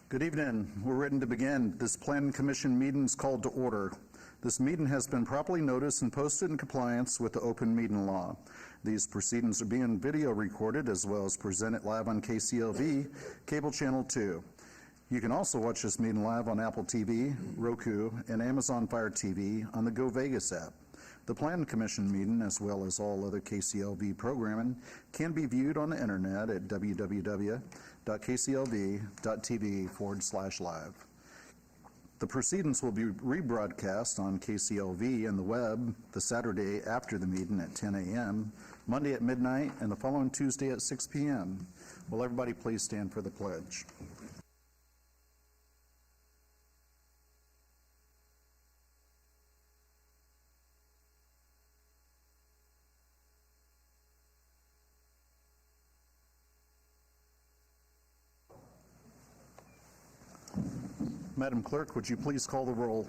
Good evening. We're ready to begin. This Planning Commission meeting is called to order. This meeting has been properly noticed and posted in compliance with the open meeting law. These proceedings are being video recorded as well as presented live on KCLV, Cable Channel 2. You can also watch this meeting live on Apple TV, Roku, and Amazon Fire TV on the Go Vegas app. The Planning Commission meeting, as well as all other KCLV programming, can be viewed on the internet at www.kclv.tv/live. The proceedings will be rebroadcast on KCLV and the web the Saturday after the meeting at 10 a.m., Monday at midnight, and the following Tuesday at 6 p.m. Will everybody please stand for the pledge? Madam Clerk, would you please call the roll?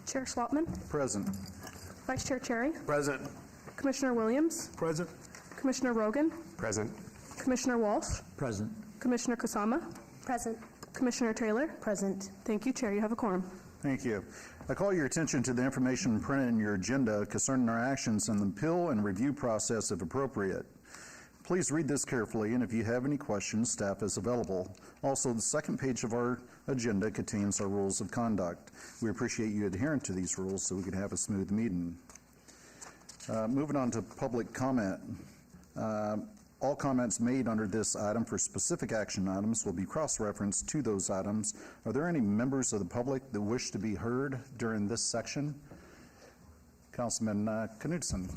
Chair Slotman. Present. Vice Chair Cherry. Present. Commissioner Williams. Present. Commissioner Rogan. Present. Commissioner Walsh. Present. Commissioner Kusama. Present. Commissioner Taylor. Present. Thank you, Chair. You have a quorum. Thank you. I call your attention to the information printed in your agenda concerning our actions in the appeal and review process if appropriate. Please read this carefully, and if you have any questions, staff is available. Also, the second page of our agenda contains our rules of conduct. We appreciate you adhering to these rules so we can have a smooth meeting. Moving on to public comment. All comments made under this item for specific action items will be cross-referenced to those items. Are there any members of the public that wish to be heard during this section? Councilman Knudsen.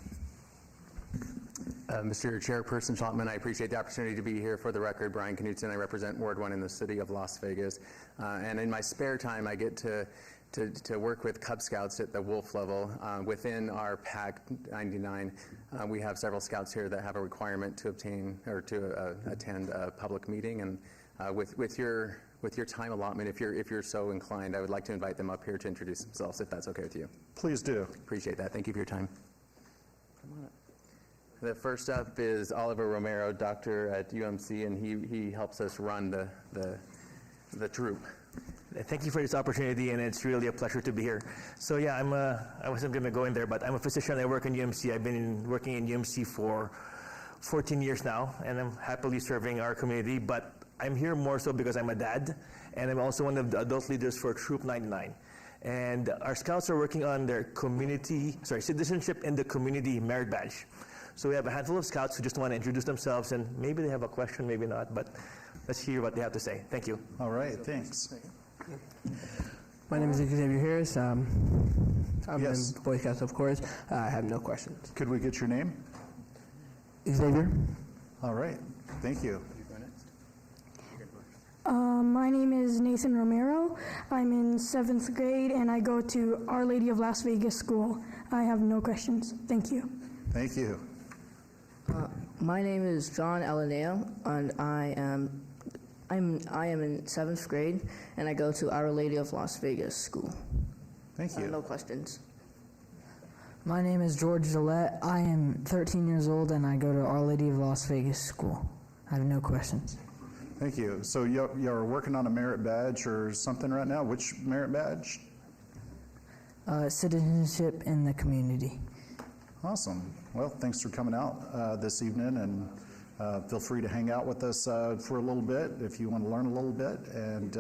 Mr. Chairperson Schlottman, I appreciate the opportunity to be here. For the record, Brian Knudsen, I represent Ward 1 in the city of Las Vegas. And in my spare time, I get to work with Cub Scouts at the Wolf level. Within our PAC 99, we have several Scouts here that have a requirement to obtain or to attend a public meeting. And with your time allotment, if you're so inclined, I would like to invite them up here to introduce themselves, if that's okay with you. Please do. Appreciate that. Thank you for your time. Come on up. The first up is Oliver Romero, doctor at UMC, and he helps us run the troop. Thank you for this opportunity, and it's really a pleasure to be here. So yeah, I wasn't going to go in there, but I'm a physician. I work in UMC. I've been working in UMC for 14 years now, and I'm happily serving our community. But I'm here more so because I'm a dad, and I'm also one of the adult leaders for Troop 99. And our scouts are working on their citizenship in the community merit badge. So we have a handful of scouts who just want to introduce themselves, and maybe they have a question, maybe not, but let's hear what they have to say. Thank you. All right, thanks. My name is Xavier Harris. I'm Yes. in Boy Scouts, of course. I have no questions. Could we get your name? Xavier. All right, thank you. My name is Nathan Romero. I'm in 7th grade, and I go to Our Lady of Las Vegas School. I have no questions. Thank you. Thank you. My name is John Alaneo, and I am in 7th grade, and I go to Our Lady of Las Vegas School. Thank you. No questions. My name is George Gillette. I am 13 years old, and I go to Our Lady of Las Vegas School. I have no questions. Thank you. So you're working on a merit badge or something right now? Which merit badge? Citizenship in the community. Awesome. Well, thanks for coming out this evening, and feel free to hang out with us for a little bit if you want to learn a little bit, and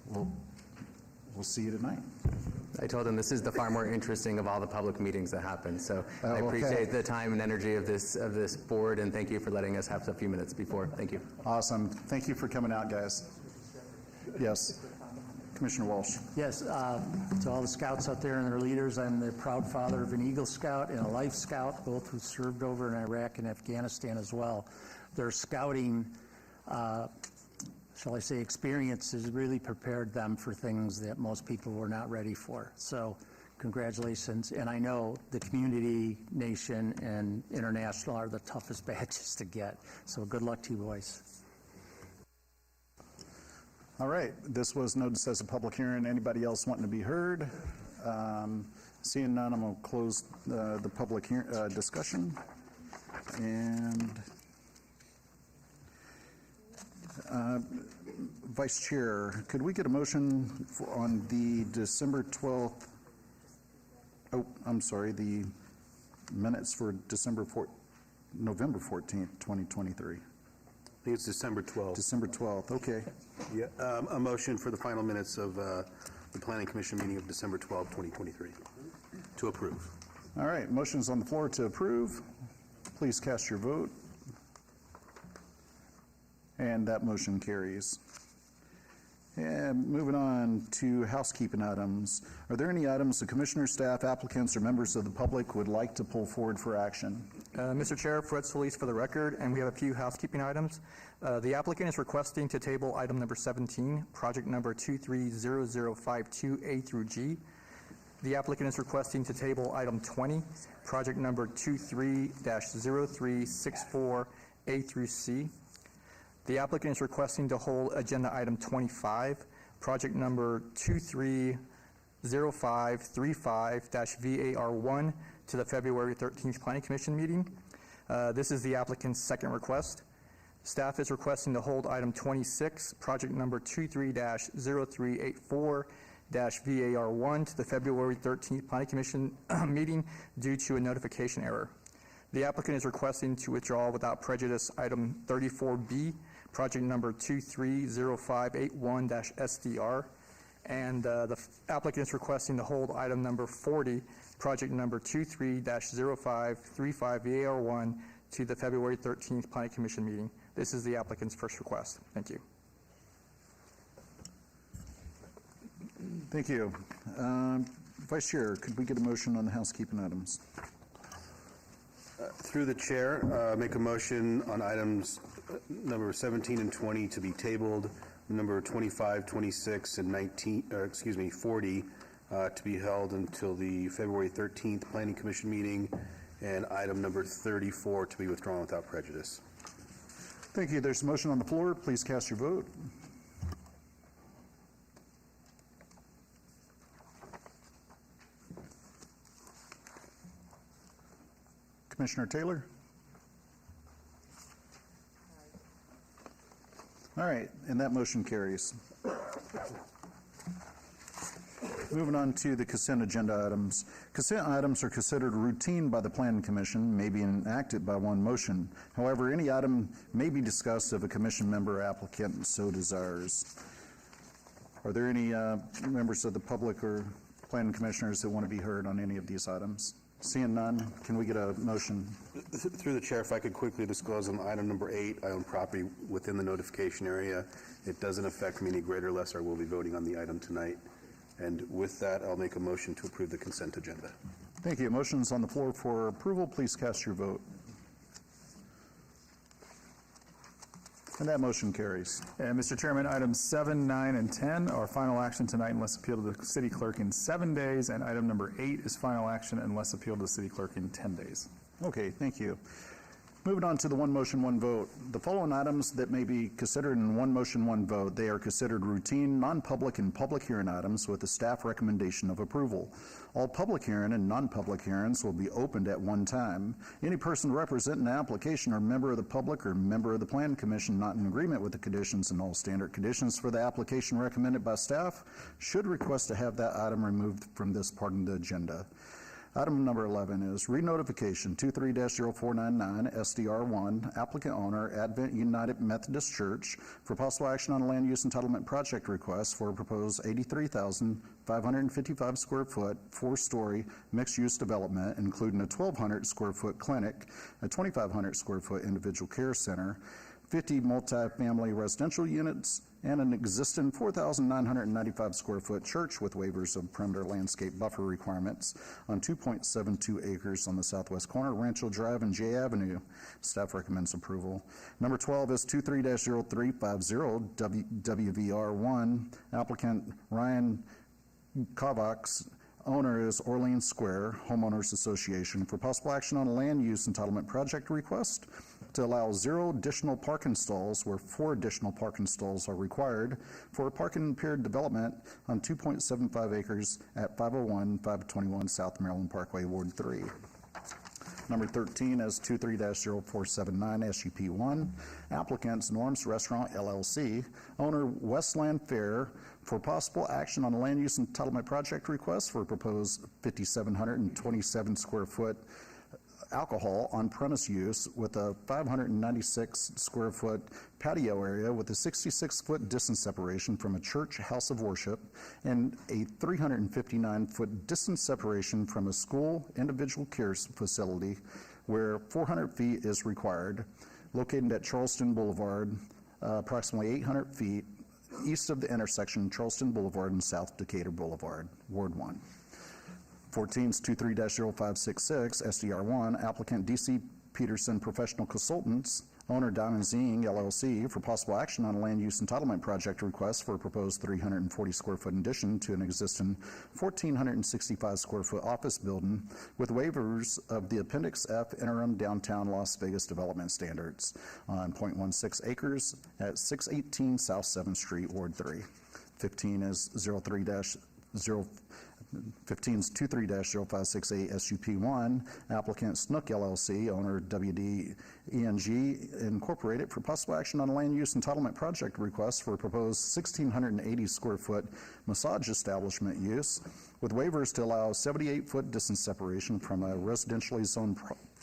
we'll see you tonight. I told him this is the far more interesting of all the public meetings that happen. So I okay. appreciate the time and energy of this board, and thank you for letting us have a few minutes before. Thank you. Awesome. Thank you for coming out, guys. Yes. Commissioner Walsh. Yes, to all the scouts out there and their leaders, I'm the proud father of an Eagle Scout and a Life Scout, both who served over in Iraq and Afghanistan as well. Their scouting, shall I say, experience has really prepared them for things that most people were not ready for. So congratulations. And I know the community, nation, and international are the toughest badges to get. So good luck to you boys. All right, this was noticed as a public hearing. Anybody else wanting to be heard? Seeing none, I'm going to close the public discussion. And Vice Chair, could we get a motion on the December 12th, the minutes for November 14th, 2023? I think it's December 12th. December 12th, okay. Yeah, a motion for the final minutes of the Planning Commission meeting of December 12th, 2023, to approve. All right, motion's on the floor to approve. Please cast your vote. And that motion carries. And moving on to housekeeping items. Are there any items the commissioner, staff, applicants, or members of the public would like to pull forward for action? Mr. Chair, Fred Solis for the record, and we have a few housekeeping items. The applicant is requesting to table item number 17, project number 230052A through G. The applicant is requesting to table item 20, project number 23-0364A through C. The applicant is requesting to hold agenda item 25, project number 230535-VAR1 to the February 13th Planning Commission meeting. This is the applicant's second request. Staff is requesting to hold item 26, project number 23-0384-VAR1 to the February 13th Planning Commission meeting due to a notification error. The applicant is requesting to withdraw without prejudice item 34B, project number 230581-SDR, and the applicant is requesting to hold item number 40, project number 23-0535VAR1 to the February 13th Planning Commission meeting. This is the applicant's first request. Thank you. Thank you. Vice Chair, could we get a motion on the housekeeping items? Through the chair, make a motion on items number 17 and 20 to be tabled, number 25, 26, and 40 to be held until the February 13th Planning Commission meeting, and item number 34 to be withdrawn without prejudice. Thank you. There's a motion on the floor. Please cast your vote. Commissioner Taylor? All right, and that motion carries. Moving on to the consent agenda items. Consent items are considered routine by the Planning Commission, may be enacted by one motion. However, any item may be discussed if a commission member or applicant so desires. Are there any members of the public or planning commissioners that want to be heard on any of these items? Seeing none, can we get a motion? Through the chair, if I could quickly disclose on item number 8, I own property within the notification area. It doesn't affect me any greater, less I will be voting on the item tonight. And with that, I'll make a motion to approve the consent agenda. Thank you. Motion's on the floor for approval. Please cast your vote. And that motion carries. And Mr. Chairman, items 7, 9, and 10 are final action tonight unless appealed to the city clerk in 7 days, and item number 8 is final action unless appealed to the city clerk in 10 days. Okay, thank you. Moving on to the one motion, one vote. The following items that may be considered in one motion, one vote, they are considered routine, non-public, and public hearing items with a staff recommendation of approval. All public hearing and non-public hearings will be opened at one time. Any person representing the application or member of the public or member of the Planning Commission not in agreement with the conditions and all standard conditions for the application recommended by staff should request to have that item removed from this part of the agenda. Item number 11 is re-notification 23-0499 SDR1, applicant owner Advent United Methodist Church, for possible action on a land use entitlement project request for a proposed 83,555 square foot, 4-story mixed-use development, including a 1,200 square foot clinic, a 2,500 square foot individual care center, 50 multifamily residential units, and an existing 4,995 square foot church with waivers of perimeter landscape buffer requirements on 2.72 acres on the southwest corner of Rancho Drive and J Avenue. Staff recommends approval. Number 12 is 23-0350 WVR1. Applicant Ryan Kovacs. Owner is Orleans Square Homeowners Association, for possible action on a land use entitlement project request to allow 0 additional parking stalls where 4 additional parking stalls are required for a parking impaired development on 2.75 acres at 501-521 South Maryland Parkway, Ward 3. Number 13 is 23-0479 SUP1. Applicants Norm's Restaurant LLC, owner Westland Fair, for possible action on a land use entitlement project request for a proposed 5,727 square foot alcohol on-premise use with a 596 square foot patio area with a 66-foot distance separation from a church house of worship and a 359-foot distance separation from a school individual care facility where 400 feet is required, located at Charleston Boulevard, approximately 800 feet east of the intersection Charleston Boulevard and South Decatur Boulevard, Ward 1. 14 is 23-0566, SDR1, applicant DC Peterson Professional Consultants, owner Diamond Zing LLC, for possible action on a land use entitlement project request for a proposed 340 square foot addition to an existing 1,465 square foot office building with waivers of the Appendix F interim downtown Las Vegas development standards on 0.16 acres at 618 South 7th Street, Ward 3. 15 is 15 is 23-0568 SUP1, applicant Snook LLC, owner WDENG Incorporated, for possible action on a land use entitlement project request for a proposed 1,680 square foot massage establishment use with waivers to allow 78-foot distance separation from a residentially zoned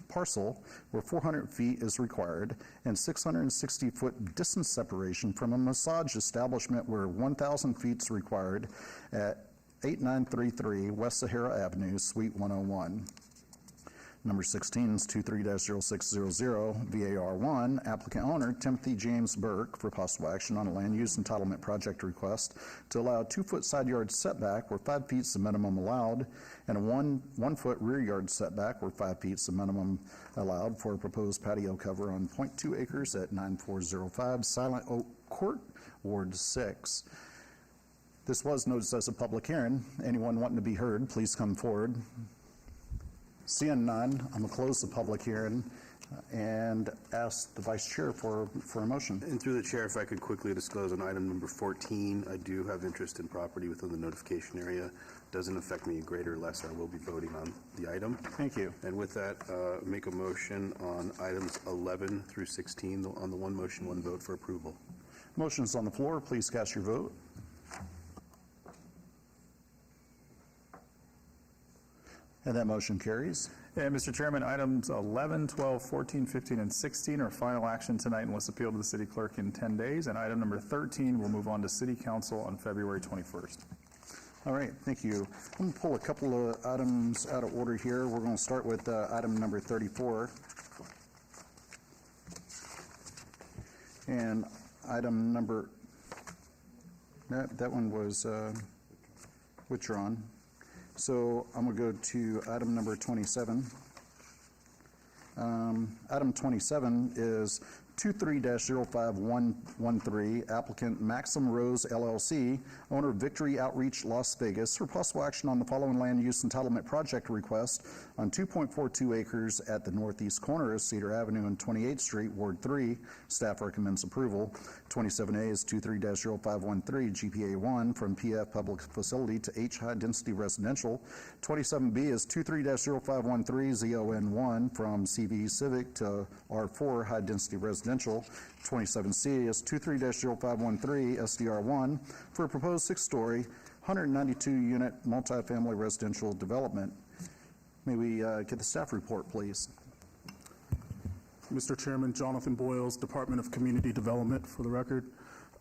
parcel where 400 feet is required and 660-foot distance separation from a massage establishment where 1,000 feet is required at 8933 West Sahara Avenue, Suite 101. Number 16 is 23-0600, VAR1, applicant owner Timothy James Burke, for possible action on a land use entitlement project request to allow a 2-foot side yard setback where 5 feet is the minimum allowed and a 1-foot rear yard setback where 5 feet is the minimum allowed for a proposed patio cover on 0.2 acres at 9405 Silent Oak Court, Ward 6. This was noticed as a public hearing. Anyone wanting to be heard, please come forward. Seeing none, I'm going to close the public hearing and ask the Vice Chair for a motion. And through the Chair, if I could quickly disclose on item number 14, I do have interest in property within the notification area. Doesn't affect me greater or lesser. I will be voting on the item. Thank you. And with that, make a motion on items 11 through 16 on the one motion, one vote for approval. Motion's on the floor. Please cast your vote. And that motion carries. And Mr. Chairman, items 11, 12, 14, 15, and 16 are final action tonight unless appealed to the city clerk in 10 days. And item number 13 will move on to city council on February 21st. All right, thank you. I'm going to pull a couple of items out of order here. We're going to start with item number 34. And item number, that one was withdrawn. So I'm going to go to item number 27. Item 27 is 23-0513, applicant Maxim Rose LLC, owner Victory Outreach Las Vegas, for possible action on the following land use entitlement project request on 2.42 acres at the northeast corner of Cedar Avenue and 28th Street, Ward 3. Staff recommends approval. 27A is 23-0513, GPA1, from PF Public Facility to H High Density Residential. 27B is 23-0513, ZON1, from CV Civic to R4 High Density Residential. 27C is 23-0513, SDR1, for a proposed 6-story, 192-unit multifamily residential development. May we get the staff report, please? Mr. Chairman, Jonathan Boyles, Department of Community Development, for the record.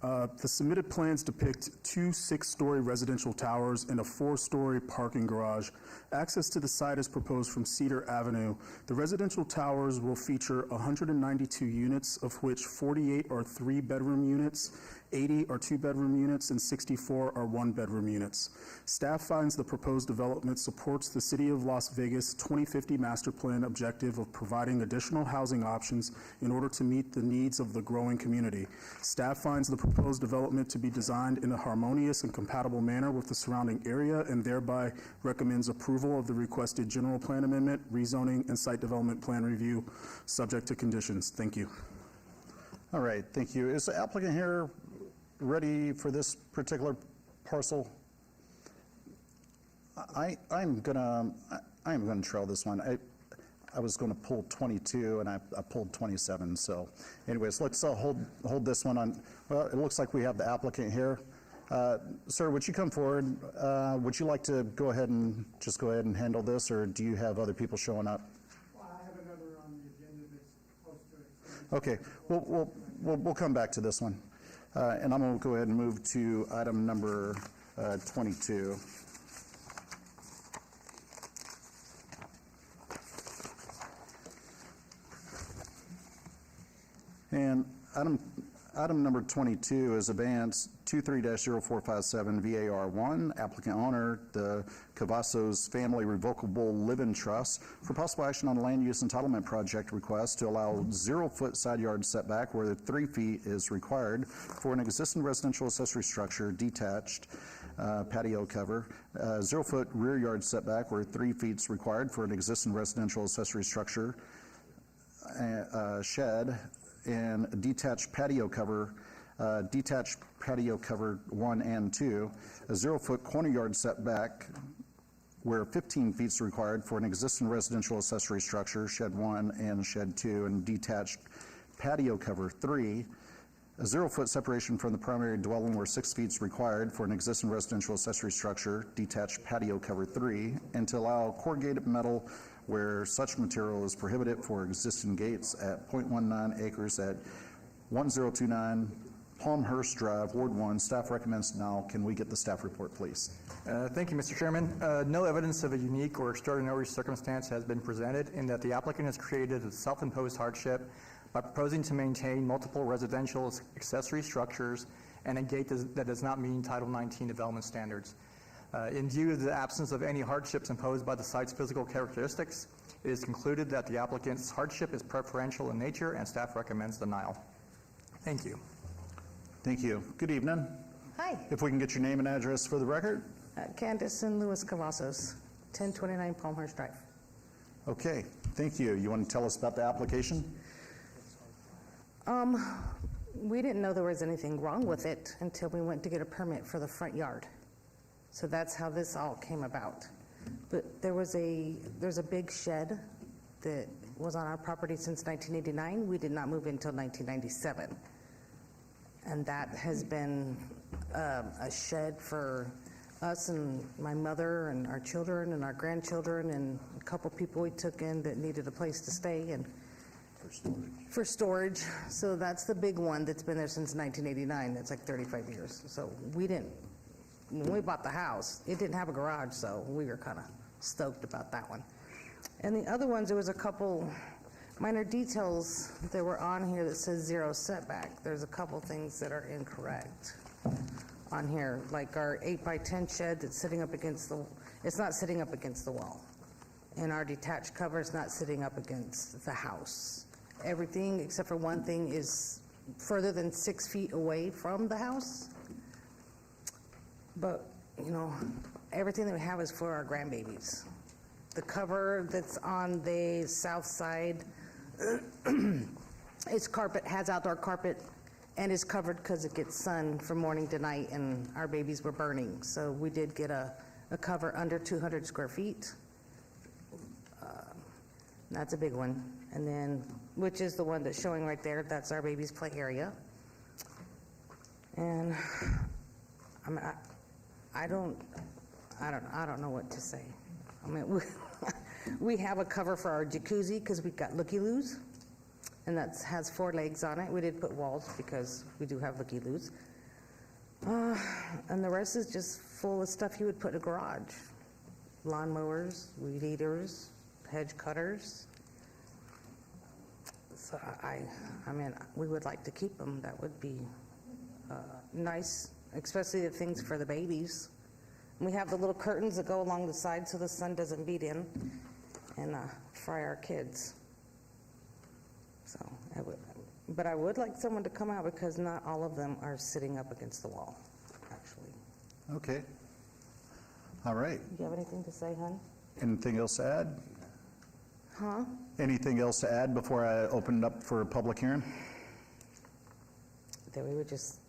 The submitted plans depict 2 6-story residential towers and a 4-story parking garage. Access to the site is proposed from Cedar Avenue. The residential towers will feature 192 units, of which 48 are 3-bedroom units, 80 are 2-bedroom units, and 64 are 1-bedroom units. Staff finds the proposed development supports the City of Las Vegas 2050 Master Plan objective of providing additional housing options in order to meet the needs of the growing community. Staff finds the proposed development to be designed in a harmonious and compatible manner with the surrounding area and thereby recommends approval of the requested general plan amendment, rezoning, and site development plan review, subject to conditions. Thank you. All right, thank you. Is the applicant here ready for this particular parcel? I'm gonna trail this one. I was going to pull 22, and I pulled 27. So anyways, let's hold this one on. Well, it looks like we have the applicant here. Sir, would you come forward? Would you like to go ahead and handle this, or do you have other people showing up? Well, I have another on the agenda that's close to it. Okay, we'll come back to this one. And I'm going to go ahead and move to item number 22. And item number 22 is Advance 23-0457 VAR1, applicant owner, the Cavazos Family Revocable Live-In Trust, for possible action on land use entitlement project request to allow 0-foot side yard setback where 3 feet is required for an existing residential accessory structure, detached patio cover, 0-foot rear yard setback where 3 feet is required for an existing residential accessory structure, shed, and a detached patio cover 1 and 2, a 0-foot corner yard setback where 15 feet is required for an existing residential accessory structure, shed 1 and shed 2, and detached patio cover 3, a 0-foot separation from the primary dwelling where 6 feet is required for an existing residential accessory structure, detached patio cover 3, and to allow corrugated metal where such material is prohibited for existing gates at 0.19 acres at 1029 Palmhurst Drive, Ward 1. Staff recommends denial. Can we get the staff report, please? Thank you, Mr. Chairman. No evidence of a unique or extraordinary circumstance has been presented in that the applicant has created a self-imposed hardship by proposing to maintain multiple residential accessory structures and a gate that does not meet Title 19 development standards. In view of the absence of any hardships imposed by the site's physical characteristics, it is concluded that the applicant's hardship is preferential in nature, and staff recommends denial. Thank you. Thank you. Good evening. Hi, If we can get your name and address for the record. Candace and Louis Cavazos, 1029 Palmhurst Drive. Okay, thank you. You want to tell us about the application? We didn't know there was anything wrong with it until we went to get a permit for the front yard. So that's how this all came about. But there's a big shed that was on our property since 1989. We did not move in until 1997. And that has been a shed for us and my mother and our children and our grandchildren and a couple people we took in that needed a place to stay and for storage. So that's the big one that's been there since 1989. That's like 35 years. So when we bought the house, it didn't have a garage, so we were kind of stoked about that one. And the other ones, there was a couple minor details that were on here that says 0 setback. There's a couple things that are incorrect on here, like our 8x10 shed that's sitting up against it's not sitting up against the wall. And our detached cover is not sitting up against the house. Everything except for one thing is further than 6 feet away from the house. But, everything that we have is for our grandbabies. The cover that's on the south side, has outdoor carpet and is covered because it gets sun from morning to night, and our babies were burning. So we did get a cover under 200 square feet. That's a big one. And then, which is the one that's showing right there, that's our baby's play area. And I don't know what to say. We have a cover for our jacuzzi because we've got looky-loos, and that has 4 legs on it. We did put walls because we do have looky-loos. And the rest is just full of stuff you would put in a garage. Lawnmowers, weed eaters, hedge cutters. So we would like to keep them. That would be nice, especially the things for the babies. We have the little curtains that go along the side so the sun doesn't beat in and fry our kids. So but I would like someone to come out because not all of them are sitting up against the wall, actually. Okay. All right. Do you have anything to say, hon? Anything else to add? Huh? Anything else to add before I open it up for a public hearing? That we would just,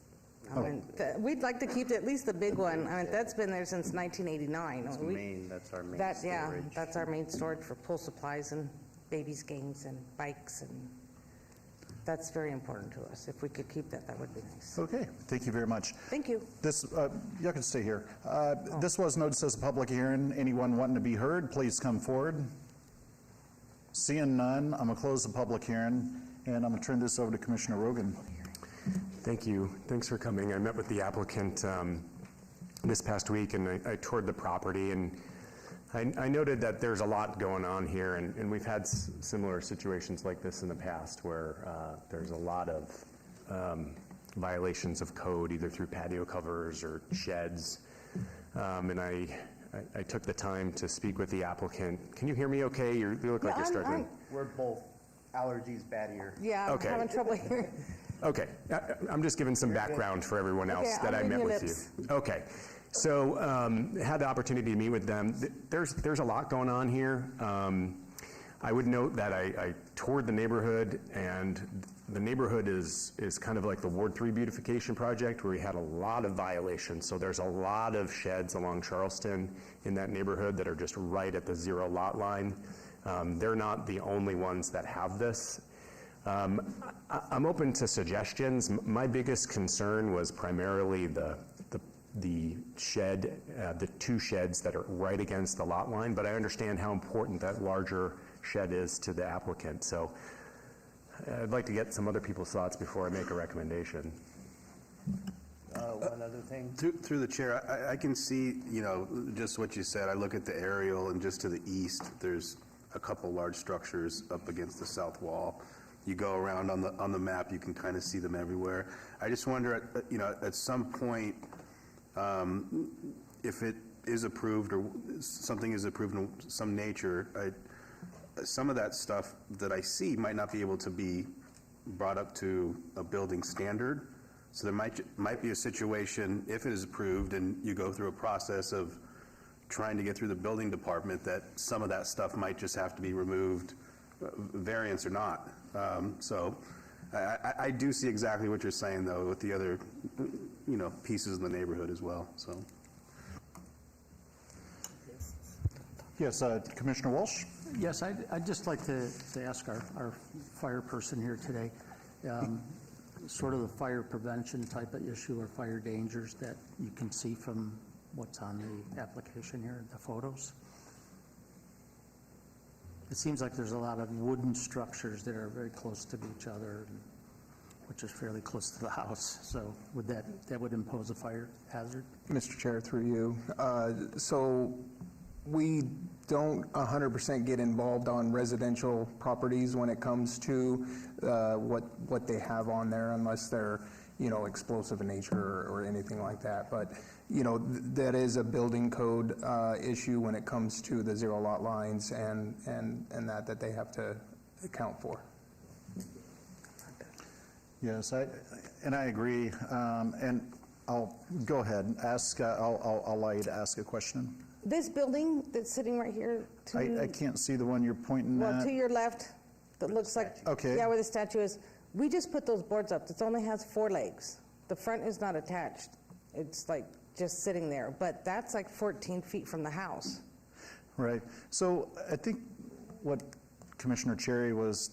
we'd like to keep at least the big one. That's been there since 1989. That's our main storage. That's our main storage for pool supplies and babies' games and bikes, and that's very important to us. If we could keep that, that would be nice. Okay, thank you very much. Thank you. This, you can stay here. This was noticed as a public hearing. Anyone wanting to be heard, please come forward. Seeing none, I'm going to close the public hearing, and I'm going to turn this over to Commissioner Rogan. Thank you. Thanks for coming. I met with the applicant this past week, and I toured the property, and I noted that there's a lot going on here, and we've had similar situations like this in the past where there's a lot of violations of code, either through patio covers or sheds. And I took the time to speak with the applicant. Can you hear me okay? You look like you're struggling. We're both allergies bad ear. Yeah, Okay. I'm having trouble hearing. Okay, I'm just giving some background for everyone else Okay, that I'll I read met your with lips. you. Okay, so had the opportunity to meet with them. There's a lot going on here. I would note that I toured the neighborhood, and the neighborhood is kind of like the Ward 3 beautification project, where we had a lot of violations. So there's a lot of sheds along Charleston in that neighborhood that are just right at the 0 lot line. They're not the only ones that have this. I'm open to suggestions. My biggest concern was primarily the shed, the 2 sheds that are right against the lot line, but I understand how important that larger shed is to the applicant. So I'd like to get some other people's thoughts before I make a recommendation. One other thing. Through the chair, I can see, just what you said. I look at the aerial, and just to the east, there's a couple large structures up against the south wall. You go around on the map, you can kind of see them everywhere. I just wonder, at some point, if it is approved or something is approved in some nature, some of that stuff that I see might not be able to be brought up to a building standard. So there might be a situation, if it is approved and you go through a process of trying to get through the building department, that some of that stuff might just have to be removed, variance or not. So I do see exactly what you're saying, though, with the other, pieces in the neighborhood as well. So. Yes, Commissioner Walsh? Yes, I'd just like to ask our fire person here today, sort of the fire prevention type of issue or fire dangers that you can see from what's on the application here, the photos. It seems like there's a lot of wooden structures that are very close to each other, which is fairly close to the house. So would that would impose a fire hazard? Mr. Chair, through you. So we don't 100% get involved on residential properties when it comes to what they have on there, unless they're explosive in nature or anything like that. But that is a building code issue when it comes to the 0 lot lines and that they have to account for. Yes, I agree. And I'll go ahead and ask. I'll allow you to ask a question. This building that's sitting right here, I can't see the one you're pointing well, at. to your left, that looks like, Okay. yeah, where the statue is. We just put those boards up. It only has 4 legs. The front is not attached. It's like just sitting there, but that's like 14 feet from the house. Right. So I think what Commissioner Cherry was,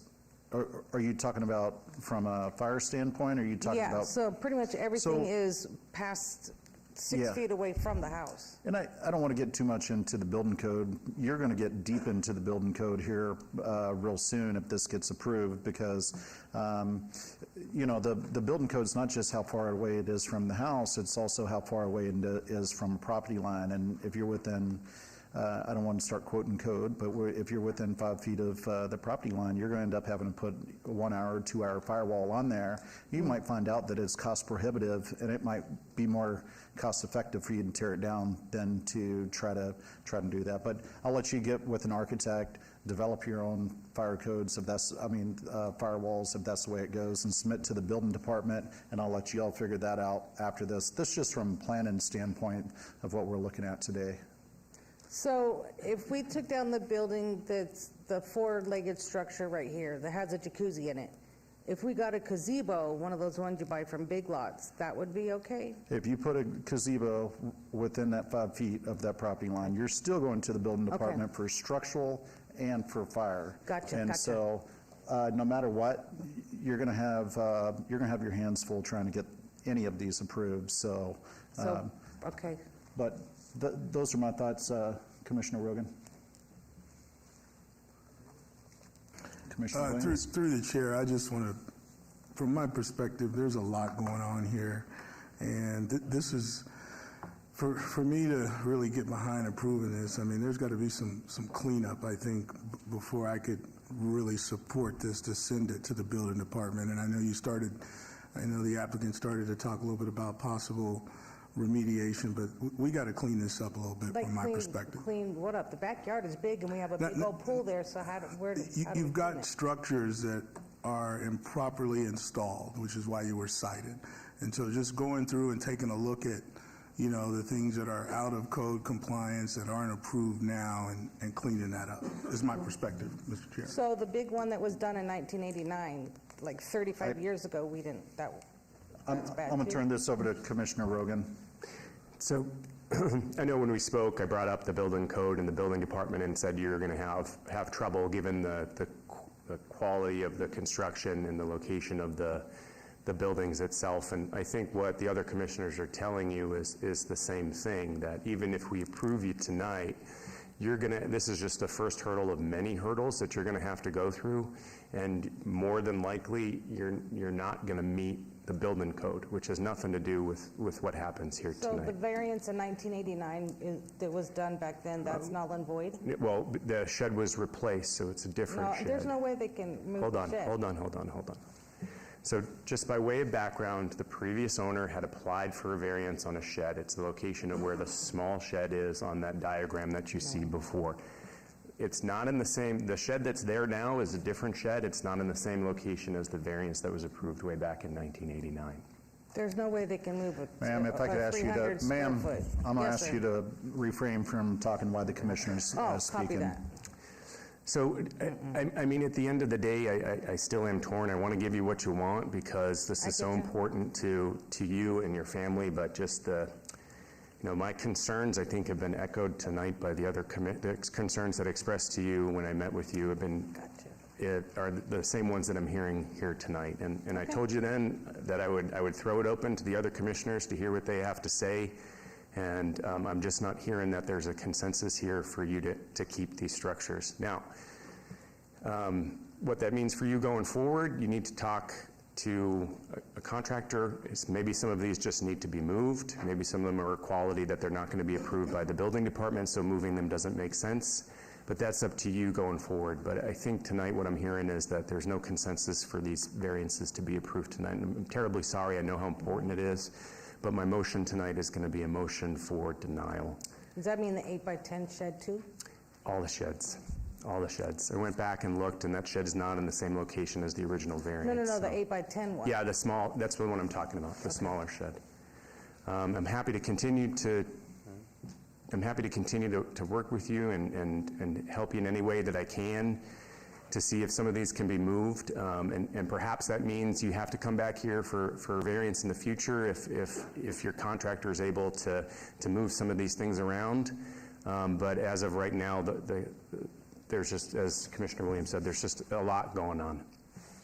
are you talking about from a fire standpoint, or are you talking Yeah, about? so pretty much everything is past 6 Yeah. feet away from the house. And I don't want to get too much into the building code. You're going to get deep into the building code here real soon if this gets approved, because, the building code is not just how far away it is from the house, it's also how far away it is from a property line. And if you're within, I don't want to start quoting code, but if you're within 5 feet of the property line, you're going to end up having to put a 1 hour, 2 hour firewall on there. You might find out that it's cost prohibitive, and it might be more cost effective for you to tear it down than to try to do that. But I'll let you get with an architect, develop your own fire codes if that's, firewalls if that's the way it goes, and submit to the building department, and I'll let you all figure that out after this. This just from a planning standpoint of what we're looking at today. So if we took down the building that's the 4-legged structure right here that has a jacuzzi in it, if we got a gazebo, one of those ones you buy from Big Lots, that would be okay? If you put a gazebo within that 5 feet of that property line, you're still going to the building department for structural and for fire. Gotcha, And gotcha. so, no matter what, you're going to have your hands full trying to get any of these approved. So, Okay. but those are my thoughts, Commissioner Rogan. Commissioner Williams. Through the chair, I just want to, from my perspective, there's a lot going on here, and this is, for me to really get behind approving this, I mean, there's got to be some cleanup, I think, before I could really support this to send it to the building department. And I know the applicant started to talk a little bit about possible remediation, but we got to clean this up a little bit from my perspective. Clean what up? The backyard is big, and we have a big old pool there, so You've got structures that are improperly installed, which is why you were cited. And so just going through and taking a look at, the things that are out of code compliance that aren't approved now and cleaning that up is my perspective, Mr. Chair. So the big one that was done in 1989, like 35 years ago, we didn't, that's bad I'm going to too. turn this over to Commissioner Rogan. So I know when we spoke, I brought up the building code and the building department and said you're going to have trouble given the quality of the construction and the location of the buildings itself. And I think what the other commissioners are telling you is the same thing, that even if we approve you tonight, this is just the first hurdle of many hurdles that you're going to have to go through, and more than likely you're not going to meet the building code, which has nothing to do with what happens here So tonight. the variance in 1989 that was done back then, that's null and void? Well, the shed was replaced, so it's a different shed. There's no way they can move the shed. Hold on. So just by way of background, the previous owner had applied for a variance on a shed. It's the location of where the small shed is on that diagram that you see before. It's not in the shed that's there now is a different shed. It's not in the same location as the variance that was approved way back in 1989. There's no way they can move it. Ma'am, if I could ask you to, ma'am, I'm going to ask you to refrain from talking while the commissioner's speaking. Copy that. So, I mean, at the end of the day, I still am torn. I want to give you what you want because this is so important to you and your family, but just my concerns, I think, have been echoed tonight by the other concerns that I expressed to you when I met with you are the same ones that I'm hearing here tonight. And I told you then that I would throw it open to the other commissioners to hear what they have to say. And I'm just not hearing that there's a consensus here for you to keep these structures. Now, what that means for you going forward, you need to talk to a contractor. Maybe some of these just need to be moved. Maybe some of them are quality that they're not going to be approved by the building department, so moving them doesn't make sense. But that's up to you going forward. But I think tonight what I'm hearing is that there's no consensus for these variances to be approved tonight. And I'm terribly sorry. I know how important it is. But my motion tonight is going to be a motion for denial. Does that mean the 8x10 shed too? All the sheds. I went back and looked, and that shed is not in the same location as the original variance. No, the 8x10 one. Yeah, that's the one I'm talking about, the smaller shed. I'm happy to continue to work with you and help you in any way that I can to see if some of these can be moved, and perhaps that means you have to come back here for variance in the future if your contractor is able to move some of these things around. But as of right now, there's just, as Commissioner Williams said, there's just a lot going on.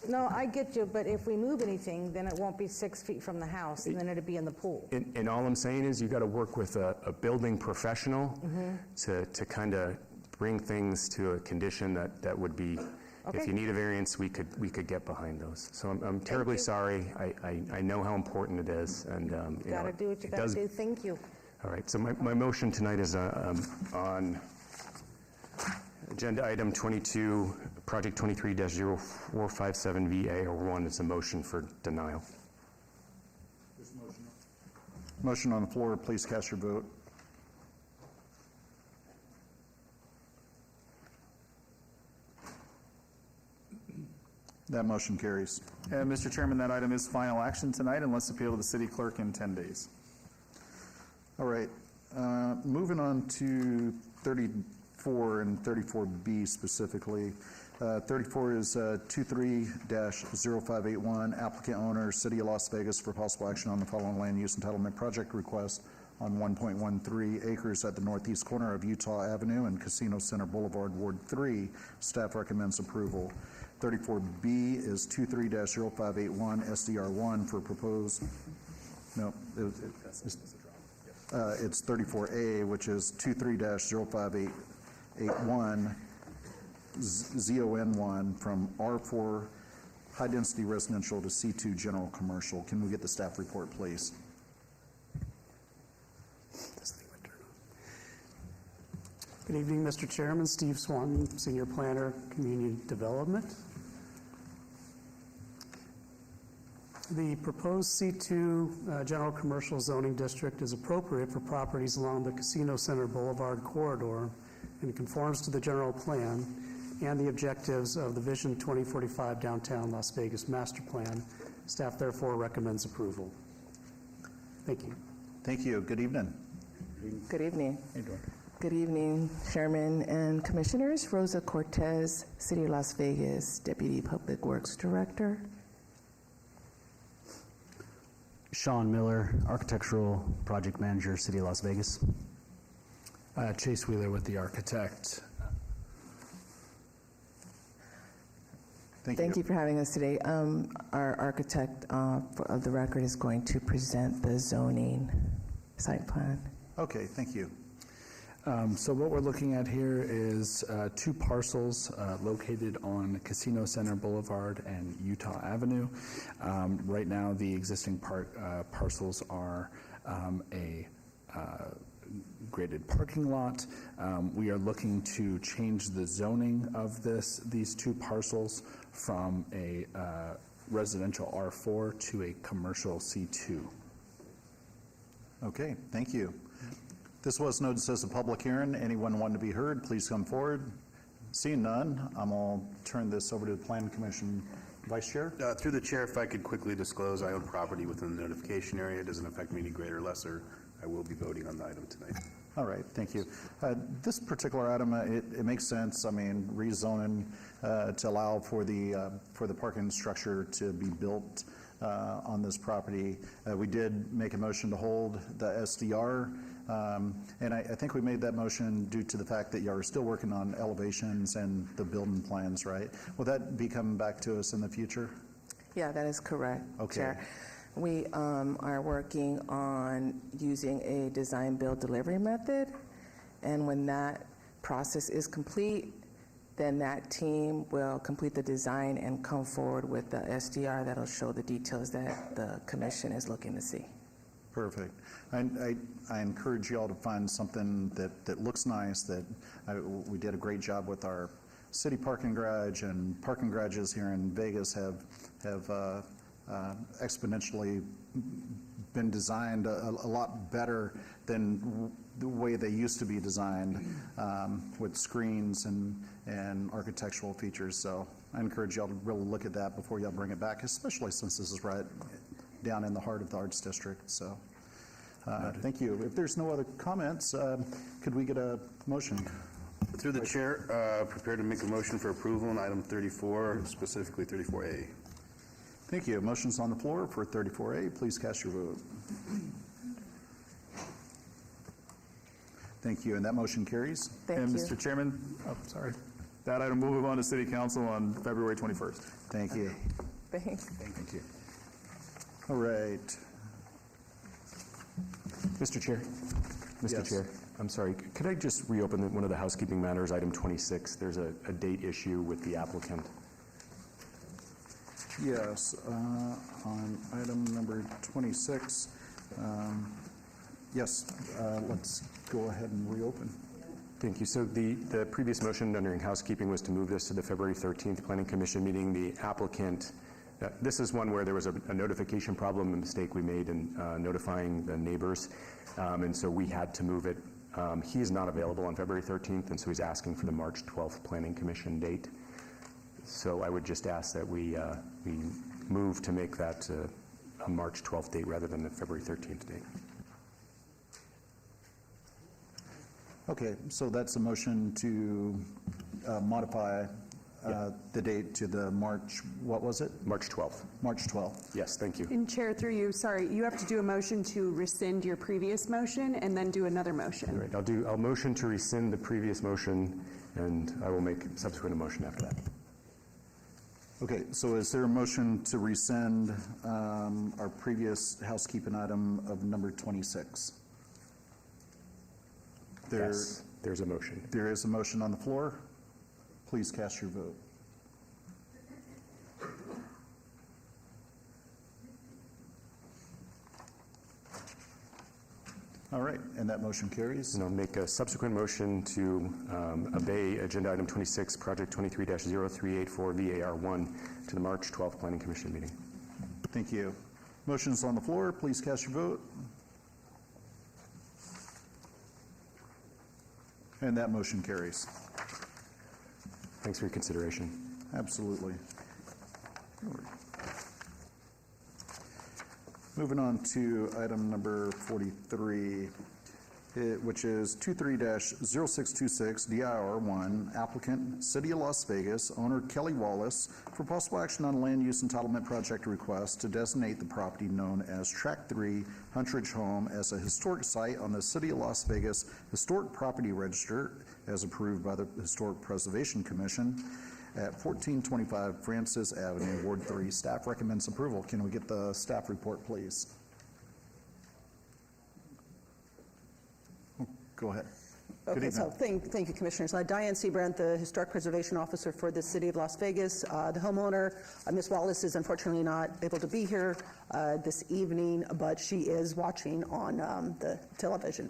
No, I get you, but if we move anything, then it won't be 6 feet from the house, and then it'll be in the pool. And all I'm saying is you got to work with a building professional to kind of bring things to a condition that would be. Okay. If you need a variance, we could get behind those. So I'm terribly sorry. I know how important it is, and You got to do what you got to do. Thank you. All right. So my motion tonight is on agenda item 22, project 23-0457VA01. It's a motion for denial. Motion on the floor. Please cast your vote. That motion carries. And Mr. Chairman, that item is final action tonight unless appealed to the city clerk in 10 days. All right. Moving on to 34 and 34B specifically. 34 is 23-0581, applicant owner, City of Las Vegas, for possible action on the following land use entitlement project request on 1.13 acres at the northeast corner of Utah Avenue and Casino Center Boulevard, Ward 3. Staff recommends approval. 34B is 23-0581 SDR1 for proposed, no, it's 34A, which is 23-0581 ZON1 from R4 high-density residential to C2 general commercial. Can we get the staff report, please? Good evening, Mr. Chairman. Steve Swanton, Senior Planner, Community Development. The proposed C2 General Commercial Zoning District is appropriate for properties along the Casino Center Boulevard corridor and conforms to the general plan and the objectives of the Vision 2045 Downtown Las Vegas Master Plan. Staff therefore recommends approval. Thank you. Thank you. Good evening. Good evening. How you doing? Good evening, Chairman and Commissioners. Rosa Cortez, City of Las Vegas Deputy Public Works Director. Sean Miller, Architectural Project Manager, City of Las Vegas. Chase Wheeler with the architect. Thank you for having us today. Our architect of the record is going to present the zoning site plan. Okay, thank you. So what we're looking at here is two parcels located on Casino Center Boulevard and Utah Avenue. Right now, the existing parcels are a graded parking lot. We are looking to change the zoning of these two parcels from a residential R4 to a commercial C2. Okay, thank you. This was noticed as a public hearing. Anyone wanting to be heard, please come forward. Seeing none, I'm going to turn this over to the Planning Commission Vice Chair. Through the chair, if I could quickly disclose, I own property within the notification area. It doesn't affect me any greater or lesser. I will be voting on the item tonight. All right, thank you. This particular item, it makes sense. I mean, rezoning to allow for the parking structure to be built on this property. We did make a motion to hold the SDR, and I think we made that motion due to the fact that you are still working on elevations and the building plans, right? Will that be coming back to us in the future? Yeah, that is correct, Okay. Chair. We are working on using a design build delivery method, and when that process is complete, then that team will complete the design and come forward with the SDR that'll show the details that the commission is looking to see. Perfect. I encourage you all to find something that looks nice. We did a great job with our city parking garage, and parking garages here in Vegas have exponentially been designed a lot better than the way they used to be designed, with screens and architectural features. So I encourage y'all to really look at that before y'all bring it back, especially since this is right down in the heart of the Arts District. So thank you. If there's no other comments, could we get a motion? Through the chair, prepared to make a motion for approval on item 34, specifically 34A. Thank you. Motion's on the floor for 34A. Please cast your vote. Thank you, and that motion carries. And Mr. Chairman, sorry, that item will move on to City Council on February 21st. Thank you. Thanks. Thank you. All right. Mr. Chair. Mr. Yes. Chair, I'm sorry. Could I just reopen one of the housekeeping matters, item 26? There's a date issue with the applicant. Yes, on item number 26, yes, let's go ahead and reopen. Thank you. So the previous motion under housekeeping was to move this to the February 13th Planning Commission meeting. The applicant, this is one where there was a notification problem, a mistake we made in notifying the neighbors, and so we had to move it. He is not available on February 13th, and so he's asking for the March 12th Planning Commission date. So I would just ask that we move to make that a March 12th date rather than the February 13th date. Okay, so that's a motion to modify the date to the March, what was it? March 12th. March 12th. Yes, thank you. And Chair, through you, sorry, you have to do a motion to rescind your previous motion and then do another motion. All right, I'll motion to rescind the previous motion, and I will make subsequent motion after that. Okay, so is there a motion to rescind our previous housekeeping item of number 26? Yes, there's a motion. There is a motion on the floor. Please cast your vote. All right, and that motion carries. And I'll make a subsequent motion to obey Agenda Item 26, Project 23-0384 VAR1 to the March 12th Planning Commission meeting. Thank you. Motion's on the floor. Please cast your vote. And that motion carries. Thanks for your consideration. Absolutely. Moving on to item number 43, which is 23-0626 DIR1, applicant, City of Las Vegas, owner Kelly Wallace, for possible action on land use entitlement project request to designate the property known as Tract 3 Huntridge Home as a historic site on the City of Las Vegas Historic Property Register, as approved by the Historic Preservation Commission, at 1425 Francis Avenue, Ward 3. Staff recommends approval. Can we get the staff report, please? Go ahead. Good Okay, so evening. thank you, Commissioners. Diane Seabrandt, the Historic Preservation Officer for the City of Las Vegas. The homeowner, Ms. Wallace, is unfortunately not able to be here this evening, but she is watching on the television.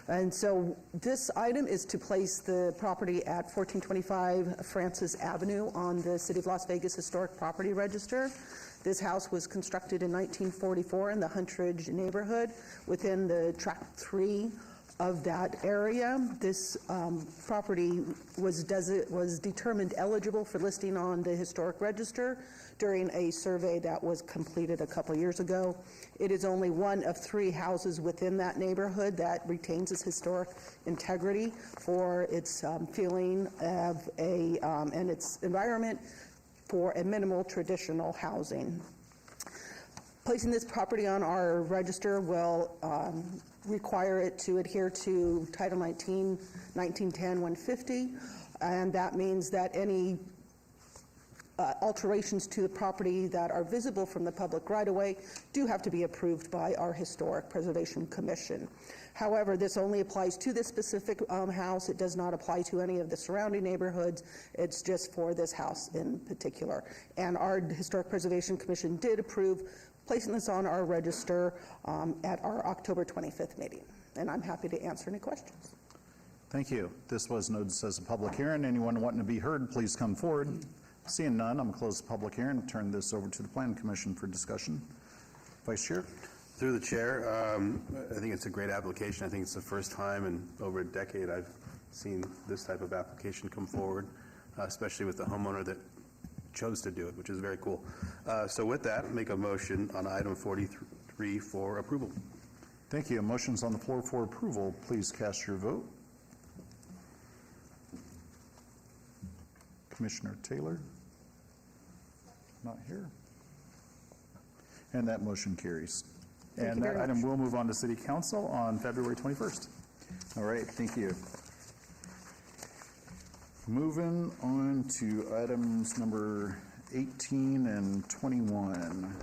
And so this item is to place the property at 1425 Francis Avenue on the City of Las Vegas Historic Property Register. This house was constructed in 1944 in the Huntridge neighborhood within the Tract 3 of that area. This property was determined eligible for listing on the historic register during a survey that was completed a couple years ago. It is only one of 3 houses within that neighborhood that retains its historic integrity for its feeling of and its environment for a minimal traditional housing. Placing this property on our register will require it to adhere to Title 19, 1910-150, and that means that any alterations to the property that are visible from the public right-of-way do have to be approved by our Historic Preservation Commission. However, this only applies to this specific house. It does not apply to any of the surrounding neighborhoods. It's just for this house in particular. And our Historic Preservation Commission did approve placing this on our register at our October 25th meeting. And I'm happy to answer any questions. Thank you. This was noticed as a public hearing. Anyone wanting to be heard, please come forward. Seeing none, I'm going to close the public hearing and turn this over to the Planning Commission for discussion. Vice Chair. Through the chair, I think it's a great application. I think it's the first time in over a decade I've seen this type of application come forward, especially with the homeowner that chose to do it, which is very cool. So with that, make a motion on item 43 for approval. Thank you. Motion's on the floor for approval. Please cast your vote. Commissioner Taylor? Not here. And that motion carries. And that item will move on to City Council on February 21st. All right, thank you. Moving on to items number 18 and 21.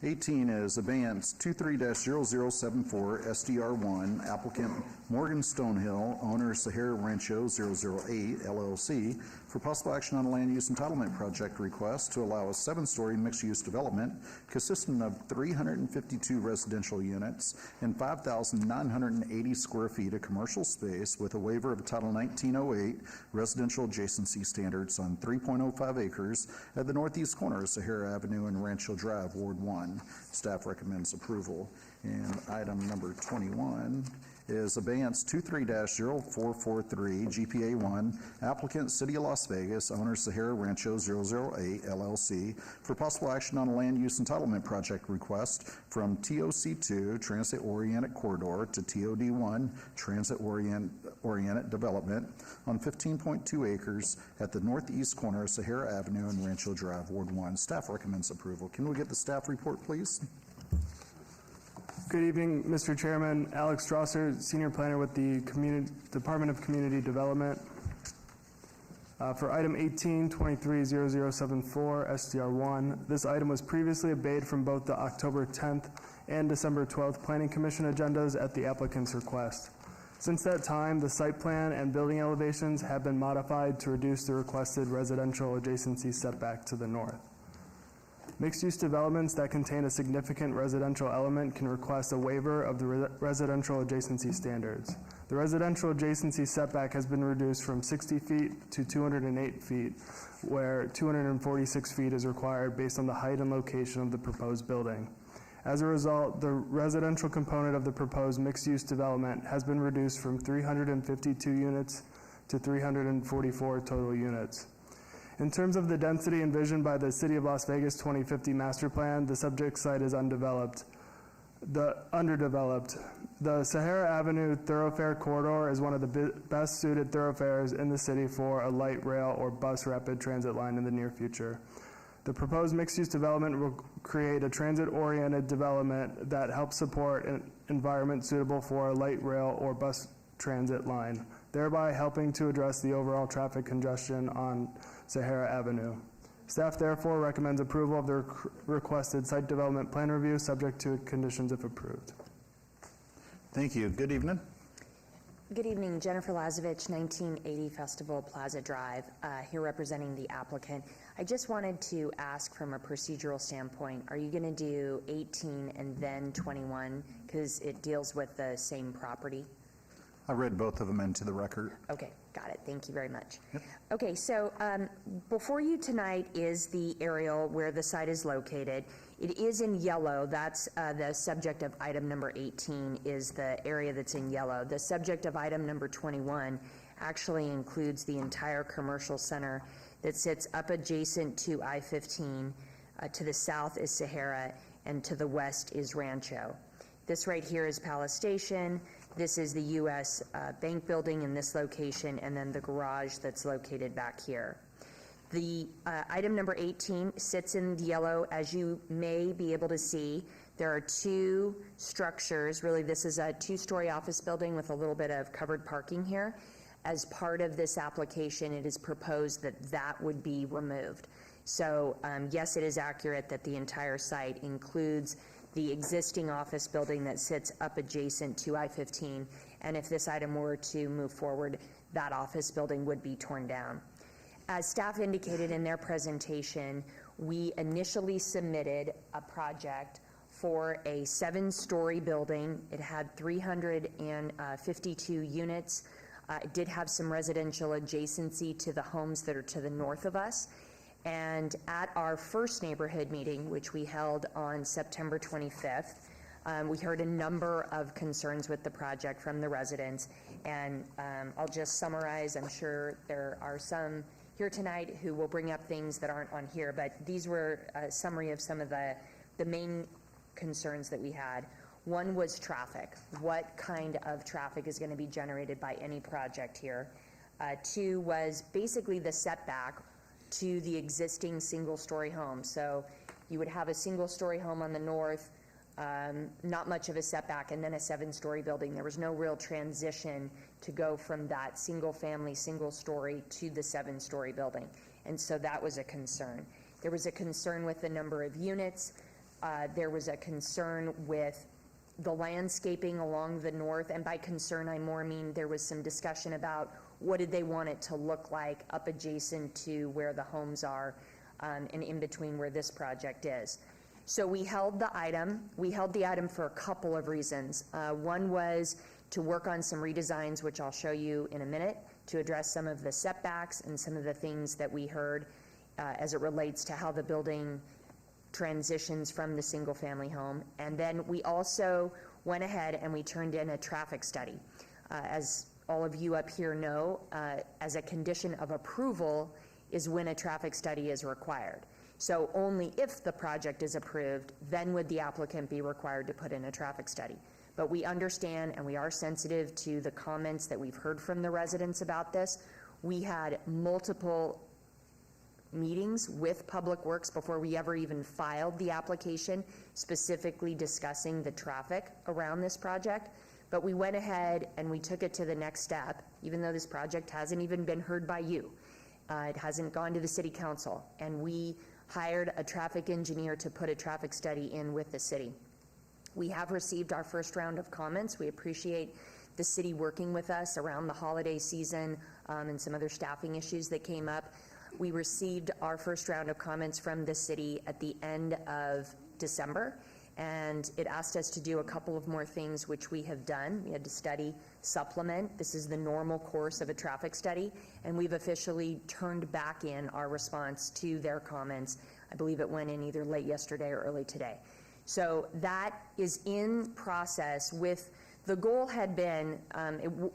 18 is abeyance 23-0074 SDR1, applicant Morgan Stonehill, owner Sahara Rancho 008 LLC, for possible action on a land use entitlement project request to allow a 7-story mixed-use development consisting of 352 residential units and 5,980 square feet of commercial space with a waiver of Title 1908 residential adjacency standards on 3.05 acres at the northeast corner of Sahara Avenue and Rancho Drive, Ward 1. Staff recommends approval. And item number 21 is abeyance 23-0443 GPA1, applicant City of Las Vegas, owner Sahara Rancho 008 LLC, for possible action on a land use entitlement project request from TOC2 Transit Oriented Corridor to TOD1 Transit transit-oriented development on 15.2 acres at the northeast corner of Sahara Avenue and Rancho Drive, Ward 1. Staff recommends approval. Can we get the staff report, please? Good evening, Mr. Chairman. Alex Strasser, Senior Planner with the Department of Community Development. For item 18-230074, SDR1, this item was previously obeyed from both the October 10th and December 12th Planning Commission agendas at the applicant's request. Since that time, the site plan and building elevations have been modified to reduce the requested residential adjacency setback to the north. Mixed-use developments that contain a significant residential element can request a waiver of the residential adjacency standards. The residential adjacency setback has been reduced from 60 feet to 208 feet, where 246 feet is required based on the height and location of the proposed building. As a result, the residential component of the proposed mixed-use development has been reduced from 352 units to 344 total units. In terms of the density envisioned by the City of Las Vegas 2050 Master Plan, the subject site is underdeveloped. The Sahara Avenue thoroughfare corridor is one of the best suited thoroughfares in the city for a light rail or bus rapid transit line in the near future. The proposed mixed-use development will create a transit-oriented development that helps support an environment suitable for a light rail or bus transit line, thereby helping to address the overall traffic congestion on Sahara Avenue. Staff therefore recommends approval of the requested site development plan review, subject to conditions if approved. Thank you. Good evening. Good evening, Jennifer Lazovich, 1980 Festival Plaza Drive, here representing the applicant. I just wanted to ask from a procedural standpoint, are you going to do 18 and then 21 because it deals with the same property? I read both of them into the record. Okay, got it. Thank you very much. Yep. Okay, so before you tonight is the aerial where the site is located. It is in yellow. That's the subject of item number 18 is the area that's in yellow. The subject of item number 21 actually includes the entire commercial center that sits up adjacent to I-15. To the south is Sahara, and to the west is Rancho. This right here is Palace Station. This is the U.S. Bank building in this location, and then the garage that's located back here. The item number 18 sits in yellow. As you may be able to see, there are two structures. Really, this is a two-story office building with a little bit of covered parking here. As part of this application, it is proposed that that would be removed. So, yes, it is accurate that the entire site includes the existing office building that sits up adjacent to I-15, and if this item were to move forward, that office building would be torn down. As staff indicated in their presentation, we initially submitted a project for a 7-story building. It had 352 units. It did have some residential adjacency to the homes that are to the north of us. And at our first neighborhood meeting, which we held on September 25th, we heard a number of concerns with the project from the residents. And I'll just summarize. I'm sure there are some here tonight who will bring up things that aren't on here, but these were a summary of some of the main concerns that we had. One was traffic. What kind of traffic is going to be generated by any project here? Two was basically the setback to the existing single-story home. So you would have a single-story home on the north, not much of a setback, and then a 7-story building. There was no real transition to go from that single-family, single-story to the 7-story building. And so that was a concern. There was a concern with the number of units. There was a concern with the landscaping along the north, and by concern I more mean there was some discussion about what did they want it to look like up adjacent to where the homes are and in between where this project is. So we held the item. We held the item for a couple of reasons. One was to work on some redesigns, which I'll show you in a minute, to address some of the setbacks and some of the things that we heard as it relates to how the building transitions from the single-family home. And then we also went ahead and we turned in a traffic study. As all of you up here know, as a condition of approval is when a traffic study is required. So only if the project is approved, then would the applicant be required to put in a traffic study. but we understand and we are sensitive to the comments that we've heard from the residents about this. We had multiple meetings with Public Works before we ever even filed the application, specifically discussing the traffic around this project. But we went ahead and we took it to the next step, even though this project hasn't even been heard by you. It hasn't gone to the City Council, and we hired a traffic engineer to put a traffic study in with the city. We have received our first round of comments. We appreciate the city working with us around the holiday season and some other staffing issues that came up. We received our first round of comments from the city at the end of December, and it asked us to do a couple of more things, which we have done. We had to study supplement. This is the normal course of a traffic study, and we've officially turned back in our response to their comments. I believe it went in either late yesterday or early today. So that is in process. With the goal had been,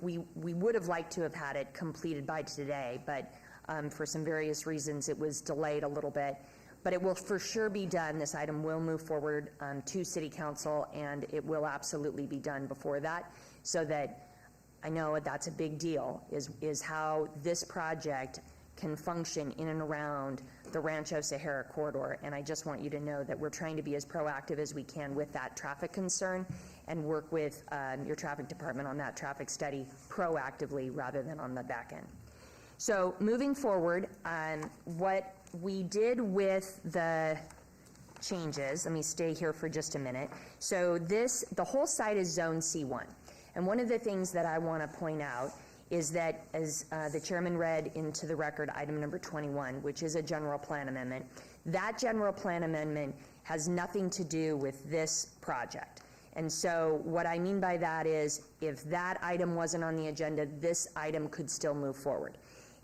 we would have liked to have had it completed by today, but for some various reasons it was delayed a little bit. But it will for sure be done. This item will move forward to City Council, and it will absolutely be done before that, so that I know that's a big deal, is how this project can function in and around the Rancho Sahara corridor. And I just want you to know that we're trying to be as proactive as we can with that traffic concern and work with your traffic department on that traffic study proactively rather than on the back end. So moving forward, what we did with the changes, let me stay here for just a minute. So the whole site is Zone C1. And one of the things that I want to point out is that, as the chairman read into the record, item number 21, which is a general plan amendment, that general plan amendment has nothing to do with this project. And so what I mean by that is, if that item wasn't on the agenda, this item could still move forward.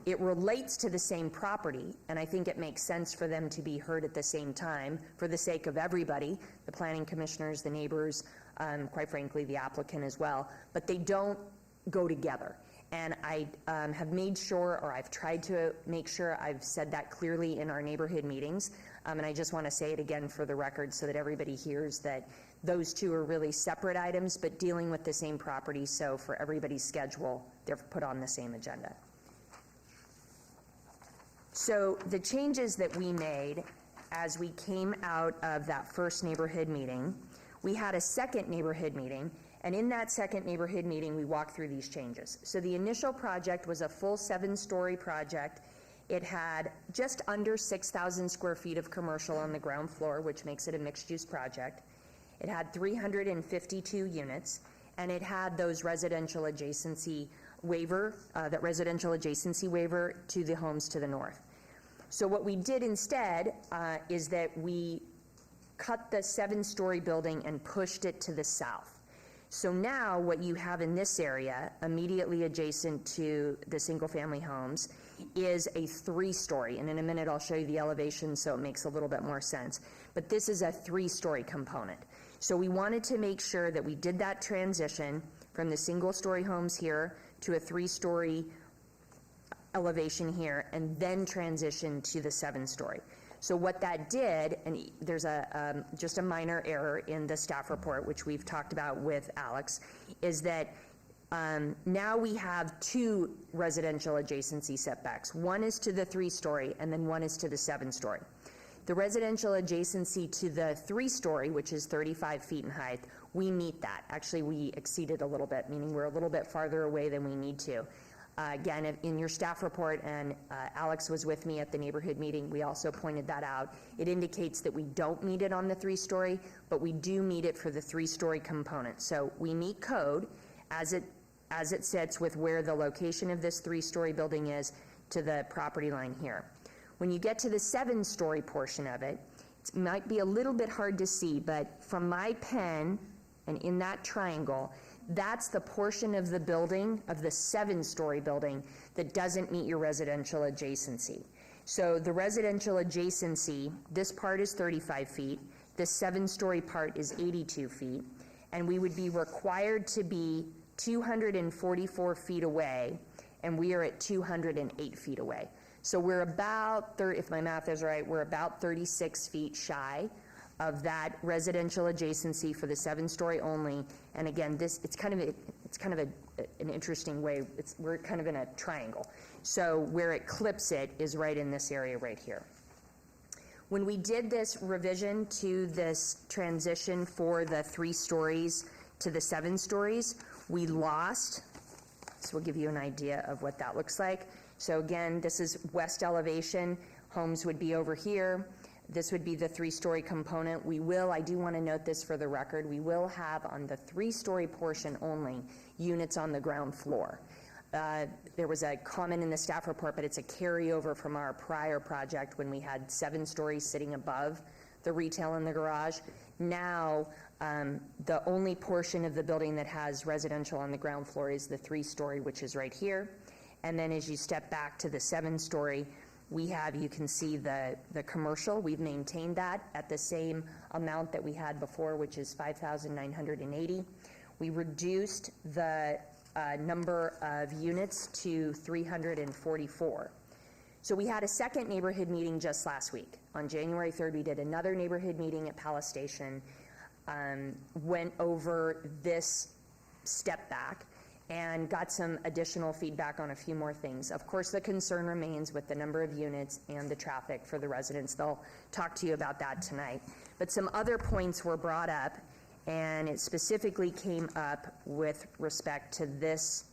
It relates to the same property, and I think it makes sense for them to be heard at the same time for the sake of everybody, the planning commissioners, the neighbors, quite frankly, the applicant as well, but they don't go together. And I have made sure, or I've tried to make sure I've said that clearly in our neighborhood meetings, and I just want to say it again for the record so that everybody hears that those two are really separate items, but dealing with the same property, so for everybody's schedule, they're put on the same agenda. So the changes that we made as we came out of that first neighborhood meeting, we had a second neighborhood meeting, and in that second neighborhood meeting, we walked through these changes. So the initial project was a full 7-story project. It had just under 6,000 square feet of commercial on the ground floor, which makes it a mixed-use project. It had 352 units, and it had those residential adjacency waiver, that residential adjacency waiver to the homes to the north. So what we did instead is that we cut the 7-story building and pushed it to the south. So now what you have in this area, immediately adjacent to the single-family homes, is a 3-story. And in a minute I'll show you the elevation so it makes a little bit more sense. But this is a 3-story component. So we wanted to make sure that we did that transition from the single-story homes here to a 3-story elevation here, and then transition to the 7-story. So what that did, and there's just a minor error in the staff report, which we've talked about with Alex, is that now we have 2 residential adjacency setbacks. One is to the 3-story, and then one is to the 7-story. The residential adjacency to the 3-story, which is 35 feet in height, we meet that. Actually, we exceeded a little bit, meaning we're a little bit farther away than we need to. Again, in your staff report, and Alex was with me at the neighborhood meeting, we also pointed that out. It indicates that we don't meet it on the 3-story, but we do meet it for the 3-story component. So we meet code as it sits with where the location of this 3-story building is to the property line here. When you get to the 7-story portion of it, it might be a little bit hard to see, but from my pen and in that triangle, that's the portion of the building, of the 7-story building, that doesn't meet your residential adjacency. So the residential adjacency, this part is 35 feet, the 7-story part is 82 feet, and we would be required to be 244 feet away, and we are at 208 feet away. So we're about, if my math is right, we're about 36 feet shy of that residential adjacency for the 7-story only. And again, it's kind of an interesting way. We're kind of in a triangle. So where it clips it is right in this area right here. When we did this revision to this transition for the 3 stories to the 7 stories, we lost, so we'll give you an idea of what that looks like. So again, this is west elevation. Homes would be over here. This would be the 3-story component. I do want to note this for the record, we will have on the 3-story portion only units on the ground floor. There was a comment in the staff report, but it's a carryover from our prior project when we had 7 stories sitting above the retail in the garage. Now, the only portion of the building that has residential on the ground floor is the 3-story, which is right here. And then as you step back to the 7-story, you can see the commercial. We've maintained that at the same amount that we had before, which is 5,980. We reduced the number of units to 344. So we had a second neighborhood meeting just last week. On January 3rd, we did another neighborhood meeting at Palace Station, went over this step back, and got some additional feedback on a few more things. Of course, the concern remains with the number of units and the traffic for the residents. They'll talk to you about that tonight. But some other points were brought up, and it specifically came up with respect to this.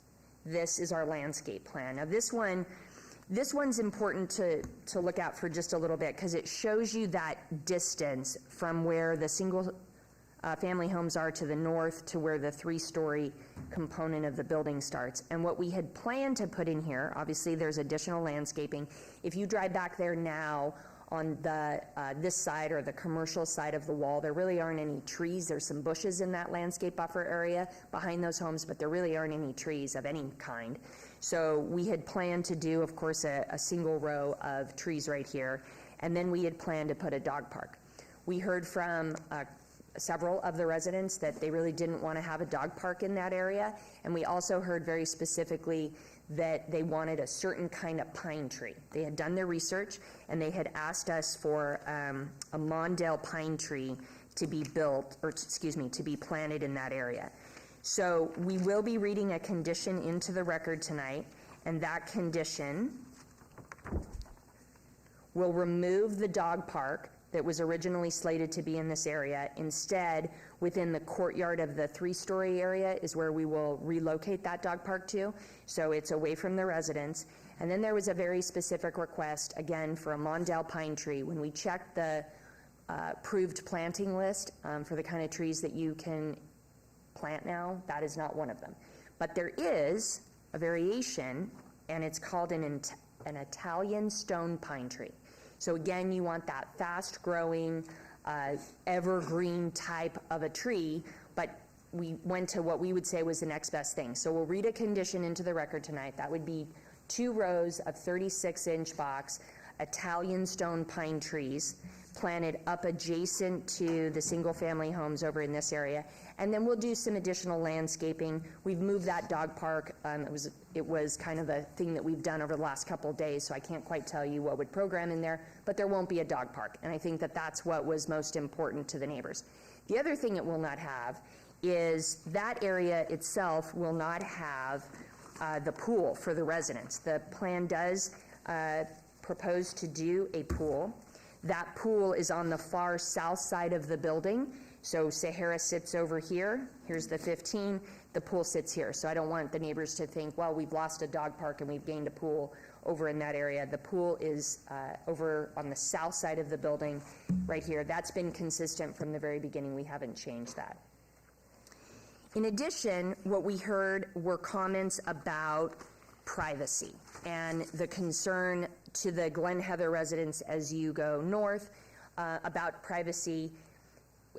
This is our landscape plan. Now, this one's important to look at for just a little bit because it shows you that distance from where the single family homes are to the north to where the 3-story component of the building starts. And what we had planned to put in here, obviously there's additional landscaping. If you drive back there now on the this side or the commercial side of the wall, there really aren't any trees. There's some bushes in that landscape buffer area behind those homes, but there really aren't any trees of any kind. So we had planned to do, of course, a single row of trees right here, and then we had planned to put a dog park. We heard from several of the residents that they really didn't want to have a dog park in that area, and we also heard very specifically that they wanted a certain kind of pine tree. They had done their research, and they had asked us for a Mondale pine tree to be to be planted in that area. So we will be reading a condition into the record tonight, and that condition will remove the dog park that was originally slated to be in this area. Instead, within the courtyard of the 3-story area is where we will relocate that dog park to, so it's away from the residents. And then there was a very specific request, again, for a Mondale pine tree. When we checked the approved planting list for the kind of trees that you can plant now, that is not one of them. But there is a variation, and it's called an Italian stone pine tree. So again, you want that fast-growing, evergreen type of a tree, but we went to what we would say was the next best thing. So we'll read a condition into the record tonight. That would be 2 rows of 36-inch box Italian stone pine trees planted up adjacent to the single-family homes over in this area. And then we'll do some additional landscaping. We've moved that dog park. It was kind of a thing that we've done over the last couple of days, so I can't quite tell you what would program in there, but there won't be a dog park. And I think that that's what was most important to the neighbors. The other thing it will not have is that area itself will not have the pool for the residents. The plan does propose to do a pool. That pool is on the far south side of the building. So Sahara sits over here. Here's the 15. The pool sits here. So I don't want the neighbors to think, well, we've lost a dog park and we've gained a pool over in that area. The pool is over on the south side of the building right here. That's been consistent from the very beginning. We haven't changed that. In addition, what we heard were comments about privacy and the concern to the Glen Heather residents as you go north about privacy.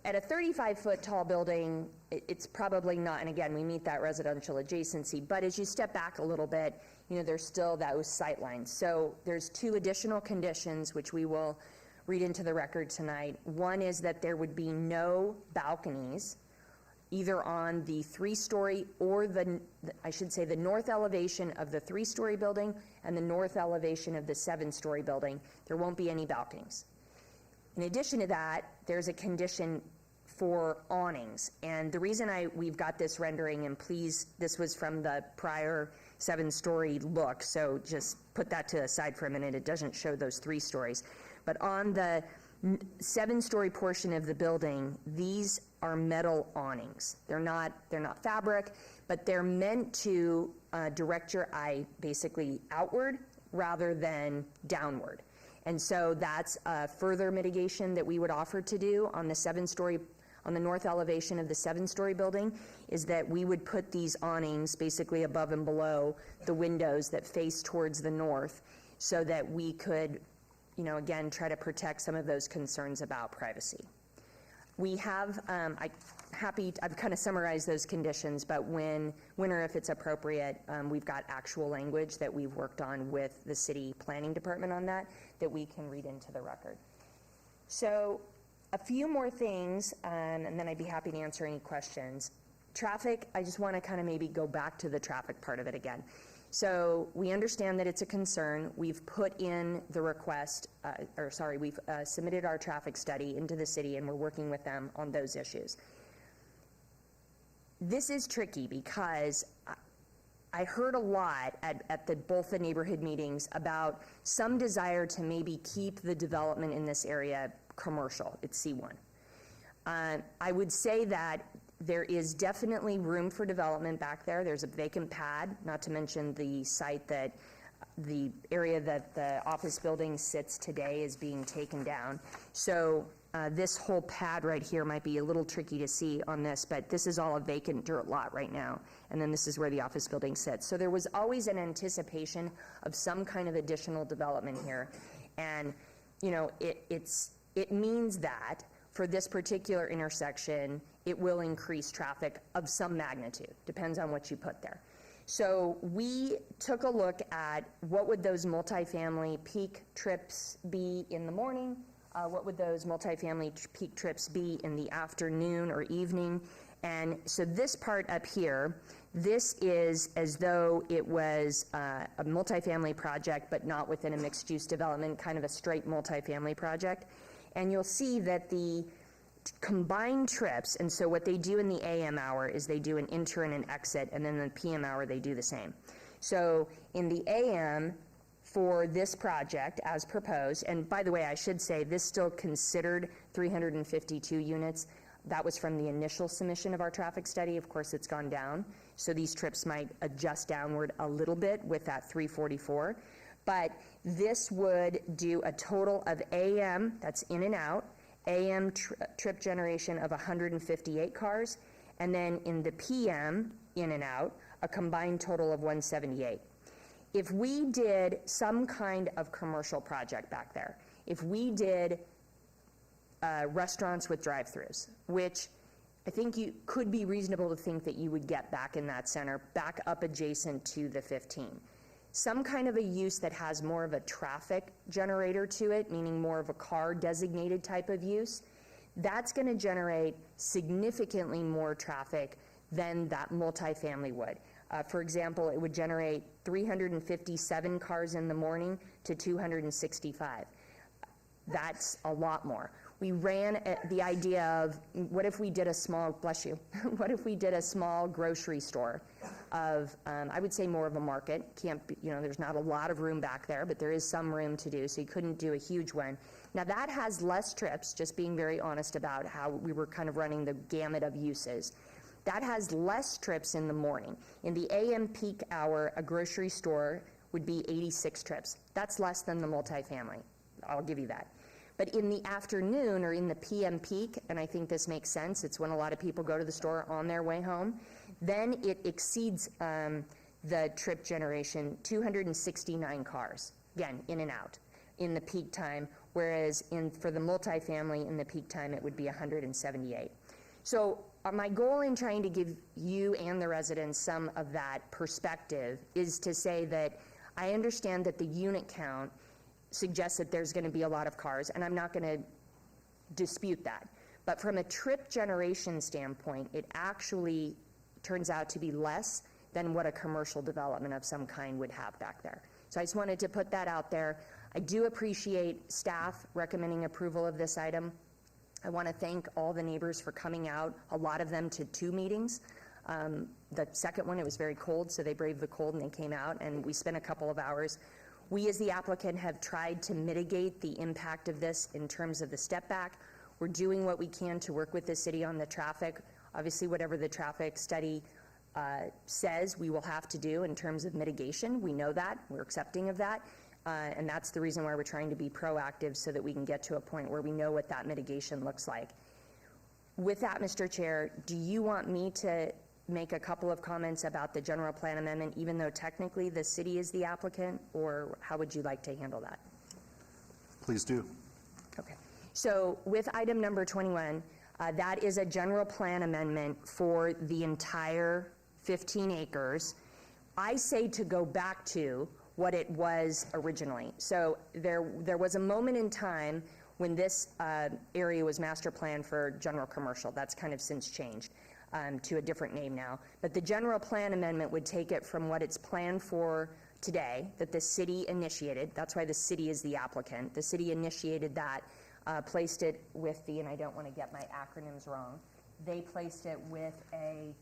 At a 35-foot tall building, it's probably not, and again, we meet that residential adjacency, but as you step back a little bit, there's still those sight lines. So there's 2 additional conditions which we will read into the record tonight. One is that there would be no balconies either on the 3-story or the north elevation of the 3-story building and the north elevation of the 7-story building. There won't be any balconies. In addition to that, there's a condition for awnings. And the reason we've got this rendering, and please, this was from the prior 7-story look, so just put that to the side for a minute. It doesn't show those 3 stories. But on the 7-story portion of the building, these are metal awnings. They're not fabric, but they're meant to direct your eye basically outward rather than downward. And so that's a further mitigation that we would offer to do on the north elevation of the 7-story building, is that we would put these awnings basically above and below the windows that face towards the north, so that we could, again, try to protect some of those concerns about privacy. We have, I've kind of summarized those conditions, but when or if it's appropriate, we've got actual language that we've worked on with the city planning department on that we can read into the record. So a few more things, and then I'd be happy to answer any questions. Traffic, I just want to kind of maybe go back to the traffic part of it again. So we understand that it's a concern. We've put in the request, we've submitted our traffic study into the city, and we're working with them on those issues. This is tricky because I heard a lot at both the neighborhood meetings about some desire to maybe keep the development in this area commercial. It's C1. I would say that there is definitely room for development back there. There's a vacant pad, not to mention the site that the area that the office building sits today is being taken down. So this whole pad right here might be a little tricky to see on this, but this is all a vacant dirt lot right now. And then this is where the office building sits. So there was always an anticipation of some kind of additional development here. And, it means that for this particular intersection, it will increase traffic of some magnitude. Depends on what you put there. So we took a look at what would those multifamily peak trips be in the morning, what would those multifamily peak trips be in the afternoon or evening. And so this part up here, this is as though it was a multifamily project, but not within a mixed-use development, kind of a straight multifamily project. And you'll see that the combined trips, and so what they do in the AM hour is they do an enter and an exit, and then the PM hour they do the same. So in the AM, for this project as proposed, and by the way, I should say this still considered 352 units. That was from the initial submission of our traffic study. Of course, it's gone down. So these trips might adjust downward a little bit with that 344. But this would do a total of AM, that's in and out, AM trip generation of 158 cars, and then in the PM, in and out, a combined total of 178. If we did some kind of commercial project back there, if we did restaurants with drive-throughs, which I think you could be reasonable to think that you would get back in that center, back up adjacent to the 15. Some kind of a use that has more of a traffic generator to it, meaning more of a car designated type of use, that's going to generate significantly more traffic than that multifamily would. For example, it would generate 357 cars in the morning to 265. That's a lot more. We ran the idea of, what if we did a small, bless you, what if we did a small grocery store of, I would say more of a market. Can't be, there's not a lot of room back there, but there is some room to do, so you couldn't do a huge one. Now that has less trips, just being very honest about how we were kind of running the gamut of uses. That has less trips in the morning. In the AM peak hour, a grocery store would be 86 trips. That's less than the multifamily. I'll give you that. But in the afternoon or in the PM peak, and I think this makes sense, it's when a lot of people go to the store on their way home, then it exceeds the trip generation, 269 cars, again, in and out, in the peak time, whereas for the multifamily in the peak time, it would be 178. So my goal in trying to give you and the residents some of that perspective is to say that I understand that the unit count suggests that there's going to be a lot of cars, and I'm not going to dispute that. But from a trip generation standpoint, it actually turns out to be less than what a commercial development of some kind would have back there. So I just wanted to put that out there. I do appreciate staff recommending approval of this item. I want to thank all the neighbors for coming out, a lot of them to 2 meetings. The second one, it was very cold, so they braved the cold and they came out, and we spent a couple of hours. We, as the applicant, have tried to mitigate the impact of this in terms of the step back. We're doing what we can to work with the city on the traffic. Obviously, whatever the traffic study says, we will have to do in terms of mitigation. We know that. We're accepting of that. And that's the reason why we're trying to be proactive, so that we can get to a point where we know what that mitigation looks like. With that, Mr. Chair, do you want me to make a couple of comments about the general plan amendment, even though technically the city is the applicant, or how would you like to handle that? Please do. Okay. So with item number 21, that is a general plan amendment for the entire 15 acres. I say to go back to what it was originally. So there was a moment in time when this area was master planned for general commercial. That's kind of since changed to a different name now. But the general plan amendment would take it from what it's planned for today, that the city initiated. That's why the city is the applicant. The city initiated that, placed it with the, and I don't want to get my acronyms wrong, they placed it with a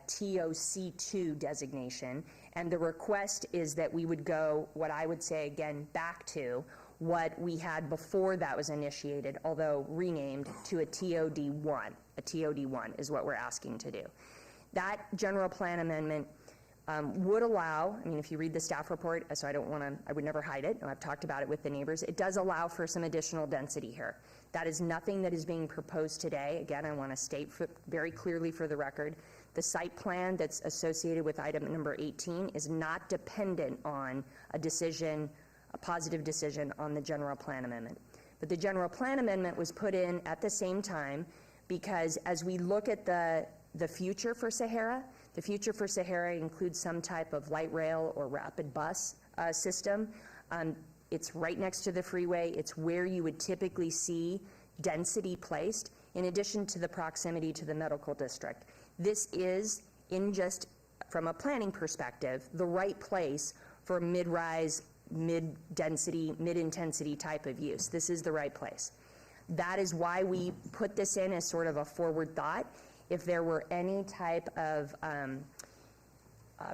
TOC2 designation, and the request is that we would go, what I would say again, back to what we had before that was initiated, although renamed to a TOD1. A TOD1 is what we're asking to do. That general plan amendment would allow, I mean, if you read the staff report, so I would never hide it, and I've talked about it with the neighbors, it does allow for some additional density here. That is nothing that is being proposed today. Again, I want to state very clearly for the record, the site plan that's associated with item number 18 is not dependent on a decision, a positive decision on the general plan amendment. But the general plan amendment was put in at the same time because as we look at the future for Sahara, the future for Sahara includes some type of light rail or rapid bus system. It's right next to the freeway. It's where you would typically see density placed, in addition to the proximity to the medical district. This is, in just from a planning perspective, the right place for mid-rise, mid-density, mid-intensity type of use. This is the right place. That is why we put this in as sort of a forward thought. If there were any type of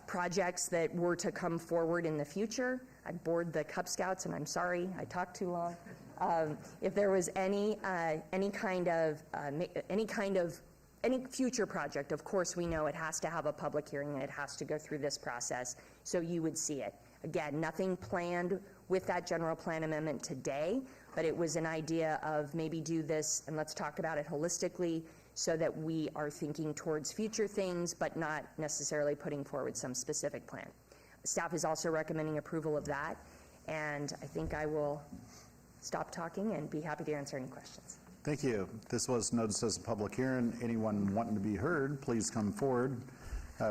projects that were to come forward in the future, I'd bored the Cub Scouts, and I'm sorry, I talked too long. If there was any future project, of course we know it has to have a public hearing and it has to go through this process, so you would see it. Again, nothing planned with that general plan amendment today, but it was an idea of maybe do this and let's talk about it holistically so that we are thinking towards future things, but not necessarily putting forward some specific plan. Staff is also recommending approval of that, and I think I will stop talking and be happy to answer any questions. Thank you. This was noticed as a public hearing. Anyone wanting to be heard, please come forward.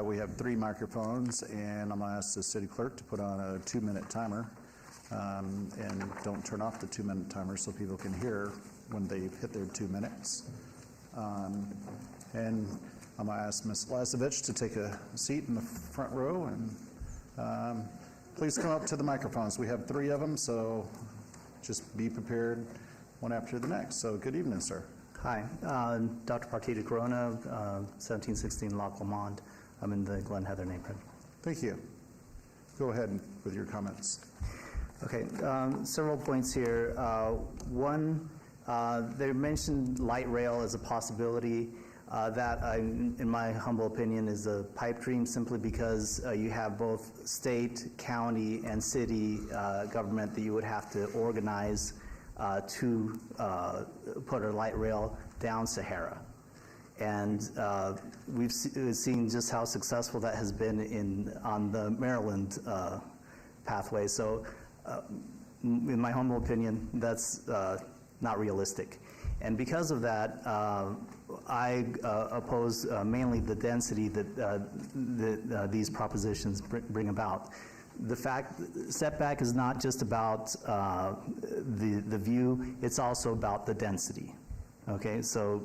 We have 3 microphones, and I'm going to ask the city clerk to put on a 2-minute timer. And don't turn off the 2-minute timer so people can hear when they've hit their 2 minutes. And I'm going to ask Ms. Lazovich to take a seat in the front row, and please come up to the microphones. We have 3 of them, so just be prepared one after the next. So good evening, sir. Hi, Dr. Partita Corona, 1716 La Clemande. I'm in the Glen Heather neighborhood. Thank you. Go ahead with your comments. Okay, several points here. One, they mentioned light rail as a possibility. That, in my humble opinion, is a pipe dream simply because you have both state, county, and city government that you would have to organize to put a light rail down Sahara. And we've seen just how successful that has been on the Maryland pathway. So in my humble opinion, that's not realistic. And because of that, I oppose mainly the density that these propositions bring about. The setback is not just about the view, it's also about the density. Okay, so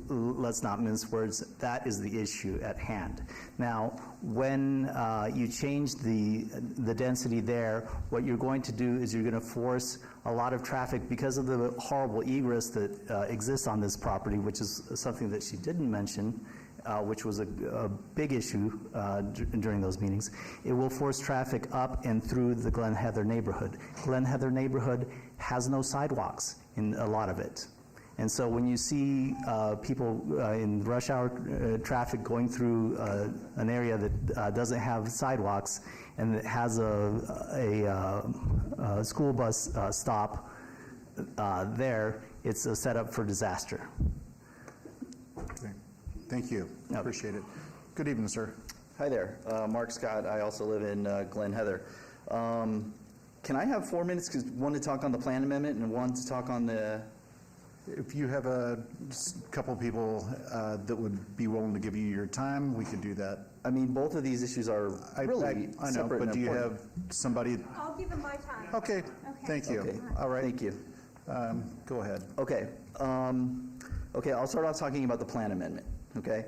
let's not mince words. That is the issue at hand. Now, when you change the density there, what you're going to do is you're going to force a lot of traffic because of the horrible egress that exists on this property, which is something that she didn't mention, which was a big issue during those meetings. It will force traffic up and through the Glen Heather neighborhood. Glen Heather neighborhood has no sidewalks in a lot of it. And so when you see people in rush hour traffic going through an area that doesn't have sidewalks and that has a school bus stop there, it's a setup for disaster. Okay. Thank you. Appreciate it. Good evening, sir. Hi there. Mark Scott. I also live in Glen Heather. Can I have 4 minutes? Because one to talk on the plan amendment and one to talk on the... If you have a couple people that would be willing to give you your time, we could do that. I mean, both of these issues are really I know, separate but and do you important. have somebody? I'll give them my time. Okay, thank you. Okay. All right. Thank you. Go ahead. Okay. Okay, I'll start off talking about the plan amendment, okay?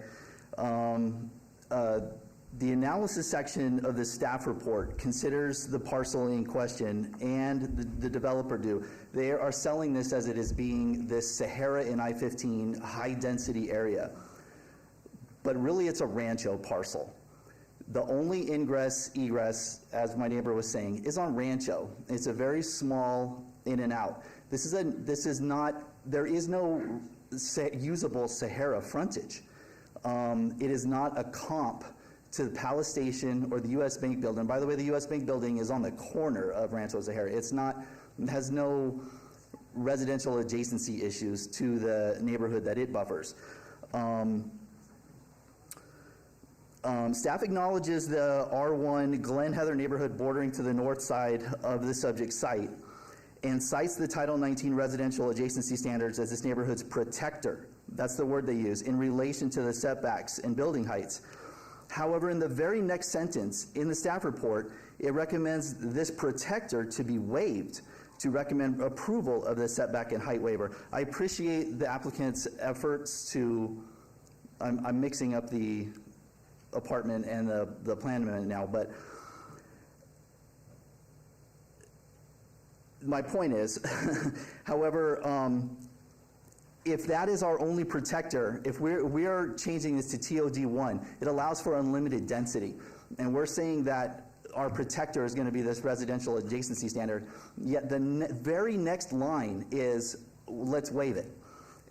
The analysis section of the staff report considers the parcel in question, and the developer do. They are selling this as it is being this Sahara and I-15 high-density area. But really, it's a rancho parcel. The only ingress, egress, as my neighbor was saying, is on rancho. It's a very small in and out. There is no usable Sahara frontage. It is not a comp to the Palace Station or the U.S. Bank building. By the way, the U.S. Bank building is on the corner of Rancho Sahara. It has no residential adjacency issues to the neighborhood that it buffers. Staff acknowledges the R1 Glen Heather neighborhood bordering to the north side of the subject site and cites the Title 19 residential adjacency standards as this neighborhood's protector. That's the word they use, in relation to the setbacks and building heights. However, in the very next sentence in the staff report, it recommends this protector to be waived to recommend approval of the setback and height waiver. I appreciate the applicant's efforts to, I'm mixing up the apartment and the plan amendment now, but my point is, however, if that is our only protector, if we are changing this to TOD1, it allows for unlimited density. And we're saying that our protector is going to be this residential adjacency standard, yet the very next line is, let's waive it.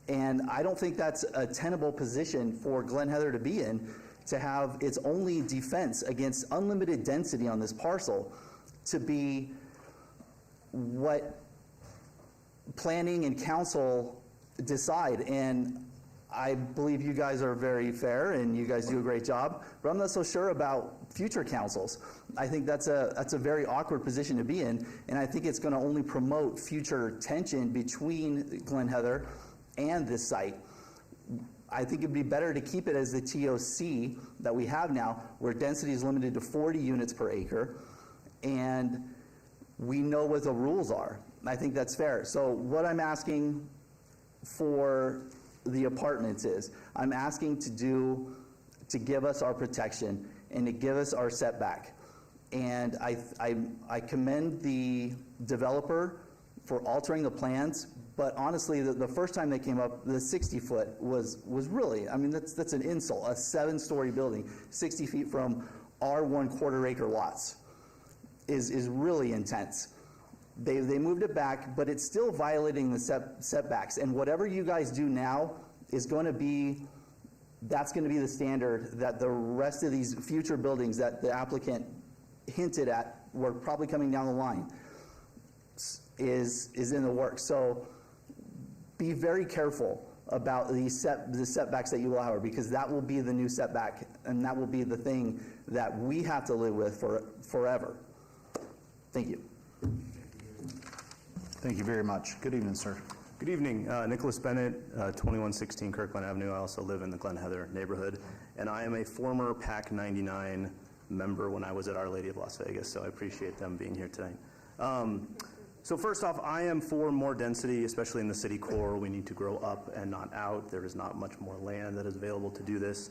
And I don't think that's a tenable position for Glen Heather to be in, to have its only defense against unlimited density on this parcel to be what planning and council decide. And I believe you guys are very fair and you guys do a great job, but I'm not so sure about future councils. I think that's a very awkward position to be in, and I think it's going to only promote future tension between Glen Heather and this site. I think it'd be better to keep it as the TOC that we have now, where density is limited to 40 units per acre, and we know what the rules are. I think that's fair. So what I'm asking for the apartments is, I'm asking to give us our protection and to give us our setback. And I commend the developer for altering the plans, but honestly, the first time they came up, the 60-foot was really, I mean, that's an insult. A 7-story building, 60 feet from our 1/4 acre lots is really intense. They moved it back, but it's still violating the setbacks. And whatever you guys do now is going to be, that's going to be the standard that the rest of these future buildings that the applicant hinted at were probably coming down the line is in the works. So be very careful about the setbacks that you allow, because that will be the new setback, and that will be the thing that we have to live with forever. Thank you. Thank you very much. Good evening, sir. Good evening. Nicholas Bennett, 2116 Kirkland Avenue. I also live in the Glen Heather neighborhood, and I am a former PAC 99 member when I was at Our Lady of Las Vegas, so I appreciate them being here tonight. So first off, I am for more density, especially in the city core. We need to grow up and not out. There is not much more land that is available to do this.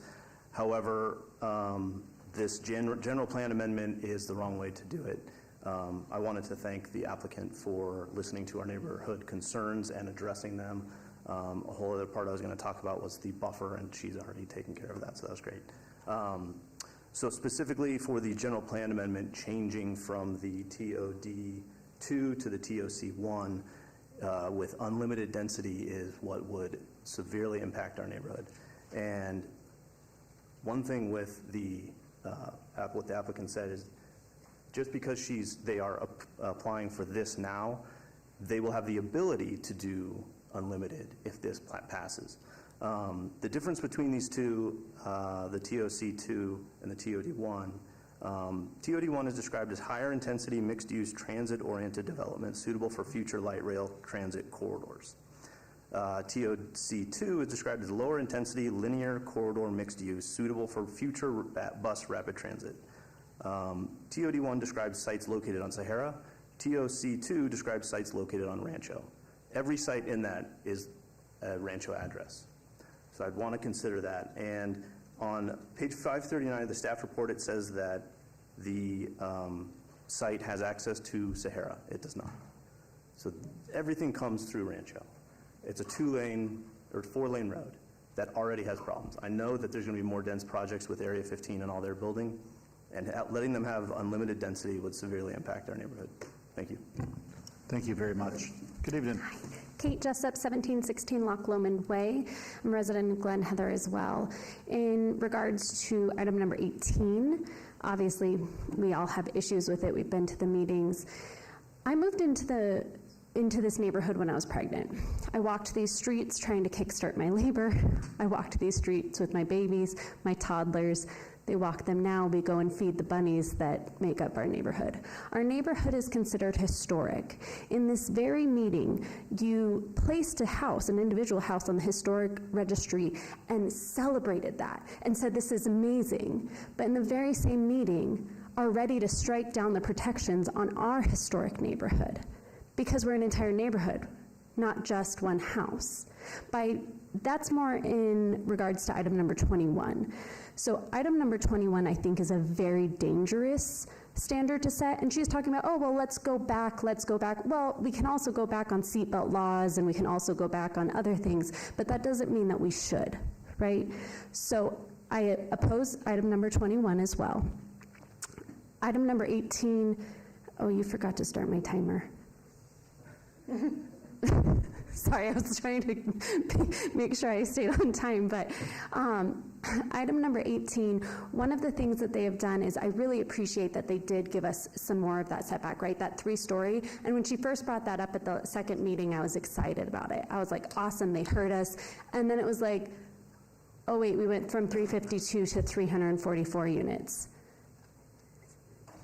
However, this general plan amendment is the wrong way to do it. I wanted to thank the applicant for listening to our neighborhood concerns and addressing them. A whole other part I was going to talk about was the buffer, and she's already taken care of that, so that was great. So specifically for the general plan amendment, changing from the TOD2 to the TOC1 with unlimited density is what would severely impact our neighborhood. And one thing with what the applicant said is just because they are applying for this now, they will have the ability to do unlimited if this passes. The difference between these two, the TOC2 and the TOD1, TOD1 is described as higher intensity mixed-use transit-oriented development suitable for future light rail transit corridors. TOC2 is described as lower intensity linear corridor mixed use suitable for future bus rapid transit. TOD1 describes sites located on Sahara. TOC2 describes sites located on Rancho. Every site in that is a Rancho address. So I'd want to consider that. And on page 539 of the staff report, it says that the site has access to Sahara. It does not. So everything comes through Rancho. It's a 2-lane or 4-lane road that already has problems. I know that there's going to be more dense projects with Area 15 and all their building, and letting them have unlimited density would severely impact our neighborhood. Thank you. Thank you very much. Good evening. Kate Jessup, 1716 Loch Lomond Way. I'm a resident of Glen Heather as well. In regards to item number 18, obviously we all have issues with it. We've been to the meetings. I moved into this neighborhood when I was pregnant. I walked these streets trying to kickstart my labor. I walked these streets with my babies, my toddlers. They walk them now. We go and feed the bunnies that make up our neighborhood. Our neighborhood is considered historic. In this very meeting, you placed a house, an individual house on the historic registry and celebrated that and said this is amazing. But in the very same meeting, are ready to strike down the protections on our historic neighborhood because we're an entire neighborhood, not just one house. That's more in regards to item number 21. So item number 21, I think, is a very dangerous standard to set. And she's talking about, oh, well, let's go back. Well, we can also go back on seatbelt laws, and we can also go back on other things, but that doesn't mean that we should, right? So I oppose item number 21 as well. Item number 18, oh, you forgot to start my timer. Sorry, I was trying to make sure I stayed on time, but item number 18, one of the things that they have done is I really appreciate that they did give us some more of that setback, right? That 3-story. And when she first brought that up at the second meeting, I was excited about it. I was like, awesome, they heard us. And then it was like, oh wait, we went from 352 to 344 units.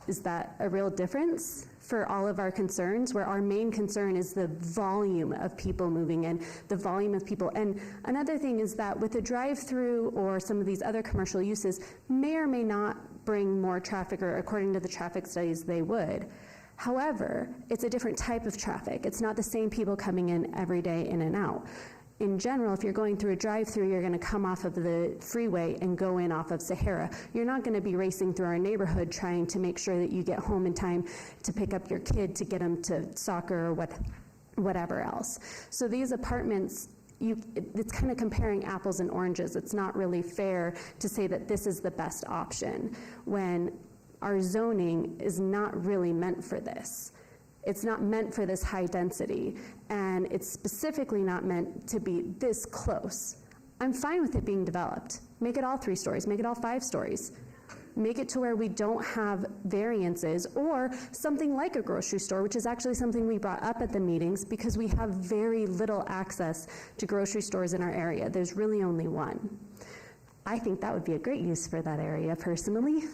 Is that a real difference for all of our concerns, where our main concern is the volume of people moving in, the volume of people? And another thing is that with a drive-through or some of these other commercial uses may or may not bring more traffic, or according to the traffic studies, they would. However, it's a different type of traffic. It's not the same people coming in every day in and out. In general, if you're going through a drive-through, you're going to come off of the freeway and go in off of Sahara. You're not going to be racing through our neighborhood trying to make sure that you get home in time to pick up your kid to get them to soccer or whatever else. So these apartments, it's kind of comparing apples and oranges. It's not really fair to say that this is the best option when our zoning is not really meant for this. It's not meant for this high density, and it's specifically not meant to be this close. I'm fine with it being developed. Make it all 3 stories, make it all 5 stories. Make it to where we don't have variances, or something like a grocery store, which is actually something we brought up at the meetings because we have very little access to grocery stores in our area. There's really only one. I think that would be a great use for that area, personally.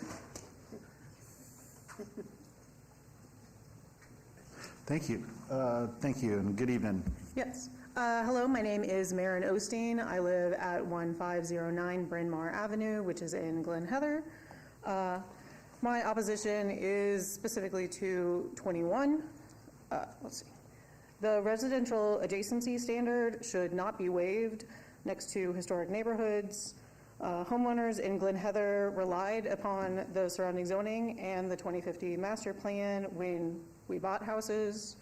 Thank you. Thank you, and good evening. Yes. Hello, my name is Maren Osteen. I live at 1509 Bryn Mawr Avenue, which is in Glen Heather. My opposition is specifically to 21. let's see. The residential adjacency standard should not be waived next to historic neighborhoods. Homeowners in Glen Heather relied upon the surrounding zoning and the 2050 master plan when we bought houses.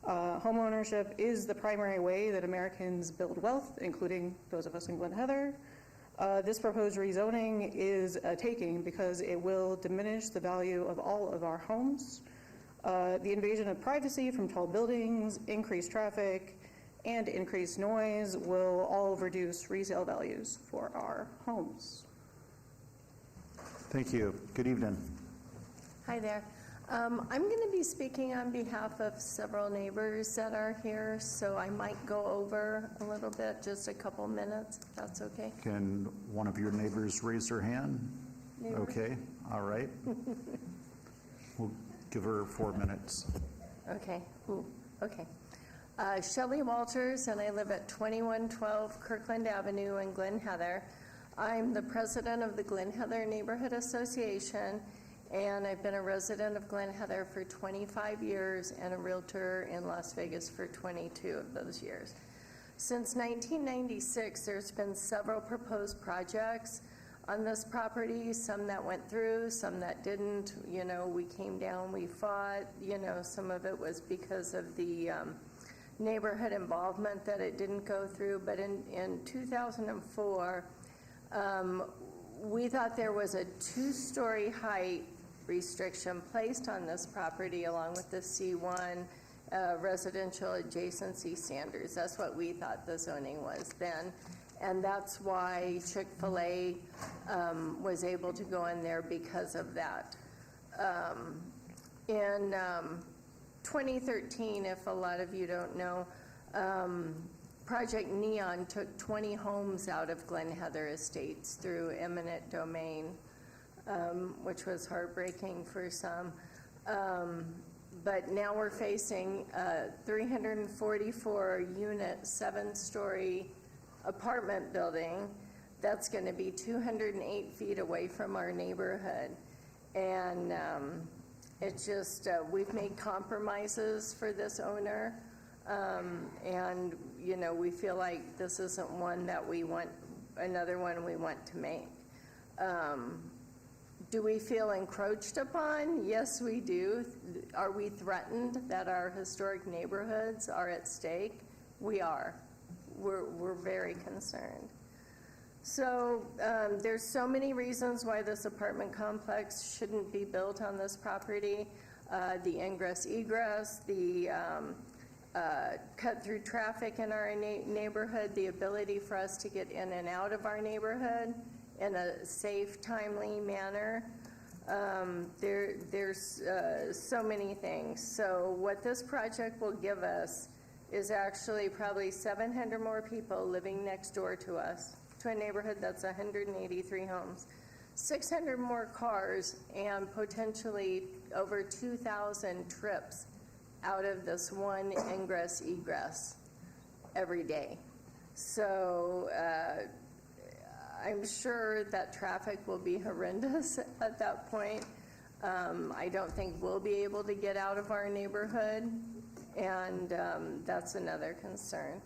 Homeownership is the primary way that Americans build wealth, including those of us in Glen Heather. This proposed rezoning is a taking because it will diminish the value of all of our homes. The invasion of privacy from tall buildings, increased traffic, and increased noise will all reduce resale values for our homes. Thank you. Good evening. Hi there. I'm going to be speaking on behalf of several neighbors that are here, so I might go over a little bit, just a couple minutes, if that's okay. Can one of your neighbors raise her hand? Neighbor? Okay, all right. We'll give her 4 minutes. Okay. Ooh, okay. Shelley Walters, and I live at 2112 Kirkland Avenue in Glen Heather. I'm the president of the Glen Heather Neighborhood Association, and I've been a resident of Glen Heather for 25 years and a realtor in Las Vegas for 22 of those years. Since 1996, there's been several proposed projects on this property, some that went through, some that didn't. You know, we came down, we fought, you know, some of it was because of the neighborhood involvement that it didn't go through. But in 2004, we thought there was a 2-story height restriction placed on this property along with the C1 residential adjacency standards. That's what we thought the zoning was then. And that's why Chick-fil-A was able to go in there because of that. In 2013, if a lot of you don't know, Project Neon took 20 homes out of Glen Heather Estates through eminent domain, which was heartbreaking for some. But now we're facing a 344-unit, 7-story apartment building that's going to be 208 feet away from our neighborhood. And it's just, we've made compromises for this owner. And, you know, we feel like this isn't one that we want, another one we want to make. Do we feel encroached upon? Yes, we do. Are we threatened that our historic neighborhoods are at stake? We are. We're very concerned. So there's so many reasons why this apartment complex shouldn't be built on this property. The ingress egress, the cut through traffic in our neighborhood, the ability for us to get in and out of our neighborhood in a safe, timely manner. There's so many things. So what this project will give us is actually probably 700 more people living next door to us, to a neighborhood that's 183 homes, 600 more cars, and potentially over 2,000 trips out of this one ingress egress every day. So I'm sure that traffic will be horrendous at that point. I don't think we'll be able to get out of our neighborhood, and that's another concern.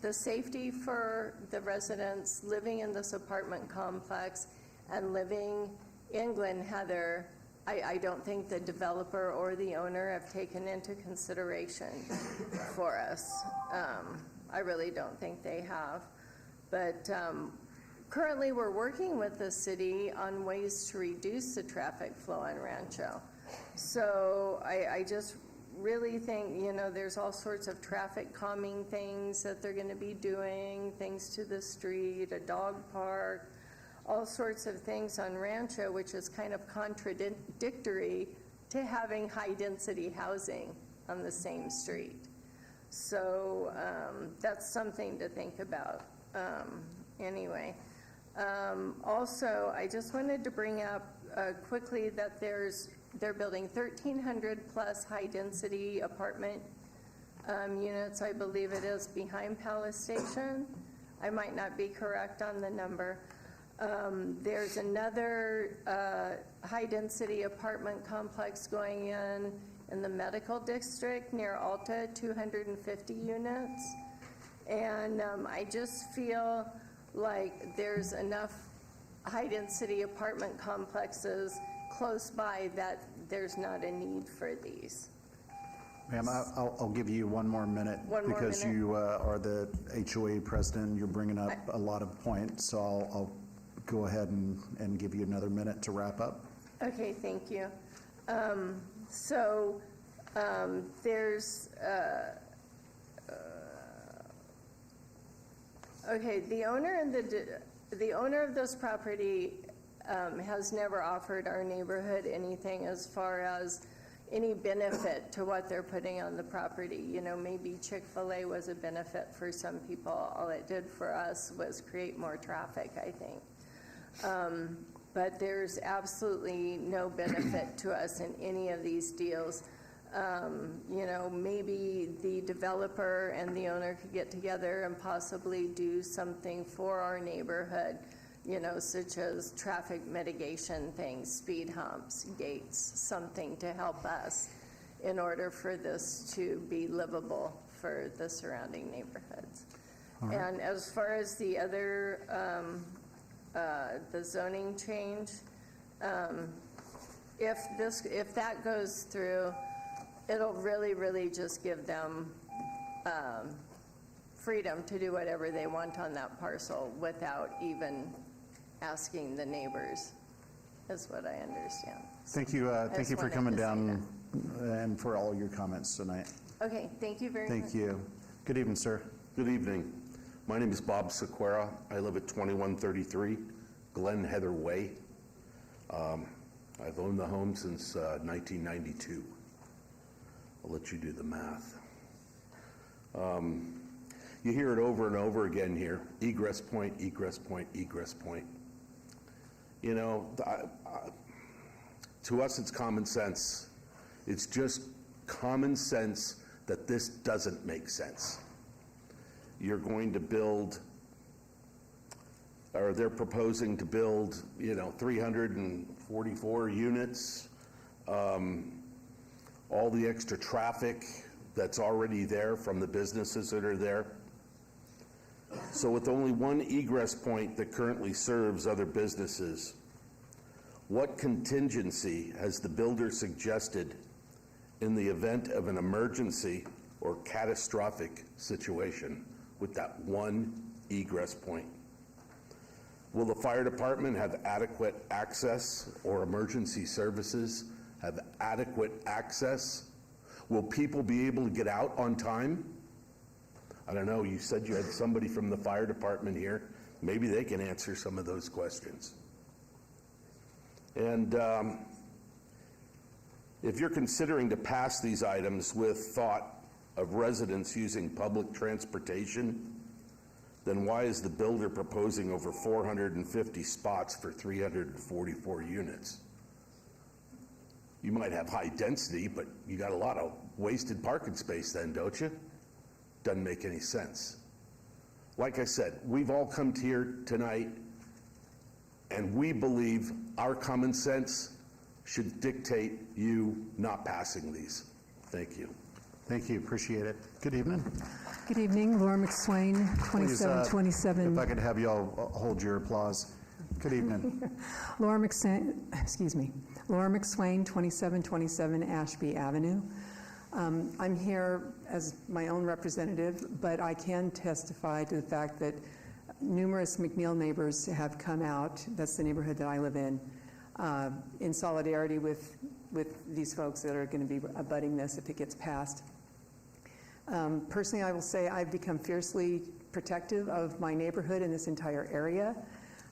The safety for the residents living in this apartment complex and living in Glen Heather, I don't think the developer or the owner have taken into consideration for us. I really don't think they have. But currently we're working with the city on ways to reduce the traffic flow on Rancho. So I just really think, you know, there's all sorts of traffic calming things that they're going to be doing, things to the street, a dog park, all sorts of things on Rancho, which is kind of contradictory to having high-density housing on the same street. So that's something to think about. Anyway, also, I just wanted to bring up quickly that they're building 1,300 plus high-density apartment units, I believe it is, behind Palace Station. I might not be correct on the number. There's another high-density apartment complex going in the medical district near Alta, 250 units. And I just feel like there's enough high-density apartment complexes close by that there's not a need for these. Ma'am, I'll give you one more minute. One more because minute? you are the HOA president. You're bringing up a lot of points, so I'll go ahead and give you another minute to wrap up. Okay, thank you. There's, okay, the owner of this property has never offered our neighborhood anything as far as any benefit to what they're putting on the property. You know, maybe Chick-fil-A was a benefit for some people. All it did for us was create more traffic, I think. But there's absolutely no benefit to us in any of these deals. You know, maybe the developer and the owner could get together and possibly do something for our neighborhood, you know, such as traffic mitigation things, speed humps, gates, something to help us in order for this to be livable for the surrounding neighborhoods. All right. And as far as the other, the zoning change, if that goes through, it'll really just give them freedom to do whatever they want on that parcel without even asking the neighbors, is what I understand. Thank you just for wanted coming to say down and for all your comments tonight. Okay, thank you very much. Thank you. Good evening, sir. Good evening. My name is Bob Sequeira. I live at 2133 Glen Heather Way. I've owned the home since 1992. I'll let you do the math. You hear it over and over again here, egress point, egress point, egress point. You know, to us it's common sense. It's just common sense that this doesn't make sense. You're going to build, or they're proposing to build, you know, 344 units. All the extra traffic that's already there from the businesses that are there. So with only one egress point that currently serves other businesses, what contingency has the builder suggested in the event of an emergency or catastrophic situation with that one egress point? Will the fire department have adequate access, or emergency services have adequate access? Will people be able to get out on time? I don't know, you said you had somebody from the fire department here. Maybe they can answer some of those questions. And if you're considering to pass these items with thought of residents using public transportation, then why is the builder proposing over 450 spots for 344 units? You might have high density, but you got a lot of wasted parking space then, don't you? Doesn't make any sense. Like I said, we've all come here tonight and we believe our common sense should dictate you not passing these. Thank you. Thank you, appreciate it. Good evening. Good evening, Laura McSwain, Please, 2727. if I could have you all hold your applause. Good evening. Laura McSwain, Laura McSwain, 2727 Ashby Avenue. I'm here as my own representative, but I can testify to the fact that numerous McNeil neighbors have come out, that's the neighborhood that I live in solidarity with these folks that are going to be abutting this if it gets passed. Personally, I will say I've become fiercely protective of my neighborhood in this entire area.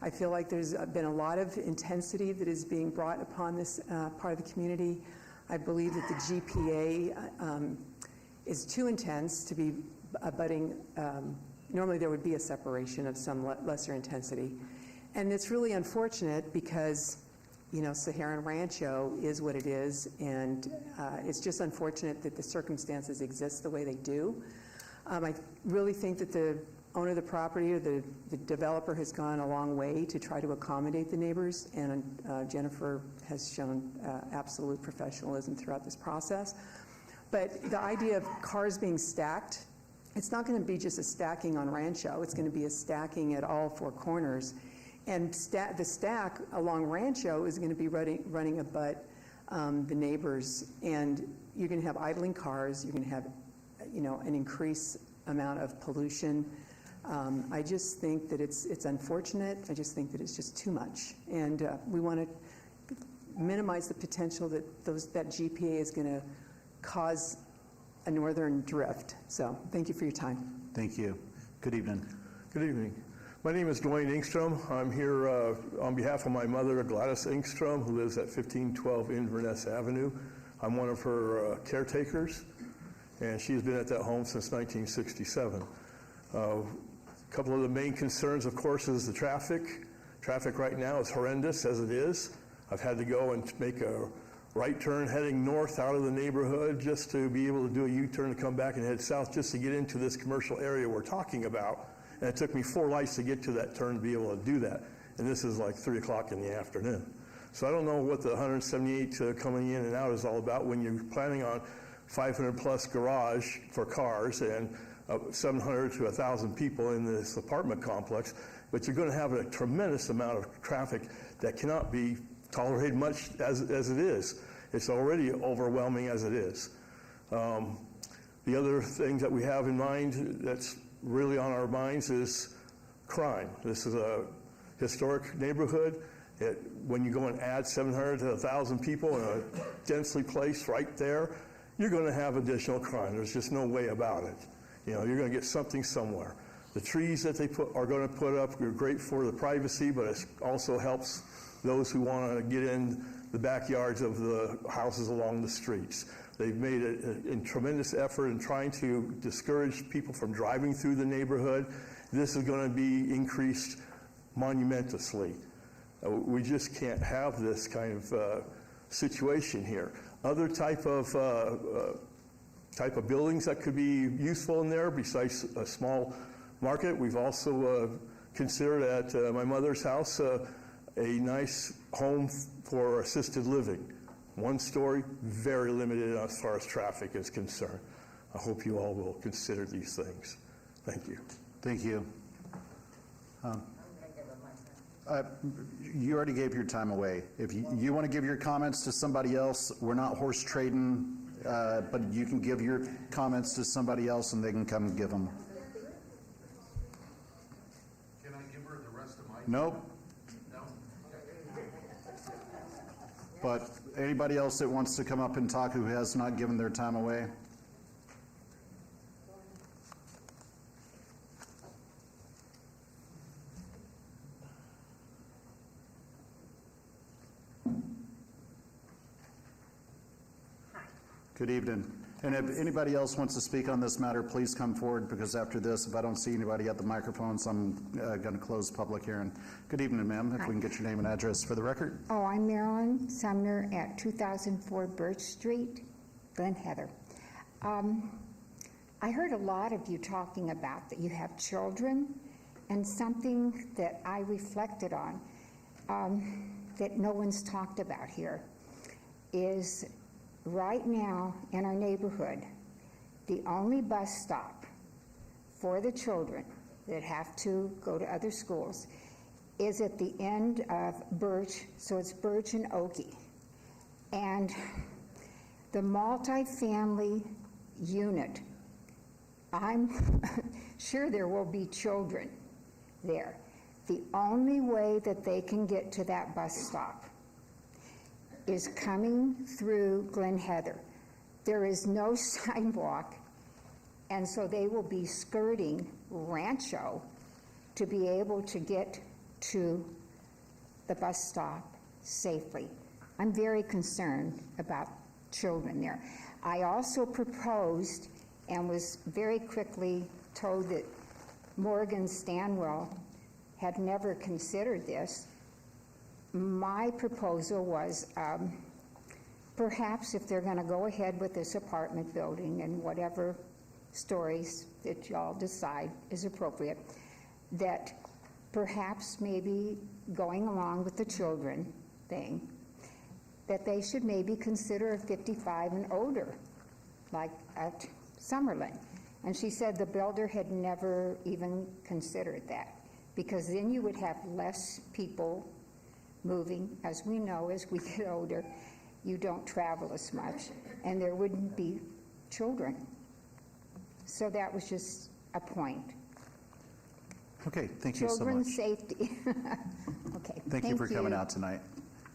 I feel like there's been a lot of intensity that is being brought upon this part of the community. I believe that the GPA is too intense to be abutting. Normally there would be a separation of some lesser intensity. And it's really unfortunate because, you know, Saharan Rancho is what it is, and it's just unfortunate that the circumstances exist the way they do. I really think that the owner of the property or the developer has gone a long way to try to accommodate the neighbors, and Jennifer has shown absolute professionalism throughout this process. But the idea of cars being stacked, it's not going to be just a stacking on Rancho. It's going to be a stacking at all four corners. And the stack along Rancho is going to be running abutt the neighbors. And you're going to have idling cars. You're going to have, an increased amount of pollution. I just think that it's unfortunate. I just think that it's just too much. And we want to minimize the potential that that GPA is going to cause a northern drift. So thank you for your time. Thank you. Good evening. Good evening. My name is Dwayne Engstrom. I'm here on behalf of my mother, Gladys Engstrom, who lives at 1512 Inverness Avenue. I'm one of her caretakers, and she's been at that home since 1967. A couple of the main concerns, of course, is the traffic. Traffic right now is horrendous as it is. I've had to go and make a right turn heading north out of the neighborhood just to be able to do a U-turn to come back and head south just to get into this commercial area we're talking about. And it took me 4 lights to get to that turn to be able to do that. And this is like 3 o'clock in the afternoon. So I don't know what the 178 coming in and out is all about when you're planning on 500 plus garage for cars and 700 to 1,000 people in this apartment complex. But you're going to have a tremendous amount of traffic that cannot be tolerated much as it is. It's already overwhelming as it is. The other thing that we have in mind that's really on our minds is crime. This is a historic neighborhood. When you go and add 700 to 1,000 people in a densely placed right there, you're going to have additional crime. There's just no way about it. You're going to get something somewhere. The trees that they are going to put up are great for the privacy, but it also helps those who want to get in the backyards of the houses along the streets. They've made a tremendous effort in trying to discourage people from driving through the neighborhood. This is going to be increased monumentously. We just can't have this kind of situation here. Other type of buildings that could be useful in there besides a small market, we've also considered at my mother's house a nice home for assisted living. 1 story, very limited as far as traffic is concerned. I hope you all will consider these things. Thank you. Thank you. You already gave your time away. If you want to give your comments to somebody else, we're not horse trading, but you can give your comments to somebody else and they can come and give them. Can I give her the rest of my time? Nope. No? But anybody else that wants to come up and talk who has not given their time away? Good evening. And if anybody else wants to speak on this matter, please come forward, because after this, if I don't see anybody at the microphones, I'm going to close public hearing. Good evening, ma'am. If we can get your name and address for the record. Oh, I'm Marilyn Sumner at 2004 Birch Street, Glen Heather. I heard a lot of you talking about that you have children, and something that I reflected on that no one's talked about here is right now in our neighborhood, the only bus stop for the children that have to go to other schools is at the end of Birch, so it's Birch and Okie. And the multifamily unit, I'm sure there will be children there. The only way that they can get to that bus stop is coming through Glen Heather. There is no sidewalk, and so they will be skirting Rancho to be able to get to the bus stop safely. I'm very concerned about children there. I also proposed and was very quickly told that Morgan Stanwell had never considered this. My proposal was perhaps if they're going to go ahead with this apartment building and whatever stories that y'all decide is appropriate, that perhaps maybe going along with the children thing, that they should maybe consider 55 and older, like at Summerlin. And she said the builder had never even considered that, because then you would have less people moving. As we know, as we get older, you don't travel as much, and there wouldn't be children. So that was just a point. Okay, thank you so much. Children's safety. Okay. Thank you for coming out tonight.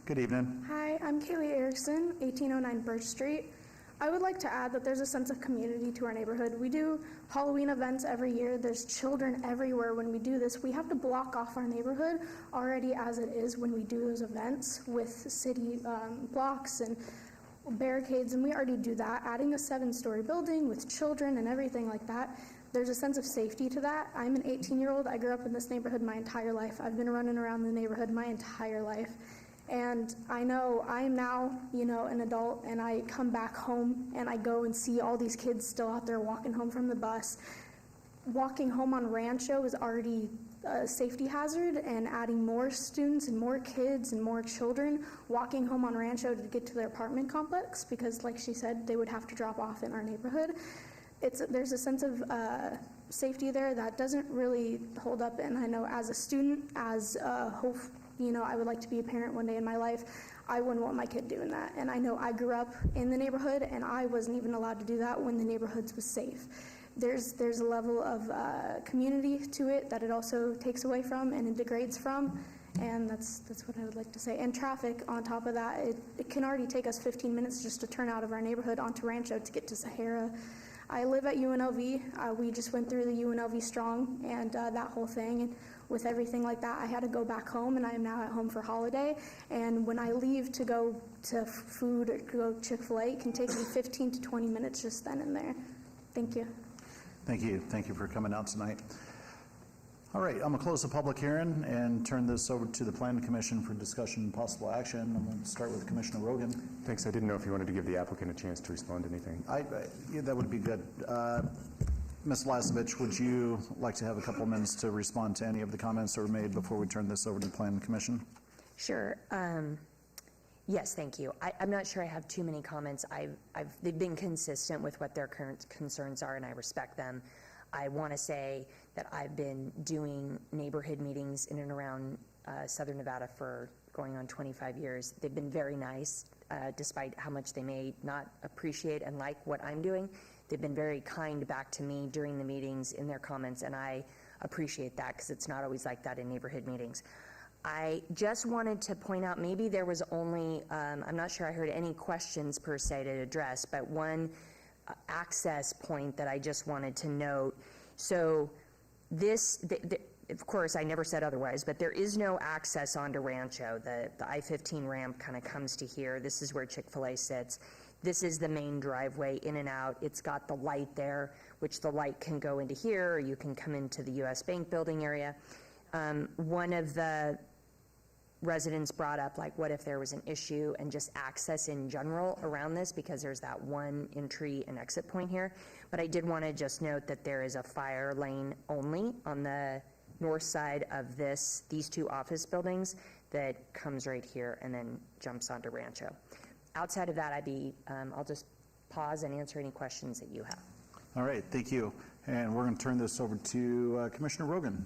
Good evening. Hi, I'm Kaylee Erickson, 1809 Birch Street. I would like to add that there's a sense of community to our neighborhood. We do Halloween events every year. There's children everywhere when we do this. We have to block off our neighborhood already as it is when we do those events with city blocks and barricades, and we already do that. Adding a 7-story building with children and everything like that, there's a sense of safety to that. I'm an 18-year-old. I grew up in this neighborhood my entire life. I've been running around the neighborhood my entire life. And I know I'm now, an adult, and I come back home and I go and see all these kids still out there walking home from the bus. Walking home on Rancho is already a safety hazard, and adding more students and more kids and more children walking home on Rancho to get to their apartment complex, because like she said, they would have to drop off in our neighborhood. There's a sense of safety there that doesn't really hold up. And I know as a student, as a hope, I would like to be a parent one day in my life. I wouldn't want my kid doing that. And I know I grew up in the neighborhood, and I wasn't even allowed to do that when the neighborhoods was safe. There's a level of community to it that it also takes away from and it degrades from, and that's what I would like to say. And traffic on top of that, it can already take us 15 minutes just to turn out of our neighborhood onto Rancho to get to Sahara. I live at UNLV. We just went through the UNLV Strong and that whole thing. And with everything like that, I had to go back home, and I am now at home for holiday. And when I leave to go to food or go Chick-fil-A, it can take me 15 to 20 minutes just then and there. Thank you. Thank you. Thank you for coming out tonight. All right, I'm going to close the public hearing and turn this over to the Planning Commission for discussion and possible action. I'm going to start with Commissioner Rogan. Thanks. I didn't know if you wanted to give the applicant a chance to respond to anything. Yeah, that would be good. Ms. Lasovich, would you like to have a couple of minutes to respond to any of the comments that were made before we turn this over to the Planning Commission? Sure. Yes, thank you. I'm not sure I have too many comments. They've been consistent with what their current concerns are, and I respect them. I want to say that I've been doing neighborhood meetings in and around Southern Nevada for going on 25 years. They've been very nice, despite how much they may not appreciate and like what I'm doing. They've been very kind back to me during the meetings in their comments, and I appreciate that because it's not always like that in neighborhood meetings. I just wanted to point out, maybe there was only, I'm not sure I heard any questions per se to address, but one access point that I just wanted to note. So this, of course, I never said otherwise, but there is no access onto Rancho. The I-15 ramp kind of comes to here. This is where Chick-fil-A sits. This is the main driveway in and out. It's got the light there, which the light can go into here, or you can come into the U.S. Bank building area. One of the residents brought up, like, what if there was an issue and just access in general around this, because there's that one entry and exit point here. But I did want to just note that there is a fire lane only on the north side of these two office buildings that comes right here and then jumps onto Rancho. Outside of that, I'll just pause and answer any questions that you have. All right, thank you. And we're going to turn this over to Commissioner Rogan.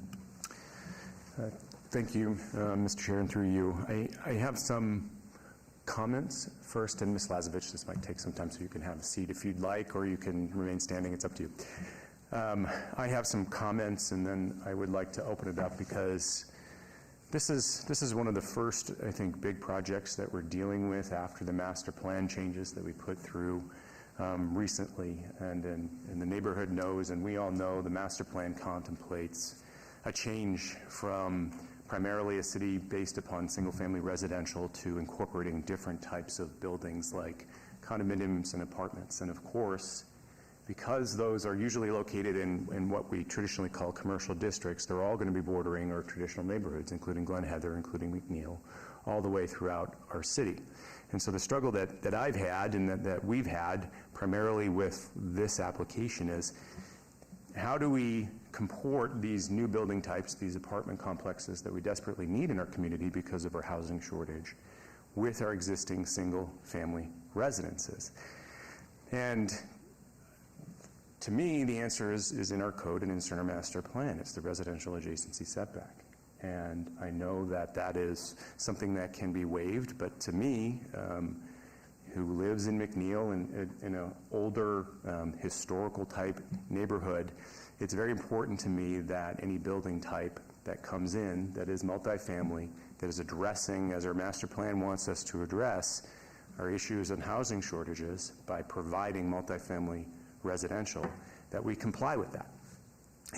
Thank you, Mr. Chair, and through you. I have some comments first, and Ms. Lasovich, this might take some time, so you can have a seat if you'd like, or you can remain standing. It's up to you. I have some comments, and then I would like to open it up because this is one of the first, I think, big projects that we're dealing with after the master plan changes that we put through recently. And the neighborhood knows, and we all know, the master plan contemplates a change from primarily a city based upon single-family residential to incorporating different types of buildings like condominiums and apartments. And of course, because those are usually located in what we traditionally call commercial districts, they're all going to be bordering our traditional neighborhoods, including Glen Heather, including McNeil, all the way throughout our city. And so the struggle that I've had and that we've had primarily with this application is, how do we comport these new building types, these apartment complexes that we desperately need in our community because of our housing shortage, with our existing single-family residences? And to me, the answer is in our code and in our master plan. It's the residential adjacency setback. And I know that is something that can be waived, but to me, who lives in McNeil in an older historical type neighborhood, it's very important to me that any building type that comes in that is multifamily, that is addressing, as our master plan wants us to address, our issues on housing shortages by providing multifamily residential, that we comply with that.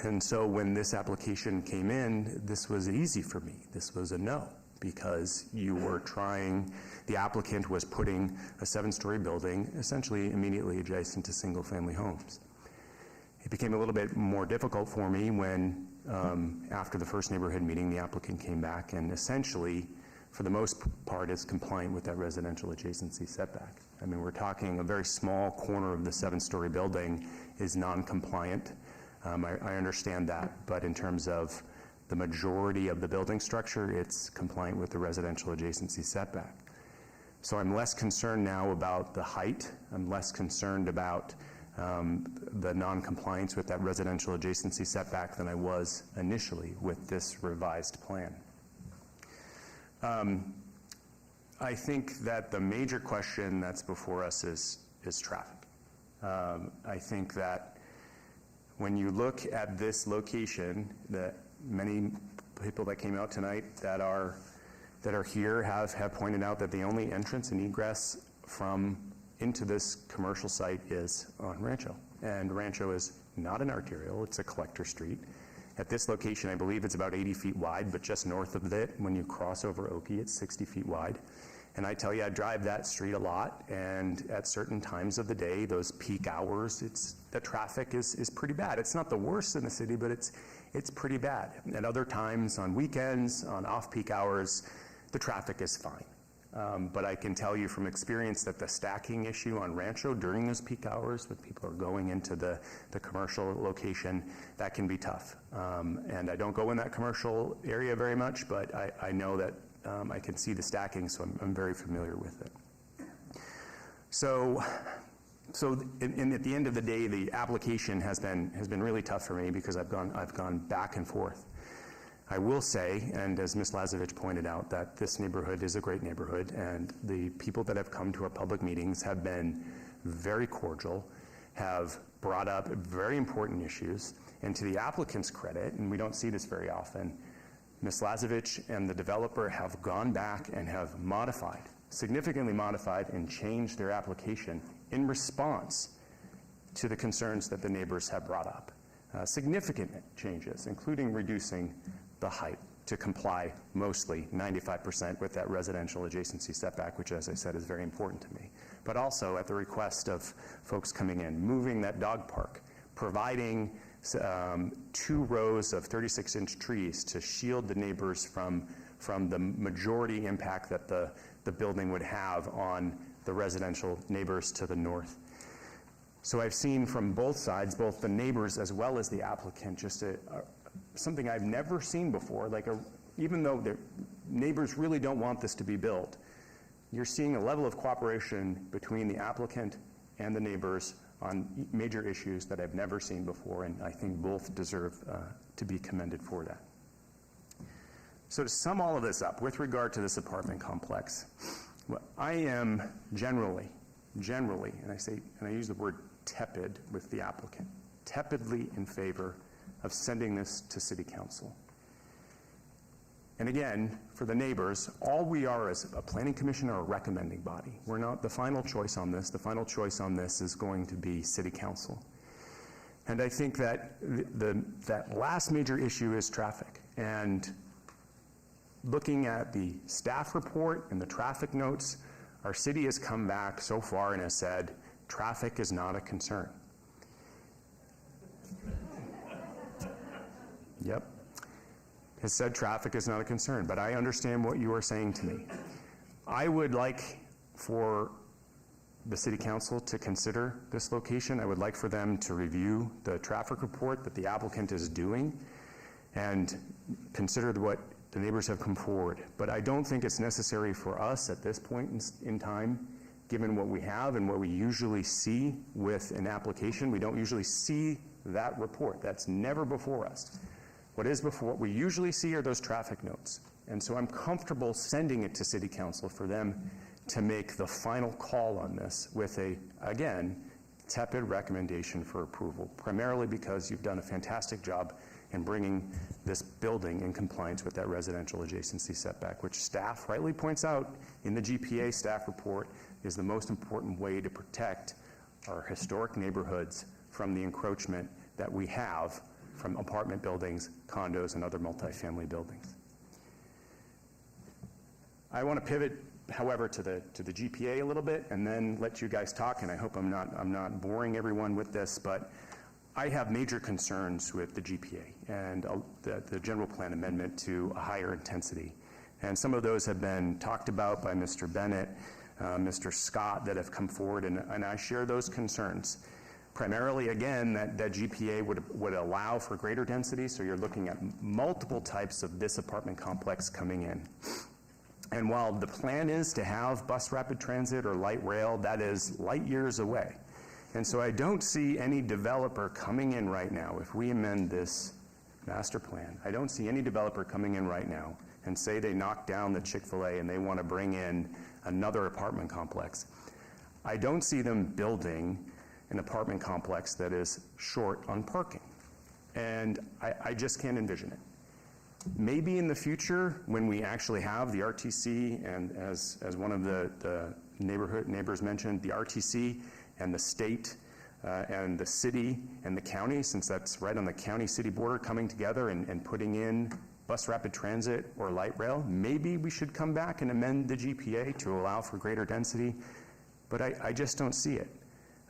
And so when this application came in, this was easy for me. This was a no, because you were trying, the applicant was putting a 7-story building essentially immediately adjacent to single-family homes. It became a little bit more difficult for me when, after the first neighborhood meeting, the applicant came back and essentially, for the most part, is compliant with that residential adjacency setback. I mean, we're talking a very small corner of the 7-story building is non-compliant. I understand that, but in terms of the majority of the building structure, it's compliant with the residential adjacency setback. So I'm less concerned now about the height. I'm less concerned about the non-compliance with that residential adjacency setback than I was initially with this revised plan. I think that the major question that's before us is traffic. I think that when you look at this location, that many people that came out tonight that are here have pointed out that the only entrance and egress from into this commercial site is on Rancho. And Rancho is not an arterial, it's a collector street. At this location, I believe it's about 80 feet wide, but just north of it, when you cross over Oki, it's 60 feet wide. And I tell you, I drive that street a lot, and at certain times of the day, those peak hours, the traffic is pretty bad. It's not the worst in the city, but it's pretty bad. At other times, on weekends, on off-peak hours, the traffic is fine. But I can tell you from experience that the stacking issue on Rancho during those peak hours, when people are going into the commercial location, that can be tough. And I don't go in that commercial area very much, but I know that I can see the stacking, so I'm very familiar with it. So at the end of the day, the application has been really tough for me because I've gone back and forth. I will say, and as Ms. Lazovich pointed out, that this neighborhood is a great neighborhood, and the people that have come to our public meetings have been very cordial, have brought up very important issues, and to the applicant's credit, and we don't see this very often, Ms. Lazovich and the developer have gone back and have modified, significantly modified and changed their application in response to the concerns that the neighbors have brought up. Significant changes, including reducing the height to comply mostly 95% with that residential adjacency setback, which, as I said, is very important to me. But also at the request of folks coming in, moving that dog park, providing 2 rows of 36-inch trees to shield the neighbors from the majority impact that the building would have on the residential neighbors to the north. So I've seen from both sides, both the neighbors as well as the applicant, just something I've never seen before. Even though the neighbors really don't want this to be built, you're seeing a level of cooperation between the applicant and the neighbors on major issues that I've never seen before, and I think both deserve to be commended for that. So to sum all of this up, with regard to this apartment complex, I am generally, and I use the word tepid with the applicant, tepidly in favor of sending this to City Council. And again, for the neighbors, all we are as a planning commission are a recommending body. We're not the final choice on this. The final choice on this is going to be City Council. And I think that that last major issue is traffic. And looking at the staff report and the traffic notes, our city has come back so far and has said, traffic is not a concern. Yep. has said traffic is not a concern, but I understand what you are saying to me. I would like for the City Council to consider this location. I would like for them to review the traffic report that the applicant is doing and consider what the neighbors have come forward. But I don't think it's necessary for us at this point in time, given what we have and what we usually see with an application. We don't usually see that report. That's never before us. What we usually see are those traffic notes. And so I'm comfortable sending it to City Council for them to make the final call on this with a, again, tepid recommendation for approval, primarily because you've done a fantastic job in bringing this building in compliance with that residential adjacency setback, which staff rightly points out in the GPA staff report is the most important way to protect our historic neighborhoods from the encroachment that we have from apartment buildings, condos, and other multifamily buildings. I want to pivot, however, to the GPA a little bit and then let you guys talk, and I hope I'm not boring everyone with this, but I have major concerns with the GPA and the general plan amendment to a higher intensity. And some of those have been talked about by Mr. Bennett, Mr. Scott, that have come forward, and I share those concerns. Primarily, again, that GPA would allow for greater density, so you're looking at multiple types of this apartment complex coming in. And while the plan is to have bus rapid transit or light rail, that is light years away. And so I don't see any developer coming in right now, if we amend this master plan, I don't see any developer coming in right now and say they knock down the Chick-fil-A and they want to bring in another apartment complex. I don't see them building an apartment complex that is short on parking. And I just can't envision it. Maybe in the future, when we actually have the RTC, and as one of the neighbors mentioned, the RTC and the state and the city and the county, since that's right on the county-city border, coming together and putting in bus rapid transit or light rail, maybe we should come back and amend the GPA to allow for greater density, but I just don't see it.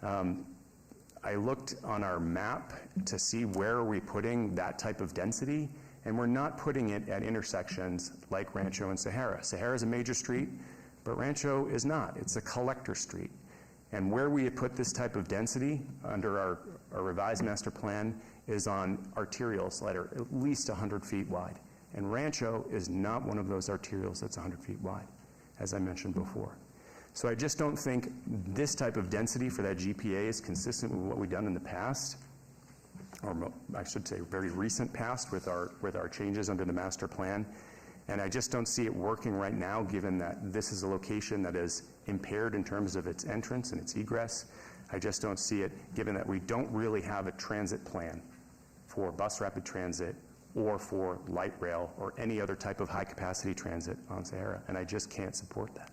I looked on our map to see where are we putting that type of density, and we're not putting it at intersections like Rancho and Sahara. Sahara is a major street, but Rancho is not. It's a collector street. And where we have put this type of density under our revised master plan is on arterials that are at least 100 feet wide. And Rancho is not one of those arterials that's 100 feet wide, as I mentioned before. So I just don't think this type of density for that GPA is consistent with what we've done in the past, or I should say very recent past with our changes under the master plan. And I just don't see it working right now, given that this is a location that is impaired in terms of its entrance and its egress. I just don't see it, given that we don't really have a transit plan for bus rapid transit or for light rail or any other type of high-capacity transit on Sahara, and I just can't support that.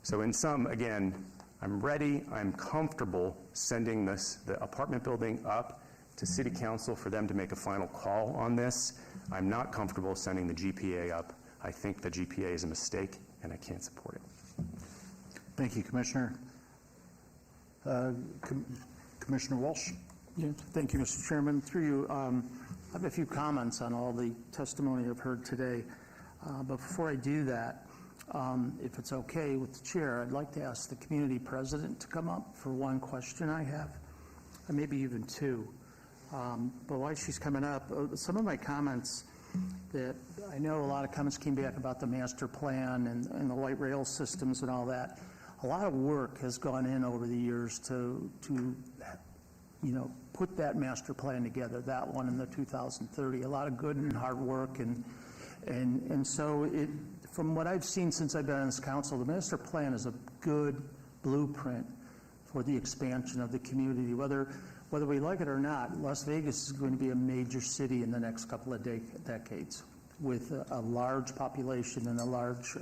So in sum, again, I'm ready, I'm comfortable sending the apartment building up to City Council for them to make a final call on this. I'm not comfortable sending the GPA up. I think the GPA is a mistake, and I can't support it. Thank you, Commissioner. Commissioner Walsh. Yeah, thank you, Mr. Chairman. Through you, I have a few comments on all the testimony I've heard today. But before I do that, if it's okay with the chair, I'd like to ask the community president to come up for one question I have, and maybe even two. But while she's coming up, some of my comments that I know a lot of comments came back about the master plan and the light rail systems and all that. A lot of work has gone in over the years to put that master plan together, that one in the 2030. A lot of good and hard work, and so from what I've seen since I've been on this council, the master plan is a good blueprint for the expansion of the community. Whether we like it or not, Las Vegas is going to be a major city in the next couple of decades with a large population and a large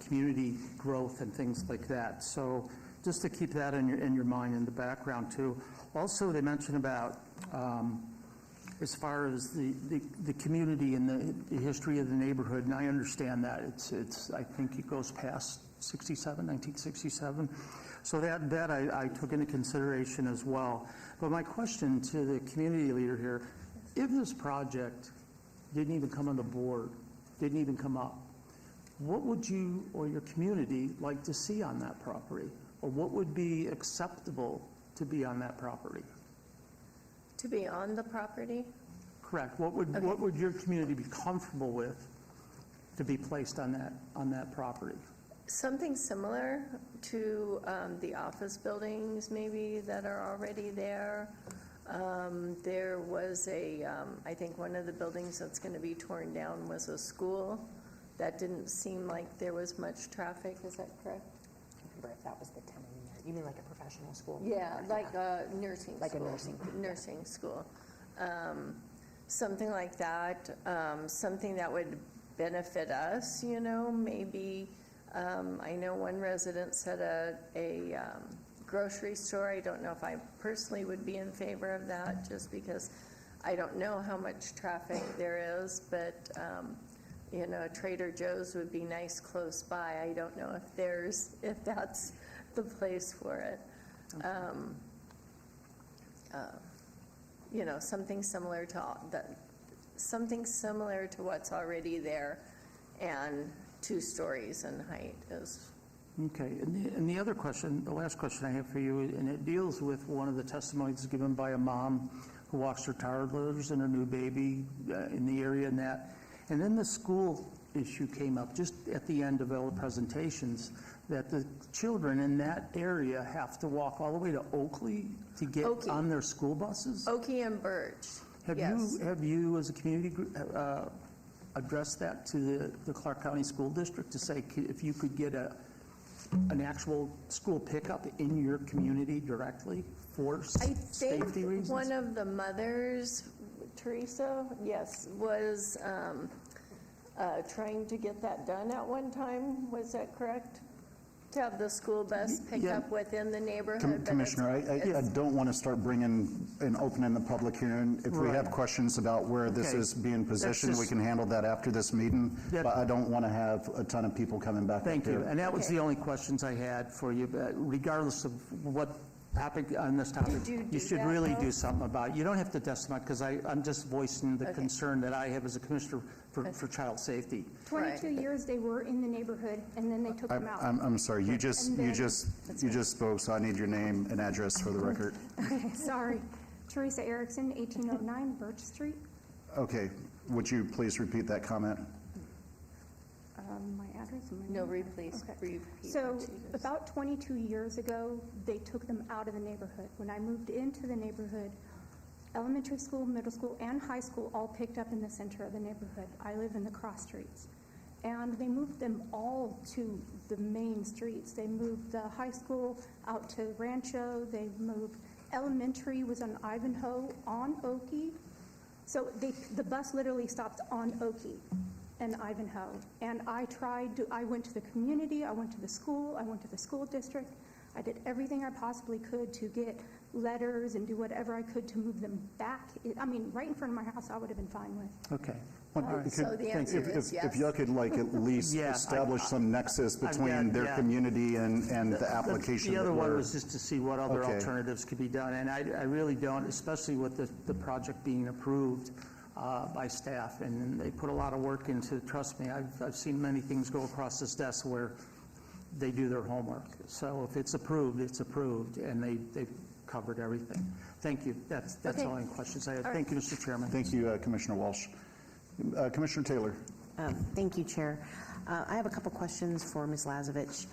community growth and things like that. So just to keep that in your mind in the background too. Also, they mentioned about as far as the community and the history of the neighborhood, and I understand that. It's I think it goes past 1967. So that I took into consideration as well. But my question to the community leader here, if this project didn't even come on the board, didn't even come up, what would you or your community like to see on that property? Or what would be acceptable to be on that property? To be on the property? Correct. What would your community be comfortable with to be placed on that property? Something similar to the office buildings maybe that are already there. There was I think one of the buildings that's going to be torn down was a school. That didn't seem like there was much traffic, is that correct? I can't remember if that was the tenant in there. You mean like a professional school? Yeah, like a nursing Like a school. nursing School. Something like that, something that would benefit us, maybe. I know one resident said a grocery store. I don't know if I personally would be in favor of that, just because I don't know how much traffic there is, but Trader Joe's would be nice close by. I don't know if that's the place for it. Something similar to what's already there, and 2 stories in height is. Okay, and the other question, the last question I have for you, and it deals with one of the testimonies given by a mom who walks her toddlers and her new baby in the area and then the school issue came up just at the end of all the presentations, that the children in that area have to walk all the way to Oakley to get on their school buses? Oakley and Birch, yes. Have you, as a community group, addressed that to the Clark County School District to say if you could get an actual school pickup in your community directly for safety reasons? One of the mothers, Teresa, yes, was trying to get that done at one time. Was that correct? To have the school bus pick up within the neighborhood. Commissioner, I don't want to start bringing and opening the public hearing. If we have questions about where this is being positioned, we can handle that after this meeting. But I don't want to have a ton of people coming back up here. Thank you. And that was the only questions I had for you. But regardless of what topic on this topic, you should really do something about it. You don't have to testify, because I'm just voicing the concern that I have as a commissioner for child safety. 22 years they were in the neighborhood, and then they took them out. I'm sorry. You just spoke, so I need your name and address for the record. Okay, sorry. Teresa Erickson, 1809 Birch Street. Okay. Would you please repeat that comment? My address? No, please repeat. So about 22 years ago, they took them out of the neighborhood. When I moved into the neighborhood, elementary school, middle school, and high school all picked up in the center of the neighborhood. I live in the cross streets. And they moved them all to the main streets. They moved the high school out to Rancho. They moved elementary was on Ivanhoe on Oakey. So the bus literally stopped on Oakey and Ivanhoe. And I went to the community, I went to the school, I went to the school district. I did everything I possibly could to get letters and do whatever I could to move them back. I mean, right in front of my house, I would have been fine with. Okay. So the answer is yes. If you could at least establish some nexus between their community and the application. The other one was just to see what other alternatives could be done. And I really don't, especially with the project being approved by staff, and they put a lot of work into it. Trust me, I've seen many things go across this desk where they do their homework. So if it's approved, and they've covered everything. Thank you. That's all the questions I had. Thank you, Mr. Chairman. Thank you, Commissioner Walsh. Commissioner Taylor. Thank you, Chair. I have a couple questions for Ms. Lazovich.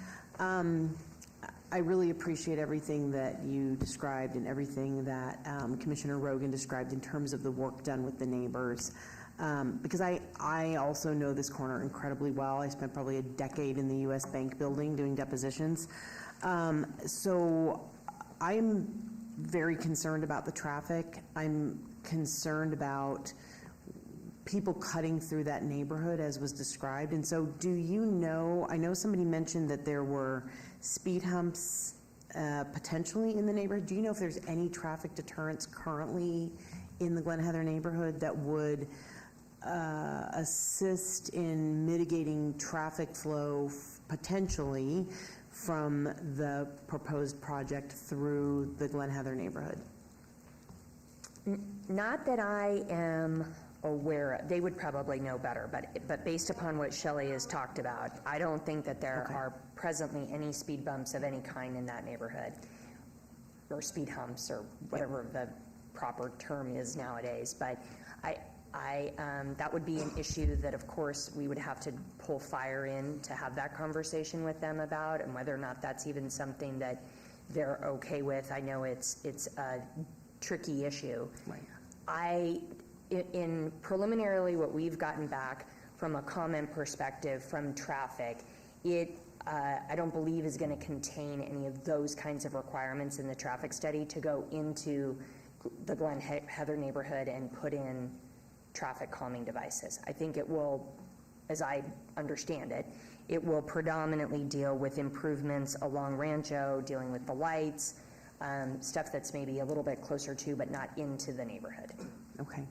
I really appreciate everything that you described and everything that Commissioner Rogan described in terms of the work done with the neighbors. Because I also know this corner incredibly well. I spent probably a decade in the U.S. Bank building doing depositions. So I'm very concerned about the traffic. I'm concerned about people cutting through that neighborhood as was described. And so do you know, I know somebody mentioned that there were speed humps potentially in the neighborhood. Do you know if there's any traffic deterrents currently in the Glen Heather neighborhood that would assist in mitigating traffic flow potentially from the proposed project through the Glen Heather neighborhood? Not that I am aware, they would probably know better, but based upon what Shelley has talked about, I don't think that there are presently any speed bumps of any kind in that neighborhood, or speed humps, or whatever the proper term is nowadays. But that would be an issue that, of course, we would have to pull fire in to have that conversation with them about, and whether or not that's even something that they're okay with. I know it's a tricky issue. Right. In preliminarily what we've gotten back from a comment perspective from traffic, I don't believe is going to contain any of those kinds of requirements in the traffic study to go into the Glen Heather neighborhood and put in traffic calming devices. I think it will, as I understand it, it will predominantly deal with improvements along Rancho, dealing with the lights, stuff that's maybe a little bit closer to, but not into the neighborhood. Okay.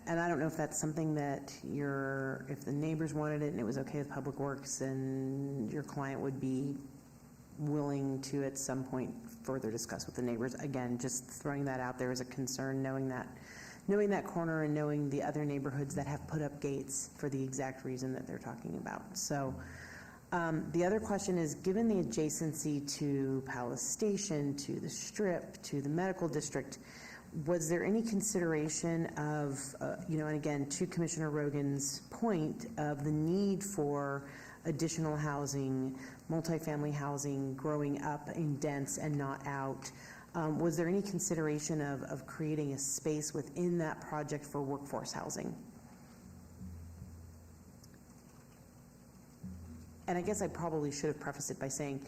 And I don't know if that's something that if the neighbors wanted it and it was okay with Public Works, and your client would be willing to at some point further discuss with the neighbors. Again, just throwing that out there as a concern, knowing that corner and knowing the other neighborhoods that have put up gates for the exact reason that they're talking about. So the other question is, given the adjacency to Palace Station, to the Strip, to the medical district, was there any consideration of, and again, to Commissioner Rogan's point of the need for additional housing, multifamily housing, growing up in dense and not out, was there any consideration of creating a space within that project for workforce housing? And I guess I probably should have prefaced it by saying,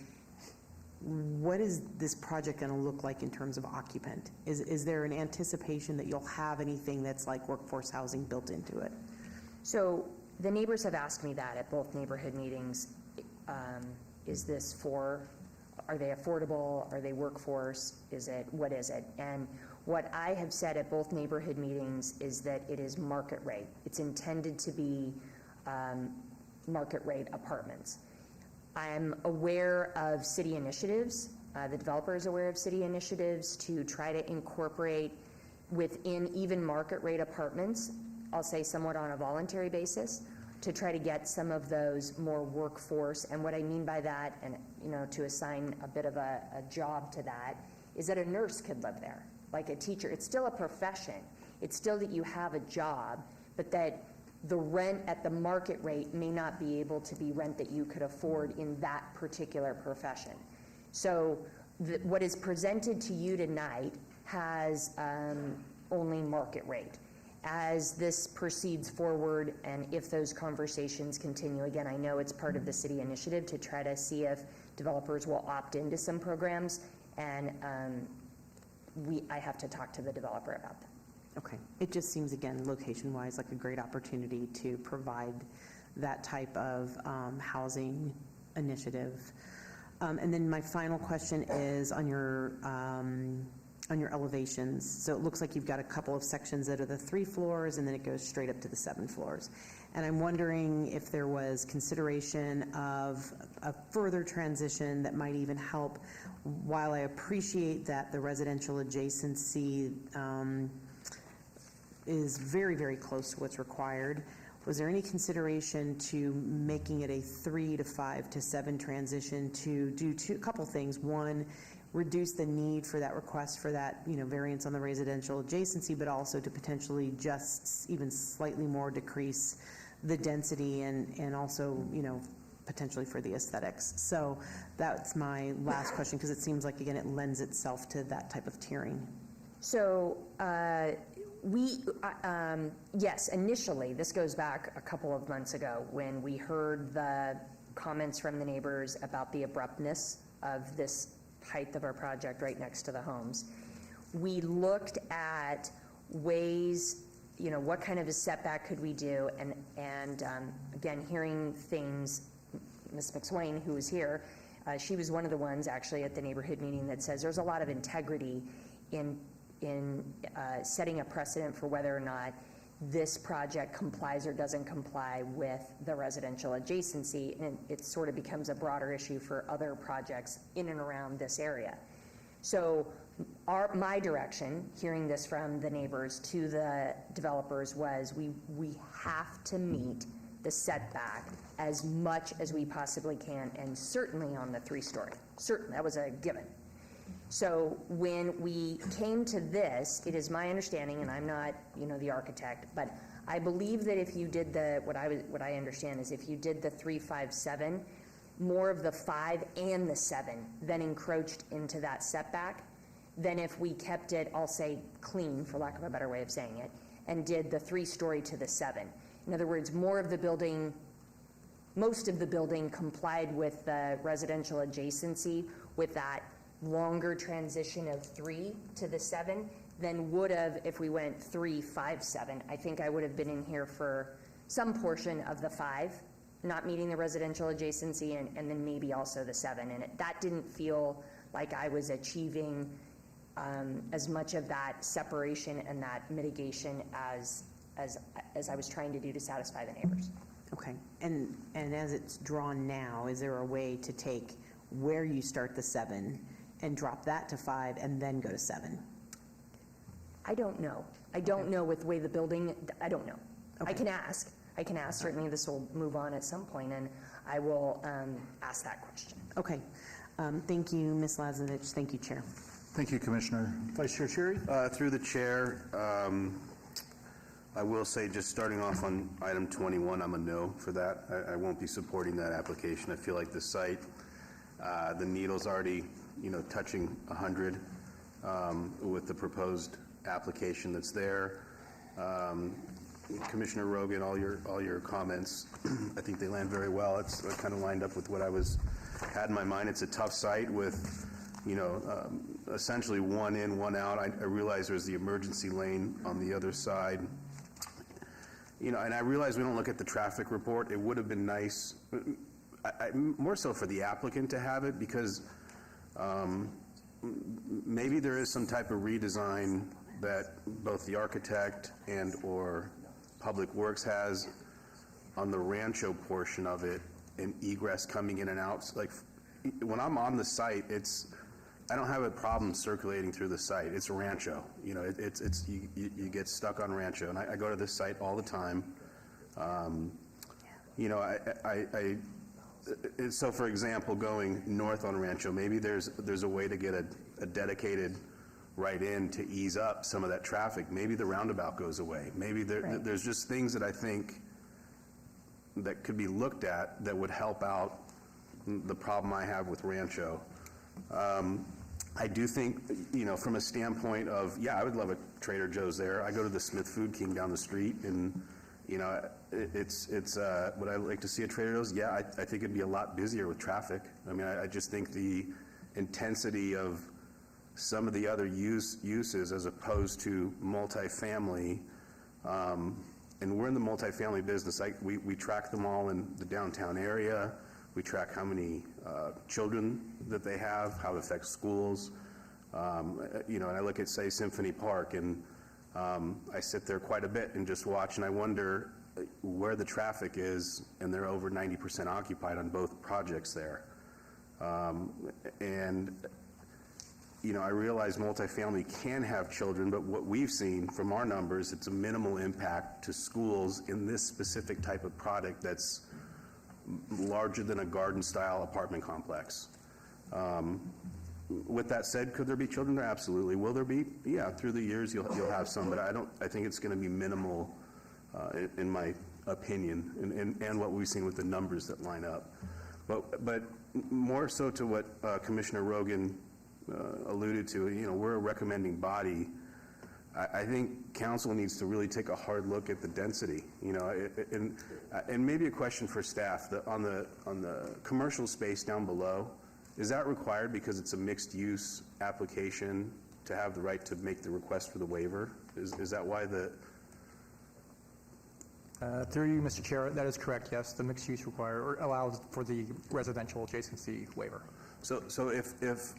what is this project going to look like in terms of occupant? Is there an anticipation that you'll have anything that's like workforce housing built into it? So the neighbors have asked me that at both neighborhood meetings. Are they affordable? Are they workforce? What is it? And what I have said at both neighborhood meetings is that it is market rate. It's intended to be market rate apartments. I'm aware of city initiatives. The developer is aware of city initiatives to try to incorporate within even market rate apartments, I'll say somewhat on a voluntary basis, to try to get some of those more workforce. And what I mean by that, and to assign a bit of a job to that, is that a nurse could live there, like a teacher. It's still a profession. It's still that you have a job, but that the rent at the market rate may not be able to be rent that you could afford in that particular profession. So what is presented to you tonight has only market rate. As this proceeds forward, and if those conversations continue, again, I know it's part of the city initiative to try to see if developers will opt into some programs, and I have to talk to the developer about that. Okay. It just seems, again, location-wise, like a great opportunity to provide that type of housing initiative. And then my final question is on your elevations. So it looks like you've got a couple of sections that are the 3 floors, and then it goes straight up to the 7 floors. And I'm wondering if there was consideration of a further transition that might even help. While I appreciate that the residential adjacency is very, very close to what's required, was there any consideration to making it a 3 to 5 to 7 transition to do a couple things? One, reduce the need for that request for that variance on the residential adjacency, but also to potentially just even slightly more decrease the density and also potentially for the aesthetics. So that's my last question, because it seems like, again, it lends itself to that type of tiering. So yes, initially, this goes back a couple of months ago when we heard the comments from the neighbors about the abruptness of this height of our project right next to the homes. We looked at ways, what kind of a setback could we do, and again, hearing things, Ms. McSwain, who was here, she was one of the ones actually at the neighborhood meeting that says there's a lot of integrity in setting a precedent for whether or not this project complies or doesn't comply with the residential adjacency, and it sort of becomes a broader issue for other projects in and around this area. So my direction, hearing this from the neighbors to the developers, was we have to meet the setback as much as we possibly can, and certainly on the 3-story. Certainly, that was a given. So when we came to this, it is my understanding, and I'm not, the architect, but I believe that if you did what I understand is if you did the 3, 5, 7, more of the 5 and the 7 then encroached into that setback than if we kept it, I'll say, clean, for lack of a better way of saying it, and did the 3-story to the 7. In other words, most of the building complied with the residential adjacency with that longer transition of 3 to the 7 than would have if we went 3, 5, 7. I think I would have been in here for some portion of the 5, not meeting the residential adjacency, and then maybe also the 7. And that didn't feel like I was achieving as much of that separation and that mitigation as I was trying to do to satisfy the neighbors. Okay, and as it's drawn now, is there a way to take where you start the 7 and drop that to 5 and then go to 7? I don't know. I don't know with the way the building, I don't know. Okay. I can ask. Certainly this will move on at some point, and I will ask that question. Okay. Thank you, Ms. Lazovich. Thank you, Chair. Thank you, Commissioner. Vice Chair Cherry? Through the chair, I will say, just starting off on item 21, I'm a no for that. I won't be supporting that application. I feel like the site, the needle's already, touching 100 with the proposed application that's there. Commissioner Rogan, all your comments, I think they land very well. It's kind of lined up with what had in my mind. It's a tough site with, essentially one in, one out. I realize there's the emergency lane on the other side. And I realize we don't look at the traffic report. It would have been nice, more so for the applicant to have it, because maybe there is some type of redesign that both the architect and or Public Works has on the Rancho portion of it, and egress coming in and out. Like, when I'm on the site, I don't have a problem circulating through the site. It's Rancho. You get stuck on Rancho, and I go to this site all the time. So for example, going north on Rancho, maybe there's a way to get a dedicated right in to ease up some of that traffic. Maybe the roundabout goes away. Maybe there's just things that I think that could be looked at that would help out the problem I have with Rancho. I do think, from a standpoint of, I would love a Trader Joe's there. I go to the Smith Food King down the street, and, it's would I like to see a Trader Joe's? Yeah, I think it'd be a lot busier with traffic. I mean, I just think the intensity of some of the other uses as opposed to multifamily, and we're in the multifamily business. We track them all in the downtown area. We track how many children that they have, how it affects schools. And I look at, say, Symphony Park, and I sit there quite a bit and just watch, and I wonder where the traffic is, and they're over 90% occupied on both projects there. I realize multifamily can have children, but what we've seen from our numbers, it's a minimal impact to schools in this specific type of product that's larger than a garden-style apartment complex. With that said, could there be children there? Absolutely. Will there be? Yeah, through the years you'll have some, but I think it's going to be minimal, in my opinion, and what we've seen with the numbers that line up. But more so to what Commissioner Rogan alluded to, we're a recommending body. I think council needs to really take a hard look at the density, and maybe a question for staff. On the commercial space down below, is that required because it's a mixed use application to have the right to make the request for the waiver? Is that why the? Through you, Mr. Chair, that is correct. Yes, the mixed use allows for the residential adjacency waiver. So if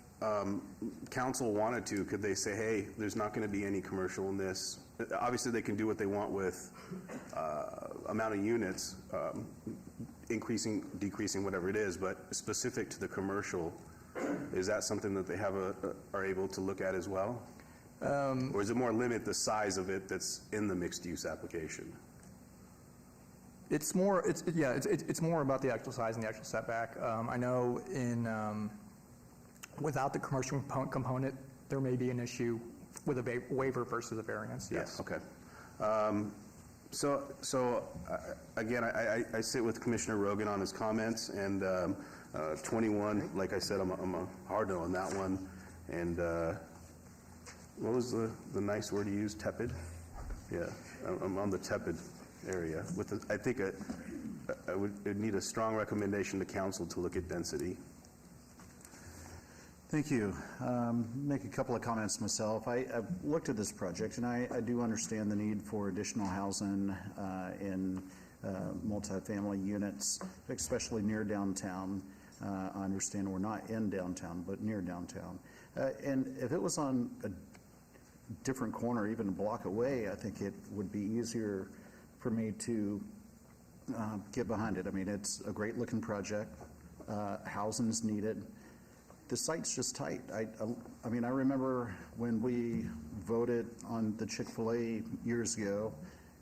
council wanted to, could they say, hey, there's not going to be any commercial in this? Obviously, they can do what they want with amount of units, increasing, decreasing, whatever it is, but specific to the commercial, Is that something that they are able to look at as well? Or is it more limit the size of it that's in the mixed-use application? It's more about the actual size and the actual setback. I know without the commercial component, there may be an issue with a waiver versus a variance, yes. Okay. Again, I sit with Commissioner Rogan on his comments, and 21, like I said, I'm a hard no on that one. And what was the nice word you used? Tepid? Yeah, I'm on the tepid area. I think I would need a strong recommendation to council to look at density. Thank you. Make a couple of comments myself. I've looked at this project, and I do understand the need for additional housing in multifamily units, especially near downtown. I understand we're not in downtown, but near downtown. And if it was on a different corner, even a block away, I think it would be easier for me to get behind it. I mean, it's a great-looking project. Housing's needed. The site's just tight. I mean, I remember when we voted on the Chick-fil-A years ago,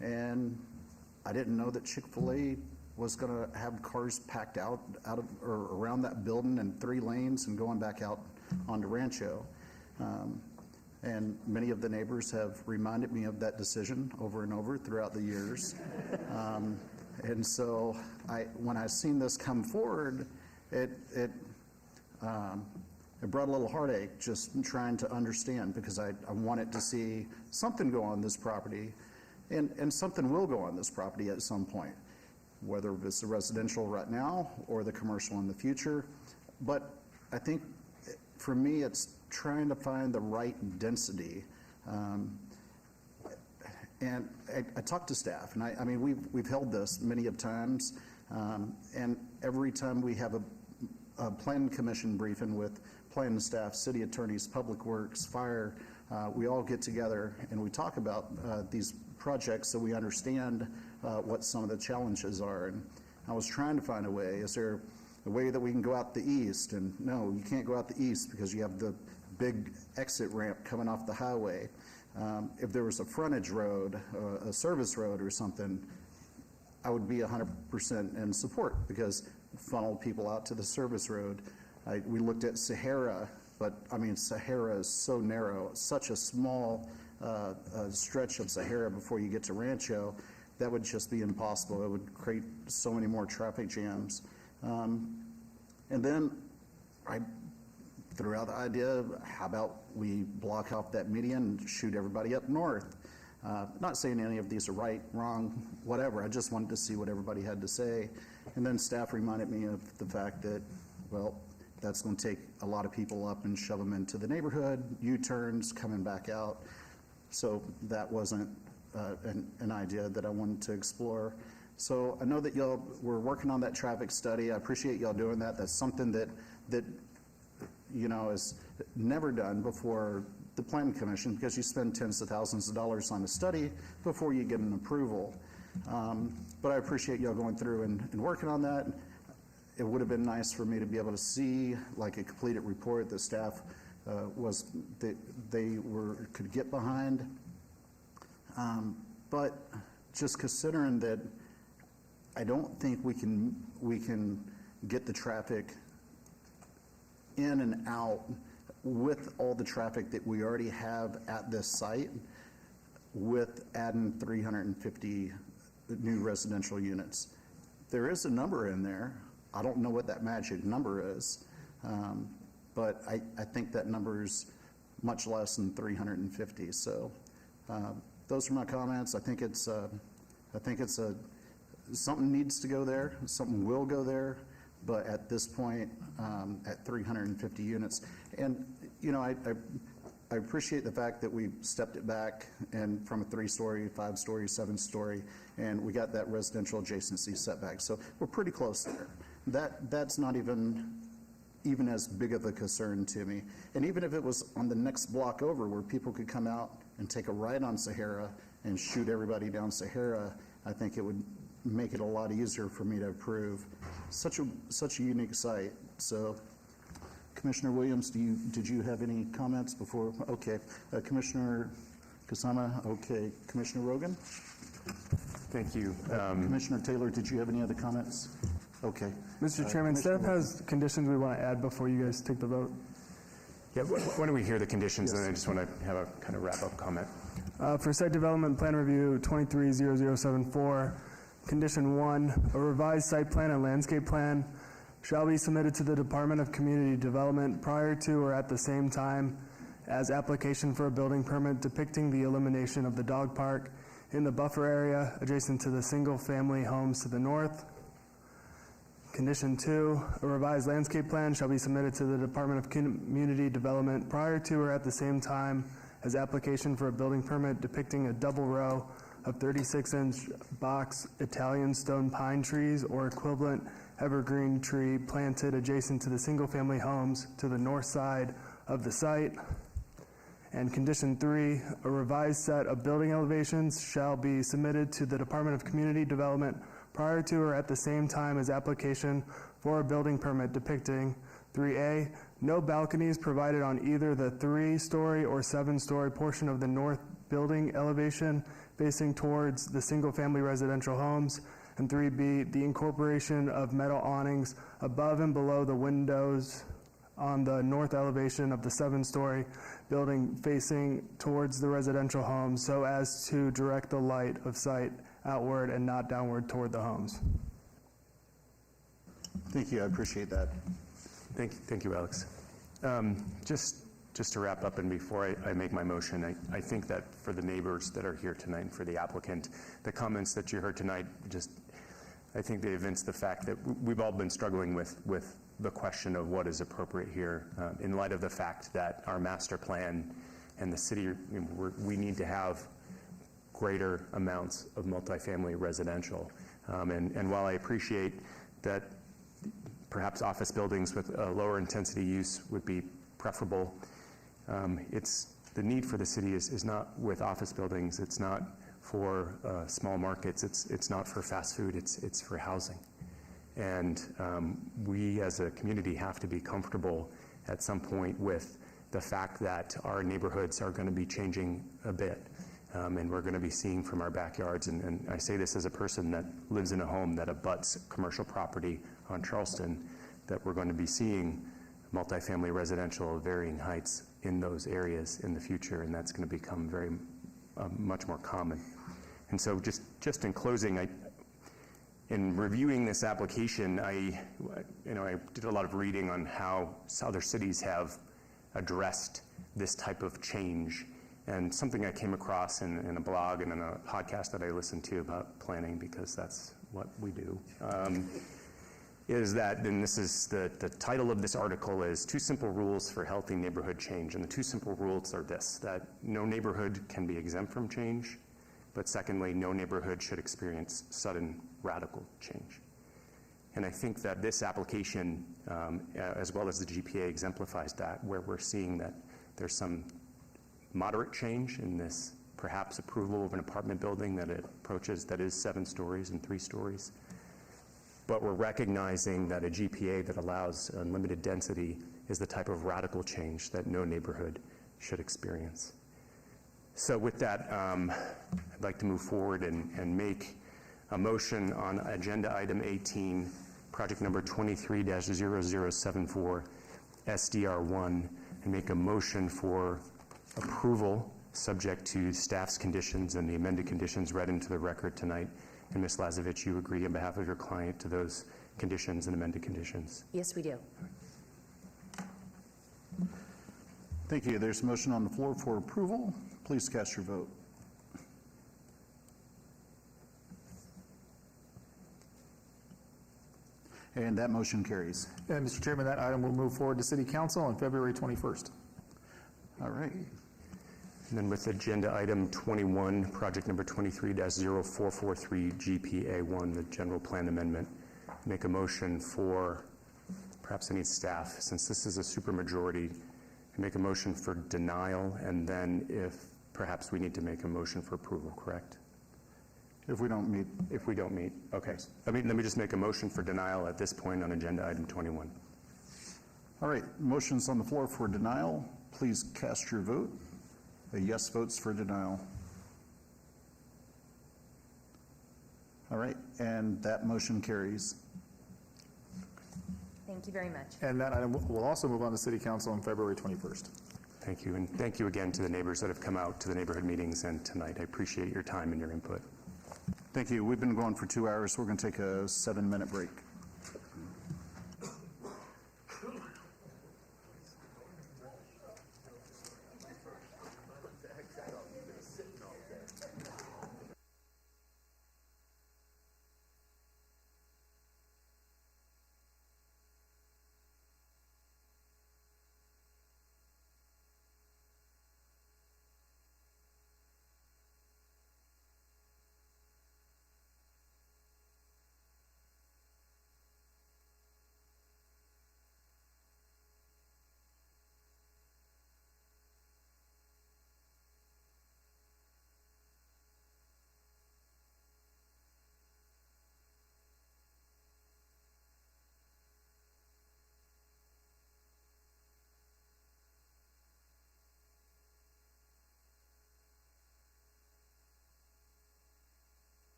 and I didn't know that Chick-fil-A was going to have cars packed out of or around that building in 3 lanes and going back out onto Rancho. And many of the neighbors have reminded me of that decision over and over throughout the years. And so when I seen this come forward, it brought a little heartache just trying to understand, because I wanted to see something go on this property, and something will go on this property at some point, whether it's the residential right now or the commercial in the future. But I think for me, it's trying to find the right density. And I talked to staff, and I mean, we've held this many of times, and every time we have a planning commission briefing with planning staff, city attorneys, public works, fire, we all get together and we talk about these projects so we understand what some of the challenges are. And I was trying to find a way. Is there a way that we can go out the east? And no, you can't go out the east because you have the big exit ramp coming off the highway. If there was a frontage road, a service road or something, I would be 100% in support, because funnel people out to the service road. We looked at Sahara, but I mean, Sahara is so narrow, such a small stretch of Sahara before you get to Rancho, that would just be impossible. It would create so many more traffic jams. And then I threw out the idea, how about we block off that median and shoot everybody up north? Not saying any of these are right, wrong, whatever. I just wanted to see what everybody had to say. And then staff reminded me of the fact that, well, that's going to take a lot of people up and shove them into the neighborhood, U-turns, coming back out. So that wasn't an idea that I wanted to explore. So I know that y'all were working on that traffic study. I appreciate y'all doing that. That's something that you know, is never done before the Planning Commission, because you spend tens of thousands of dollars on a study before you get an approval. But I appreciate y'all going through and working on that. It would have been nice for me to be able to see like a completed report that staff could get behind. But just considering that, I don't think we can get the traffic in and out with all the traffic that we already have at this site, with adding 350 new residential units. There is a number in there. I don't know what that magic number is, but I think that number is much less than 350. So those are my comments. I think it's something needs to go there. Something will go there. But at this point, at 350 units, and you know, I appreciate the fact that we stepped it back and from a 3-story, 5-story, 7-story, and we got that residential adjacency setback. So we're pretty close there. That's not even as big of a concern to me. And even if it was on the next block over, where people could come out and take a ride on Sahara and shoot everybody down Sahara, I think it would make it a lot easier for me to approve. Such a unique site. So Commissioner Williams, did you have any comments before? Okay. Commissioner Kasama, okay. Commissioner Rogan? Thank you. Commissioner Taylor, did you have any other comments? Okay. Mr. Chairman, staff has conditions we want to add before you guys take the vote. Yeah, why don't we hear the conditions, and then I just want to have a kind of wrap-up comment. For site development plan review 230074, condition 1, a revised site plan and landscape plan shall be submitted to the Department of Community Development prior to or at the same time as application for a building permit depicting the elimination of the dog park in the buffer area adjacent to the single-family homes to the north. Condition 2, a revised landscape plan shall be submitted to the Department of Community Development prior to or at the same time as application for a building permit depicting a double row of 36-inch box Italian stone pine trees or equivalent evergreen tree planted adjacent to the single-family homes to the north side of the site. And condition 3, a revised set of building elevations shall be submitted to the Department of Community Development prior to or at the same time as application for a building permit depicting 3A, no balconies provided on either the 3-story or 7-story portion of the north building elevation facing towards the single-family residential homes, and 3B, the incorporation of metal awnings above and below the windows on the north elevation of the 7-story building facing towards the residential homes so as to direct the light of sight outward and not downward toward the homes. Thank you, I appreciate that. Thank you, Alex. Just to wrap up, and before I make my motion, I think that for the neighbors that are here tonight and for the applicant, the comments that you heard tonight, I think they evince the fact that we've all been struggling with the question of what is appropriate here in light of the fact that our master plan and the city, we need to have greater amounts of multifamily residential. And while I appreciate that perhaps office buildings with a lower intensity use would be preferable, the need for the city is not with office buildings, it's not for small markets, it's not for fast food, it's for housing. And we as a community have to be comfortable at some point with the fact that our neighborhoods are going to be changing a bit. And we're going to be seeing from our backyards, and I say this as a person that lives in a home that abuts commercial property on Charleston, that we're going to be seeing multifamily residential of varying heights in those areas in the future, and that's going to become very much more common. And so just in closing, in reviewing this application, I did a lot of reading on how other cities have addressed this type of change. And something I came across in a blog and in a podcast that I listened to about planning, because that's what we do, is that, and this is the title of this article is 2 Simple Rules for Healthy Neighborhood Change. And the 2 simple rules are this, that no neighborhood can be exempt from change, but secondly, no neighborhood should experience sudden radical change. And I think that this application, as well as the GPA, exemplifies that, where we're seeing that there's some moderate change in this perhaps approval of an apartment building that it approaches that is 7 stories and 3 stories. But we're recognizing that a GPA that allows unlimited density is the type of radical change that no neighborhood should experience. So with that, I'd like to move forward and make a motion on agenda item 18, project number 23-0074, SDR1, and make a motion for approval subject to staff's conditions and the amended conditions read into the record tonight. And Ms. Lazovich, you agree on behalf of your client to those conditions and amended conditions? Yes, we do. Thank you. There's a motion on the floor for approval. Please cast your vote. And that motion carries. And Mr. Chairman, that item will move forward to City Council on February 21st. All right. And then with agenda item 21, project number 23-0443, GPA1, the general plan amendment, make a motion for, perhaps I need staff, since this is a supermajority, make a motion for denial, and then if perhaps we need to make a motion for approval, correct? If we don't meet. If we don't meet, okay. Let me just make a motion for denial at this point on agenda item 21. All right, motion's on the floor for denial. Please cast your vote. A yes votes for denial. All right, and that motion carries. Thank you very much. And that item will also move on to City Council on February 21st. Thank you, and thank you again to the neighbors that have come out to the neighborhood meetings and tonight. I appreciate your time and your input. Thank you. We've been going for 2 hours. We're going to take a 7-minute break.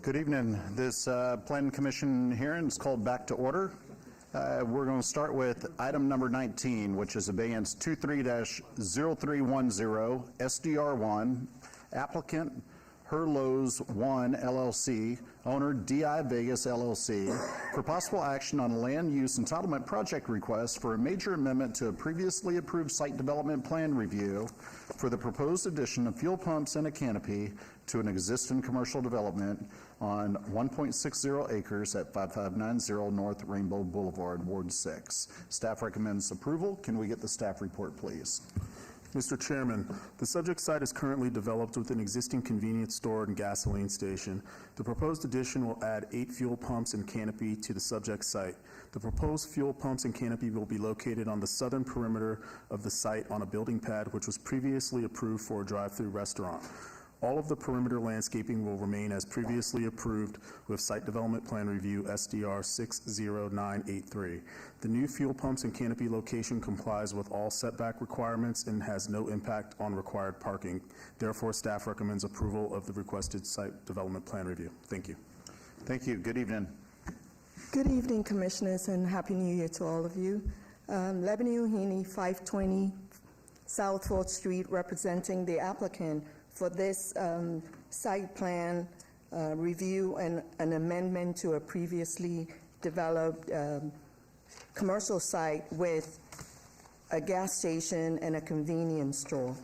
Good evening. This Planning Commission hearing is called back to order. We're going to start with item number 19, which is abeyance 23-0310, SDR1, applicant Herlos 1 LLC, owner DI Vegas LLC, for possible action on a land use entitlement project request for a major amendment to a previously approved site development plan review for the proposed addition of fuel pumps and a canopy to an existing commercial development on 1.60 acres at 5590 North Rainbow Boulevard, Ward 6. Staff recommends approval. Can we get the staff report, please? Mr. Chairman, the subject site is currently developed with an existing convenience store and gasoline station. The proposed addition will add 8 fuel pumps and canopy to the subject site. The proposed fuel pumps and canopy will be located on the southern perimeter of the site on a building pad which was previously approved for a drive-through restaurant. All of the perimeter landscaping will remain as previously approved with Site Development Plan Review SDR 60983. The new fuel pumps and canopy location complies with all setback requirements and has no impact on required parking. Therefore, staff recommends approval of the requested Site Development Plan Review. Thank you. Thank you. Good evening. Good evening, Commissioners, and Happy New Year to all of you. Lebanon Heaney, 520 South 4th Street, representing the applicant for this site plan review and an amendment to a previously developed commercial site with a gas station and a convenience store.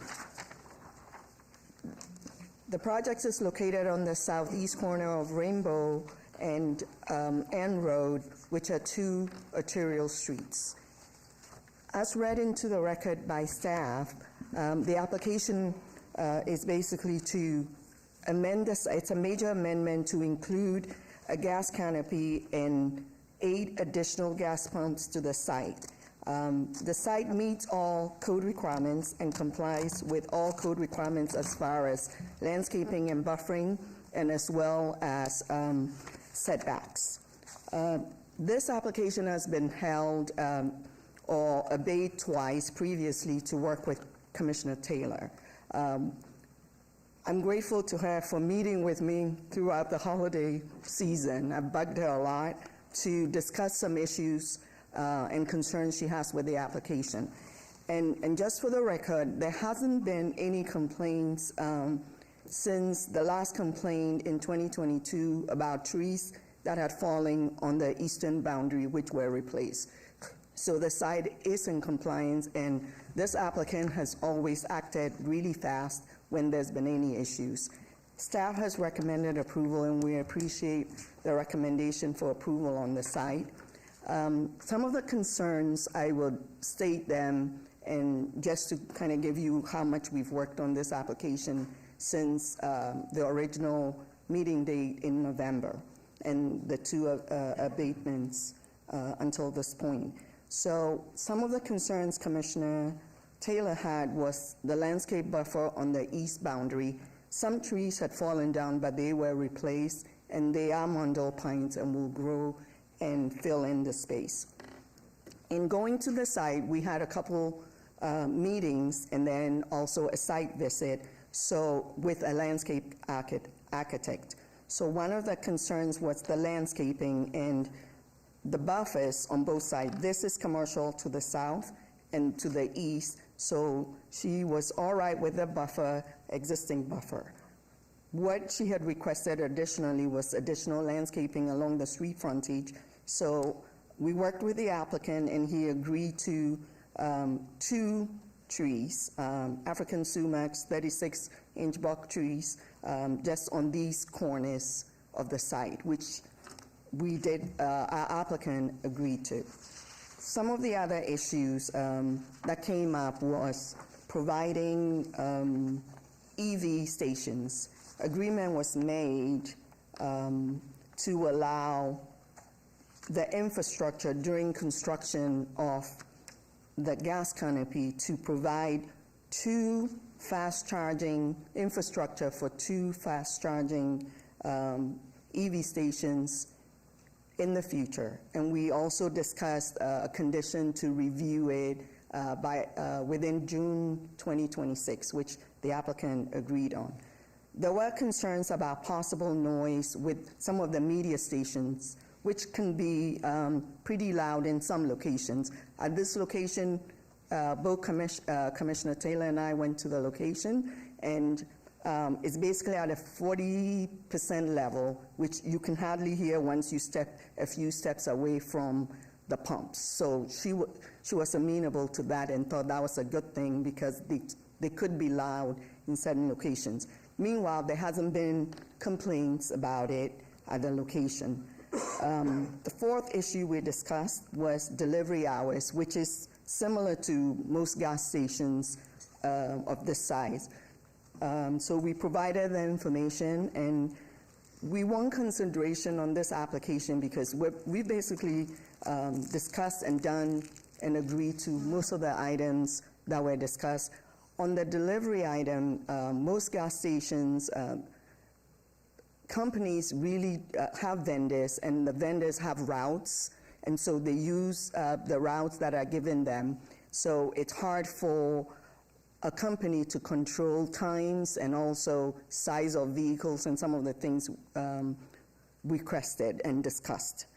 The project is located on the southeast corner of Rainbow and Ann Road, which are 2 arterial streets. As read into the record by staff, the application is basically to amend this. It's a major amendment to include a gas canopy and 8 additional gas pumps to the site. The site meets all code requirements and complies with all code requirements as far as landscaping and buffering, and as well as setbacks. This application has been held or obeyed twice previously to work with Commissioner Taylor. I'm grateful to her for meeting with me throughout the holiday season. I bugged her a lot to discuss some issues and concerns she has with the application. And just for the record, there hasn't been any complaints since the last complaint in 2022 about trees that had fallen on the eastern boundary, which were replaced. So the site is in compliance, and this applicant has always acted really fast when there's been any issues. Staff has recommended approval, and we appreciate the recommendation for approval on the site. Some of the concerns, I will state them, and just to kind of give you how much we've worked on this application since the original meeting date in November, and the 2 abatements until this point. So some of the concerns Commissioner Taylor had was the landscape buffer on the east boundary. Some trees had fallen down, but they were replaced, and they are mondel pines and will grow and fill in the space. In going to the site, we had a couple meetings and then also a site visit, so with a landscape architect. So one of the concerns was the landscaping and the buffers on both sides. This is commercial to the south and to the east, so she was all right with the buffer, existing buffer. What she had requested additionally was additional landscaping along the street frontage, so we worked with the applicant and he agreed to 2 trees, African sumacs, 36-inch buck trees, just on these corners of the site, which we did, our applicant agreed to. Some of the other issues that came up was providing EV stations. Agreement was made to allow the infrastructure during construction of the gas canopy to provide 2 fast charging infrastructure for 2 fast charging EV stations in the future. And we also discussed a condition to review it within June 2026, which the applicant agreed on. There were concerns about possible noise with some of the media stations, which can be pretty loud in some locations. At this location, both Commissioner Taylor and I went to the location, and it's basically at a 40% level, which you can hardly hear once you step a few steps away from the pumps. So she was amenable to that and thought that was a good thing because they could be loud in certain locations. Meanwhile, there hasn't been complaints about it at the location. The fourth issue we discussed was delivery hours, which is similar to most gas stations of this size. So we provided the information, and we want consideration on this application because we basically discussed and done and agreed to most of the items that were discussed. On the delivery item, most gas stations, companies really have vendors, and the vendors have routes, and so they use the routes that are given them. So it's hard for a company to control times and also size of vehicles and some of the things requested and discussed.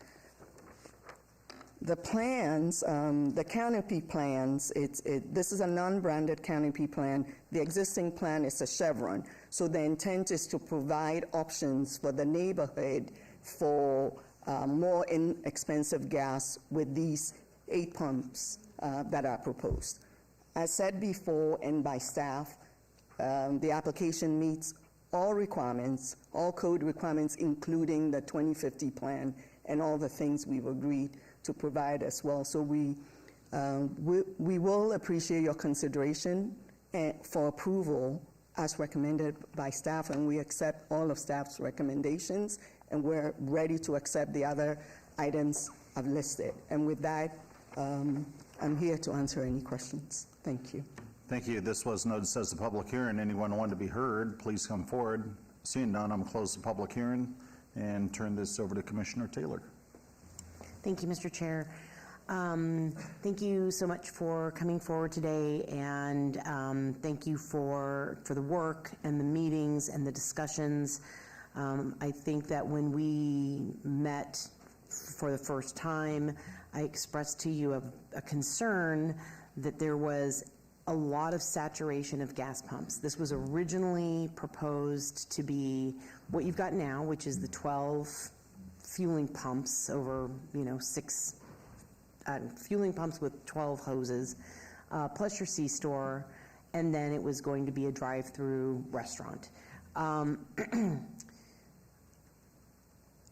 The plans, the canopy plans, this is a non-branded canopy plan. The existing plan is a Chevron. So the intent is to provide options for the neighborhood for more inexpensive gas with these 8 pumps that are proposed. As said before and by staff, the application meets all requirements, all code requirements, including the 2050 plan and all the things we've agreed to provide as well. So we will appreciate your consideration for approval as recommended by staff, and we accept all of staff's recommendations, and we're ready to accept the other items I've listed. And with that, I'm here to answer any questions. Thank you. Thank you. This was noticed as a public hearing. Anyone wanting to be heard, please come forward. Seeing none, I'm going to close the public hearing and turn this over to Commissioner Taylor. Thank you, Mr. Chair. Thank you so much for coming forward today, and thank you for the work and the meetings and the discussions. I think that when we met for the first time, I expressed to you a concern that there was a lot of saturation of gas pumps. This was originally proposed to be what you've got now, which is the 12 fueling pumps over, 6 fueling pumps with 12 hoses, plus your C-store, and then it was going to be a drive-through restaurant. A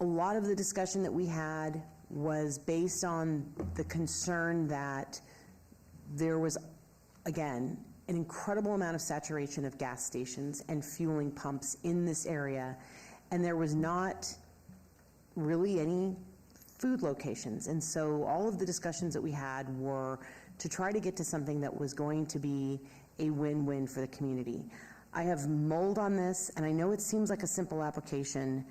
lot of the discussion that we had was based on the concern that there was, again, an incredible amount of saturation of gas stations and fueling pumps in this area, and there was not really any food locations. And so all of the discussions that we had were to try to get to something that was going to be a win-win for the community. I have mulled on this, and I know it seems like a simple application,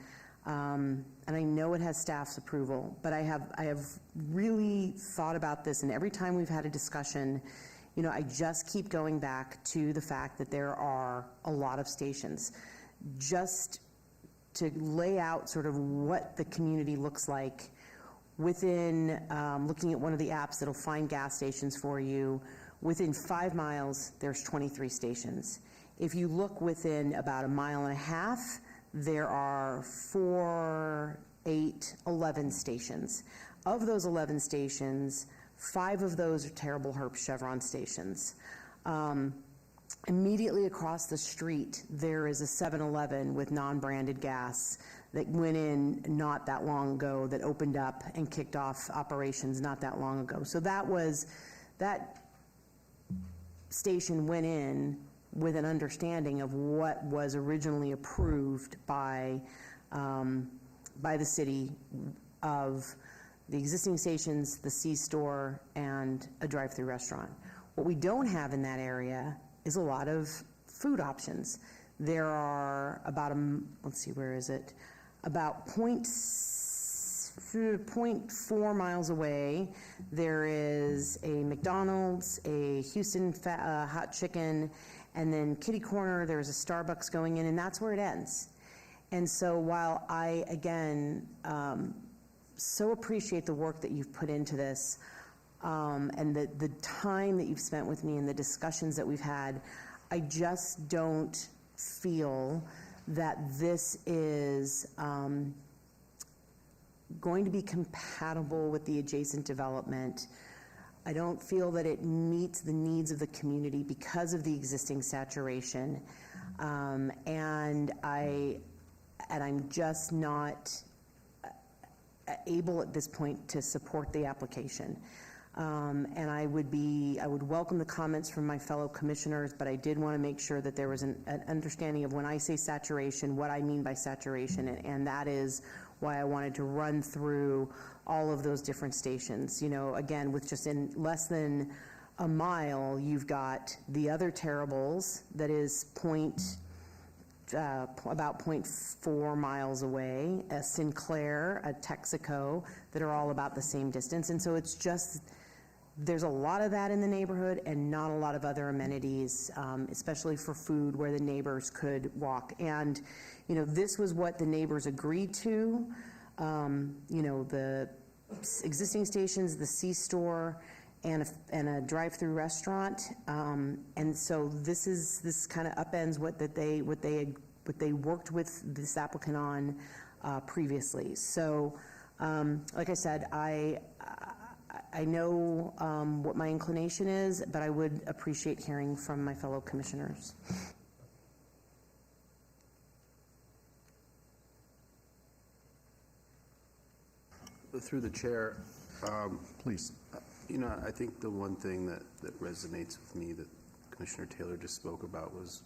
and I know it has staff's approval, but I have really thought about this, and every time we've had a discussion, I just keep going back to the fact that there are a lot of stations. Just to lay out sort of what the community looks like within, looking at one of the apps that'll find gas stations for you, within 5 miles, there's 23 stations. If you look within about 1.5 miles, there are 4, 8, 11 stations. Of those 11 stations, 5 of those are Terrible Herb Chevron stations. Immediately across the street, there is a 7-Eleven with non-branded gas that went in not that long ago, that opened up and kicked off operations not that long ago. So that station went in with an understanding of what was originally approved by the city of the existing stations, the C-store, and a drive-through restaurant. What we don't have in that area is a lot of food options. There are about, let's see, where is it? About 0.4 miles away, there is a McDonald's, a Houston Hot Chicken, and then kitty corner, there's a Starbucks going in, and that's where it ends. And so while I, again, so appreciate the work that you've put into this, and the time that you've spent with me and the discussions that we've had, I just don't feel that this is going to be compatible with the adjacent development. I don't feel that it meets the needs of the community because of the existing saturation. And I'm just not able at this point to support the application. And I would welcome the comments from my fellow commissioners, but I did want to make sure that there was an understanding of when I say saturation, what I mean by saturation, and that is why I wanted to run through all of those different stations. You know, again, with just in less than a mile, you've got the other Terribles that is about 0.4 miles away, a Sinclair, a Texaco, that are all about the same distance. And so it's just, there's a lot of that in the neighborhood and not a lot of other amenities, especially for food where the neighbors could walk. And, you know, this was what the neighbors agreed to. You know, the existing stations, the C-store, and a drive-through restaurant. And so this kind of upends what they worked with this applicant on previously. So, like I said, I know what my inclination is, but I would appreciate hearing from my fellow commissioners. Through the chair, please. You know, I think the one thing that resonates with me that Commissioner Taylor just spoke about was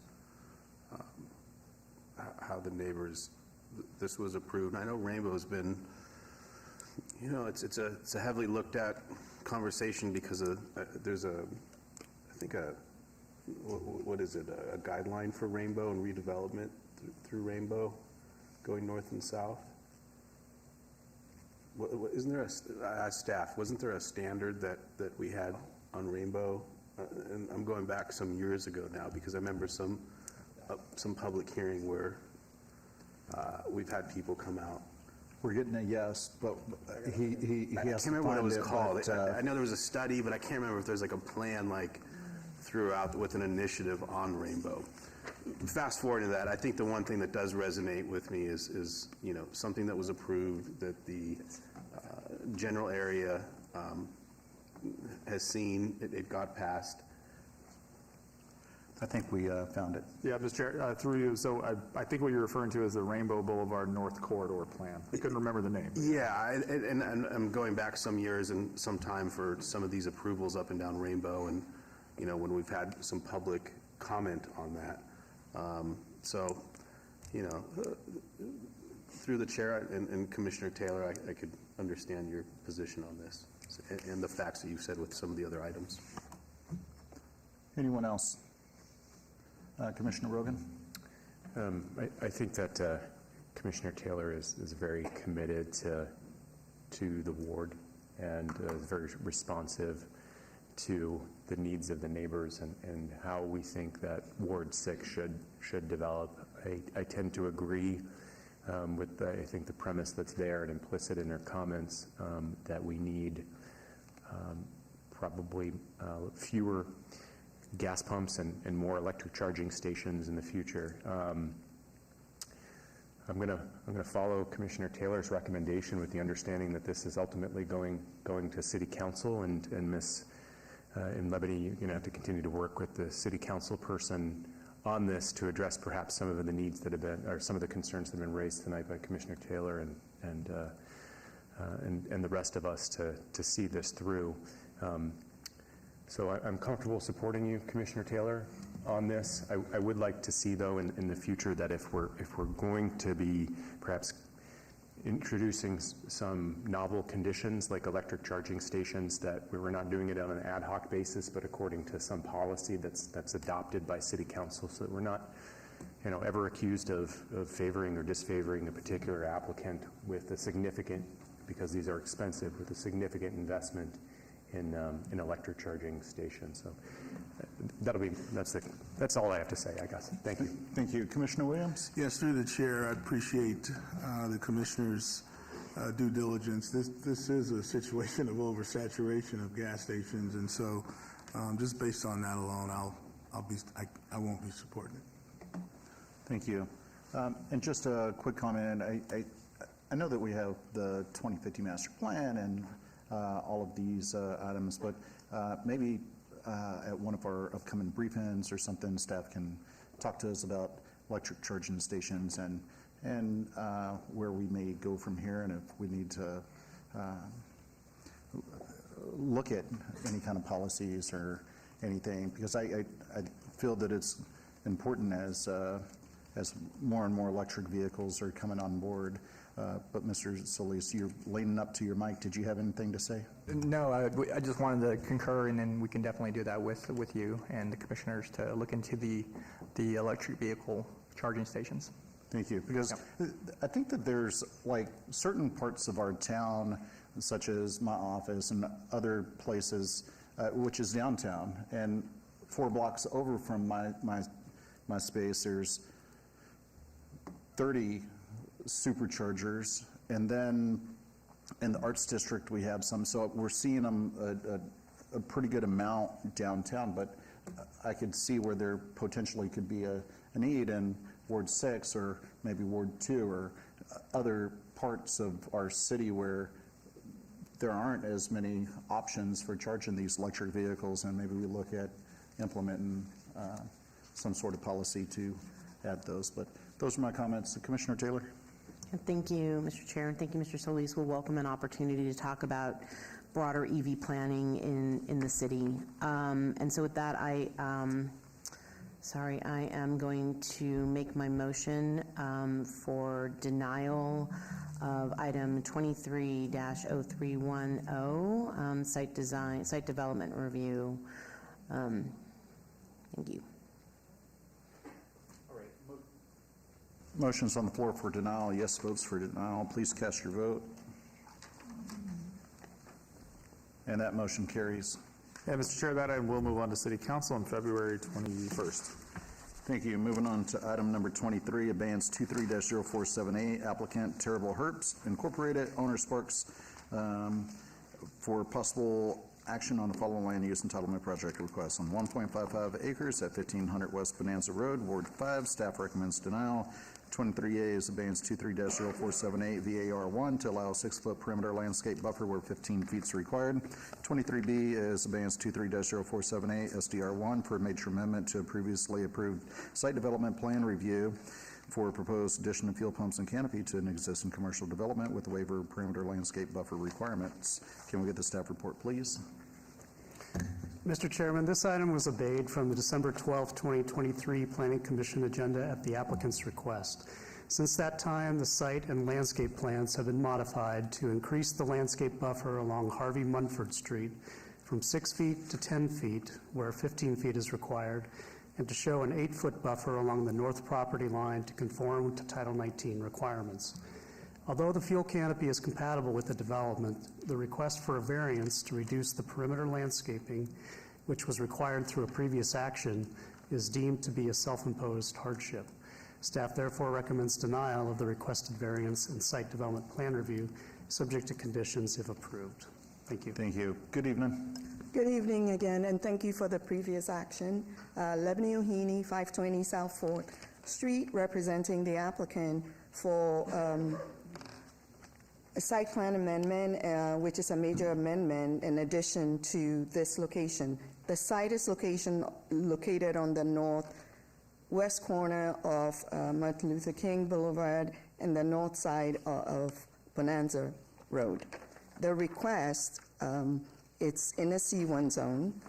how the neighbors, this was approved. I know Rainbow has been, you know, it's a heavily looked at conversation because of, there's a, I think what is it, a guideline for Rainbow and redevelopment through Rainbow going north and south. Isn't there staff, wasn't there a standard that we had on Rainbow? And I'm going back some years ago now because I remember some public hearing where we've had people come out. We're getting a yes, but he has to find it. I can't remember what it was called. I know there was a study, but I can't remember if there's like a plan like throughout with an initiative on Rainbow. Fast forward to that, I think the one thing that does resonate with me is you know, something that was approved that the general area has seen, it got passed. I think we found it. Yeah, Mr. Chair, through you, so I think what you're referring to is the Rainbow Boulevard North Corridor Plan. I couldn't remember the name. Yeah, and I'm going back some years and some time for some of these approvals up and down Rainbow, and you know, when we've had some public comment on that. So, you know, through the chair and Commissioner Taylor, I could understand your position on this and the facts that you said with some of the other items. Anyone else? Commissioner Rogan? I think that Commissioner Taylor is very committed to the ward and very responsive to the needs of the neighbors and how we think that Ward 6 should develop. I tend to agree with I think the premise that's there and implicit in her comments that we need probably fewer gas pumps and more electric charging stations in the future. I'm going to follow Commissioner Taylor's recommendation with the understanding that this is ultimately going to City Council, and Ms. in Lebany, you're going to have to continue to work with the City Council person on this to address perhaps some of the needs that have been, or some of the concerns that have been raised tonight by Commissioner Taylor and the rest of us to see this through. So I'm comfortable supporting you, Commissioner Taylor, on this. I would like to see, though, in the future that if we're going to be perhaps introducing some novel conditions like electric charging stations, that we were not doing it on an ad hoc basis, but according to some policy that's adopted by City Council, so that we're not, you know, ever accused of favoring or disfavoring a particular applicant with a significant, because these are expensive, with a significant investment in electric charging stations. So that's all I have to say, I guess. Thank you. Thank you. Commissioner Williams? Yes, through the chair, I appreciate the commissioner's due diligence. This is a situation of oversaturation of gas stations, and so just based on that alone, I won't be supporting it. Thank you. And just a quick comment. I know that we have the 2050 master plan and all of these items, but maybe at one of our upcoming briefings or something, staff can talk to us about electric charging stations and where we may go from here, and if we need to look at any kind of policies or anything, because I feel that it's important as more and more electric vehicles are coming on board. But Mr. Solis, you're leaning up to your mic. Did you have anything to say? No, I just wanted to concur, and then we can definitely do that with you and the commissioners to look into the electric vehicle charging stations. Thank you. Because I think that there's like certain parts of our town, such as my office and other places, which is downtown, and 4 blocks over from my space, there's 30 superchargers, and then in the Arts District we have some, so we're seeing them a pretty good amount downtown, but I could see where there potentially could be a need in Ward 6 or maybe Ward 2 or other parts of our city where there aren't as many options for charging these electric vehicles, and maybe we look at implementing some sort of policy to add those. But those are my comments. Commissioner Taylor? Thank you, Mr. Chair, and thank you, Mr. Solis. We'll welcome an opportunity to talk about broader EV planning in the city. And so with that, I am going to make my motion for denial of item 23-0310, site development review. Thank you. Motion's on the floor for denial. Yes votes for denial. Please cast your vote. And that motion carries. Yeah, Mr. Chair, that item will move on to City Council on February 21st. Thank you. Moving on to item number 23, abeyance 23-0478, applicant Terrible Herbs Incorporated, owner Sparks, for possible action on the following land use entitlement project request on 1.55 acres at 1500 West Bonanza Road, Ward 5. Staff recommends denial. 23A is abeyance 23-0478 VAR1 to allow a 6-foot perimeter landscape buffer where 15 feet is required. 23B is abeyance 23-0478 SDR1 for a major amendment to a previously approved site development plan review for a proposed addition of fuel pumps and canopy to an existing commercial development with a waiver of perimeter landscape buffer requirements. Can we get the staff report, please? Mr. Chairman, this item was obeyed from the December 12, 2023 Planning Commission agenda at the applicant's request. Since that time, the site and landscape plans have been modified to increase the landscape buffer along Harvey Munford Street from 6 feet to 10 feet, where 15 feet is required, and to show an 8-foot buffer along the north property line to conform to Title 19 requirements. Although the fuel canopy is compatible with the development, the request for a variance to reduce the perimeter landscaping, which was required through a previous action, is deemed to be a self-imposed hardship. Staff therefore recommends denial of the requested variance and site development plan review, subject to conditions if approved. Thank you. Thank you. Good evening. Good evening again, and thank you for the previous action. Lebony Ohini, 520 South 4th Street, representing the applicant for a site plan amendment, which is a major amendment in addition to this location. The site is located on the northwest corner of Martin Luther King Boulevard and the north side of Bonanza Road. The request, it's in a C1 zone.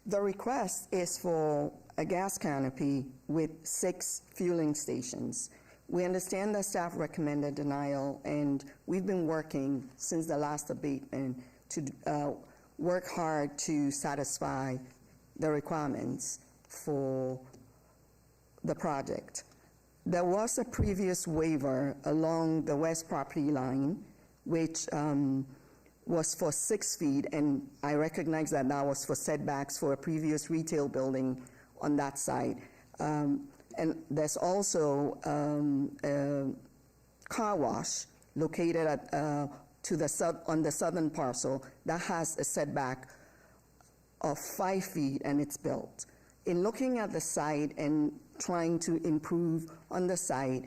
The request is for a gas canopy with 6 fueling stations. We understand that staff recommended denial, and we've been working since the last abatement to work hard to satisfy the requirements for the project. There was a previous waiver along the west property line, which was for 6 feet, and I recognize that that was for setbacks for a previous retail building on that side. And there's also a car wash located at, on the southern parcel that has a setback of 5 feet, and it's built. In looking at the site and trying to improve on the site,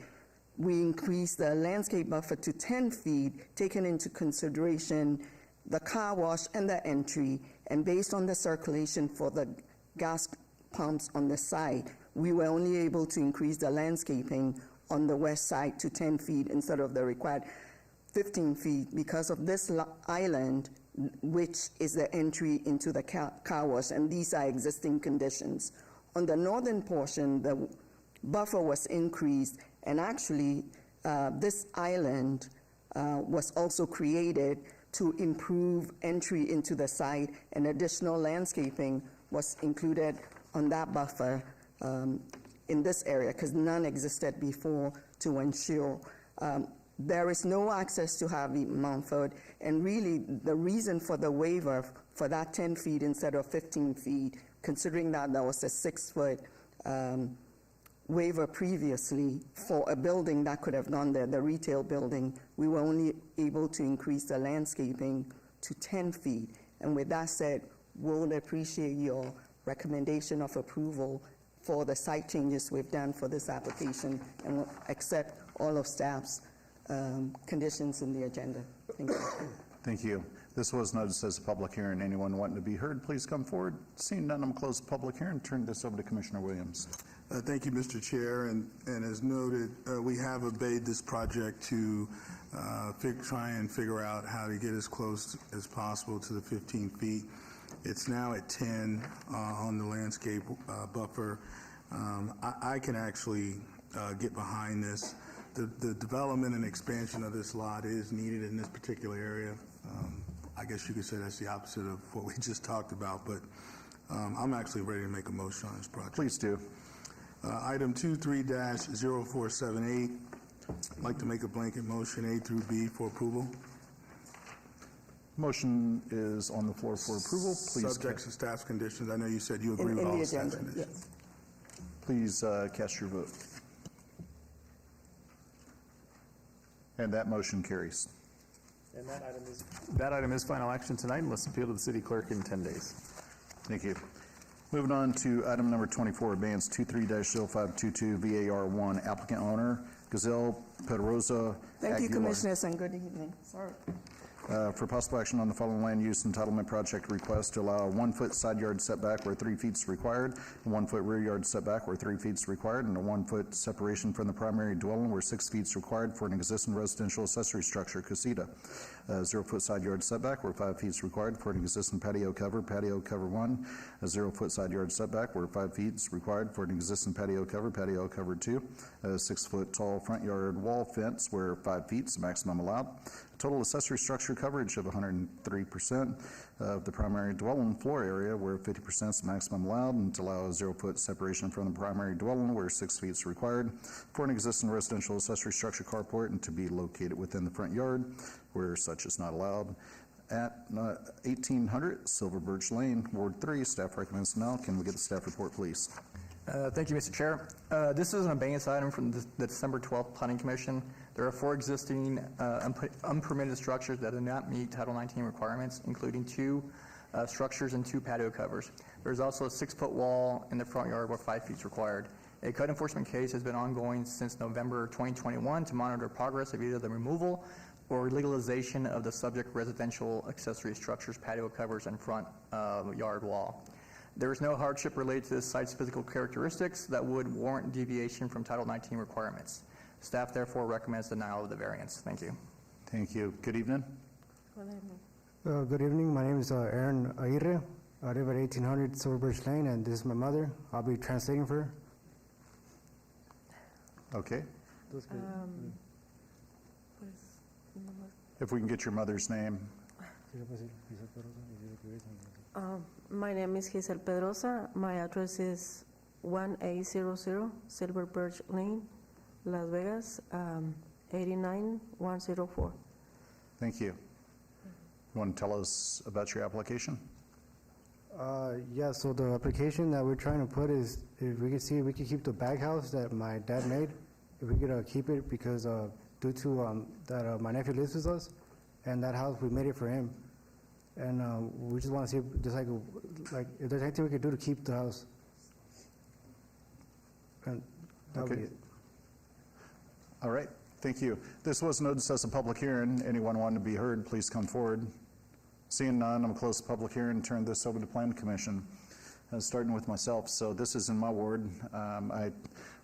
we increased the landscape buffer to 10 feet, taking into consideration the car wash and the entry, and based on the circulation for the gas pumps on the site, we were only able to increase the landscaping on the west side to 10 feet instead of the required 15 feet because of this island, which is the entry into the car wash, and these are existing conditions. On the northern portion, the buffer was increased, and actually this island was also created to improve entry into the site, and additional landscaping was included on that buffer in this area because none existed before to ensure there is no access to Harvey Mumford, and really the reason for the waiver for that 10 feet instead of 15 feet, considering that there was a 6-foot waiver previously for a building that could have gone there, the retail building, we were only able to increase the landscaping to 10 feet. And with that said, we'll appreciate your recommendation of approval for the site changes we've done for this application, and we'll accept all of staff's conditions in the agenda. Thank you. Thank you. This was noticed as a public hearing. Anyone wanting to be heard, please come forward. Seeing none, I'm close the public hearing. Turn this over to Commissioner Williams. Thank you, Mr. Chair. And as noted, we have obeyed this project to try and figure out how to get as close as possible to the 15 feet. It's now at 10 on the landscape buffer. I can actually get behind this. The development and expansion of this lot is needed in this particular area. I guess you could say that's the opposite of what we just talked about, but I'm actually ready to make a motion on this project. Please do. Item 23-0478, I'd like to make a blanket motion A through B for approval. Motion is on the floor for approval. Please Subject to staff's conditions. I know you said you agree with all the staff's conditions. Yes. Please cast your vote. And that motion carries. And that item is final action tonight, unless appealed to the city clerk in 10 days. Thank you. Moving on to item number 24, abeyance 23-0522 VAR1, applicant owner, Gazelle Pedrosa. Thank you, Commissioners, and good evening. Sorry. For possible action on the following land use entitlement project request to allow a 1-foot side yard setback where 3 feet is required, a 1-foot rear yard setback where 3 feet is required, and a 1-foot separation from the primary dwelling where 6 feet is required for an existing residential accessory structure, casita. 0-foot side yard setback where 5 feet is required for an existing patio cover 1, a 0-foot side yard setback where 5 feet is required for an existing patio cover 2, a 6-foot tall front yard wall fence where 5 feet is the maximum allowed. Total accessory structure coverage of 103% of the primary dwelling floor area where 50% is the maximum allowed, and to allow a 0-foot separation from the primary dwelling where 6 feet is required for an existing residential accessory structure carport, and to be located within the front yard where such is not allowed. At 1800 Silver Birch Lane, Ward 3, staff recommends denial. Can we get the staff report, please? Thank you, Mr. Chair. This is an abeyance item from the December 12th Planning Commission. There are 4 existing unpermitted structures that do not meet Title 19 requirements, including 2 structures and 2 patio covers. There's also a 6-foot wall in the front yard where 5 feet is required. A code enforcement case has been ongoing since November 2021 to monitor progress of either the removal or legalization of the subject residential accessory structures, patio covers, and front yard wall. There is no hardship related to this site's physical characteristics that would warrant deviation from Title 19 requirements. Staff therefore recommends denial of the variance. Thank you. Thank you. Good evening. Good evening. My name is Aaron Aguirre. I live at 1800 Silver Birch Lane, and this is my mother. I'll be translating for her. Okay. If we can get your mother's name. My name is Giselle Pedrosa. My address is 1800 Silver Birch Lane, Las Vegas, 89104. Thank you. You want to tell us about your application? Yeah, so the application that we're trying to put is, if we could see, if we could keep the bag house that my dad made, if we could keep it, because due to that my nephew lives with us, and that house, we made it for him. And we just want to see if there's like if there's anything we could do to keep the house. And that would be it. All right, thank you. This was noticed as a public hearing. Anyone wanting to be heard, please come forward. Seeing none, I'm going to close the public hearing and turn this over to Planning Commission, starting with myself. So this is in my ward. I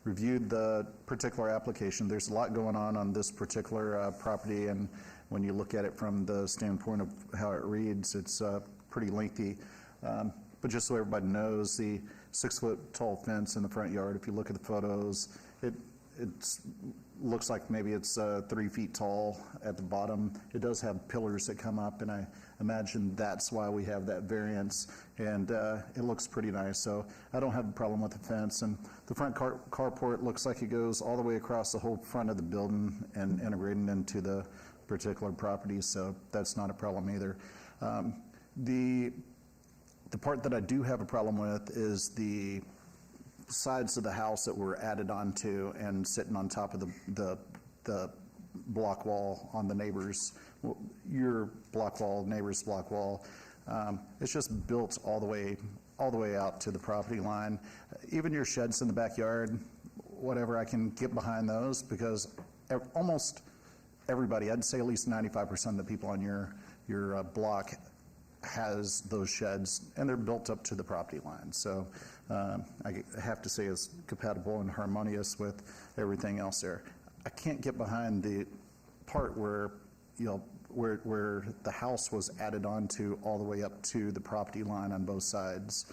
reviewed the particular application. There's a lot going on this particular property, and when you look at it from the standpoint of how it reads, it's pretty lengthy. But just so everybody knows, the 6-foot tall fence in the front yard, if you look at the photos, it looks like maybe it's 3 feet tall at the bottom. It does have pillars that come up, and I imagine that's why we have that variance, and it looks pretty nice. So I don't have a problem with the fence, and the front carport looks like it goes all the way across the whole front of the building and integrating into the particular property, so that's not a problem either. The part that I do have a problem with is the sides of the house that were added onto and sitting on top of the block wall on the neighbors, your block wall, neighbor's block wall. It's just built all the way out to the property line. Even your sheds in the backyard, whatever, I can get behind those, because almost everybody, I'd say at least 95% of the people on your block has those sheds, and they're built up to the property line. So I have to say it's compatible and harmonious with everything else there. I can't get behind the part where, where the house was added onto all the way up to the property line on both sides.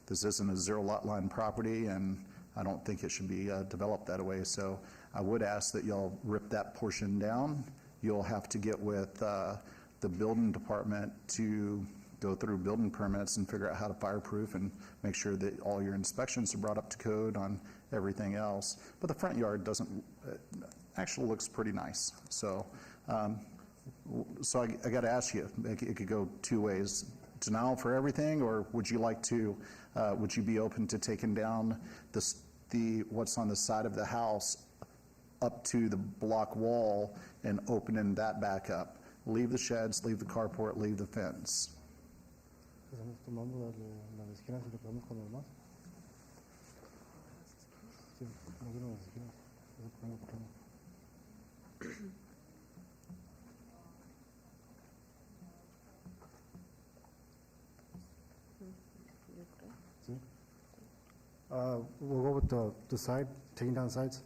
This isn't a zero lot line property, and I don't think it should be developed that way. So I would ask that y'all rip that portion down. You'll have to get with the building department to go through building permits and figure out how to fireproof and make sure that all your inspections are brought up to code on everything else. But the front yard actually looks pretty nice. So, I got to ask you, it could go two ways: denial for everything, or would you like to? Would you be open to taking down what's on the side of the house up to the block wall and opening that back up? Leave the sheds, leave the carport, leave the fence. We'll go with the side, taking down sides.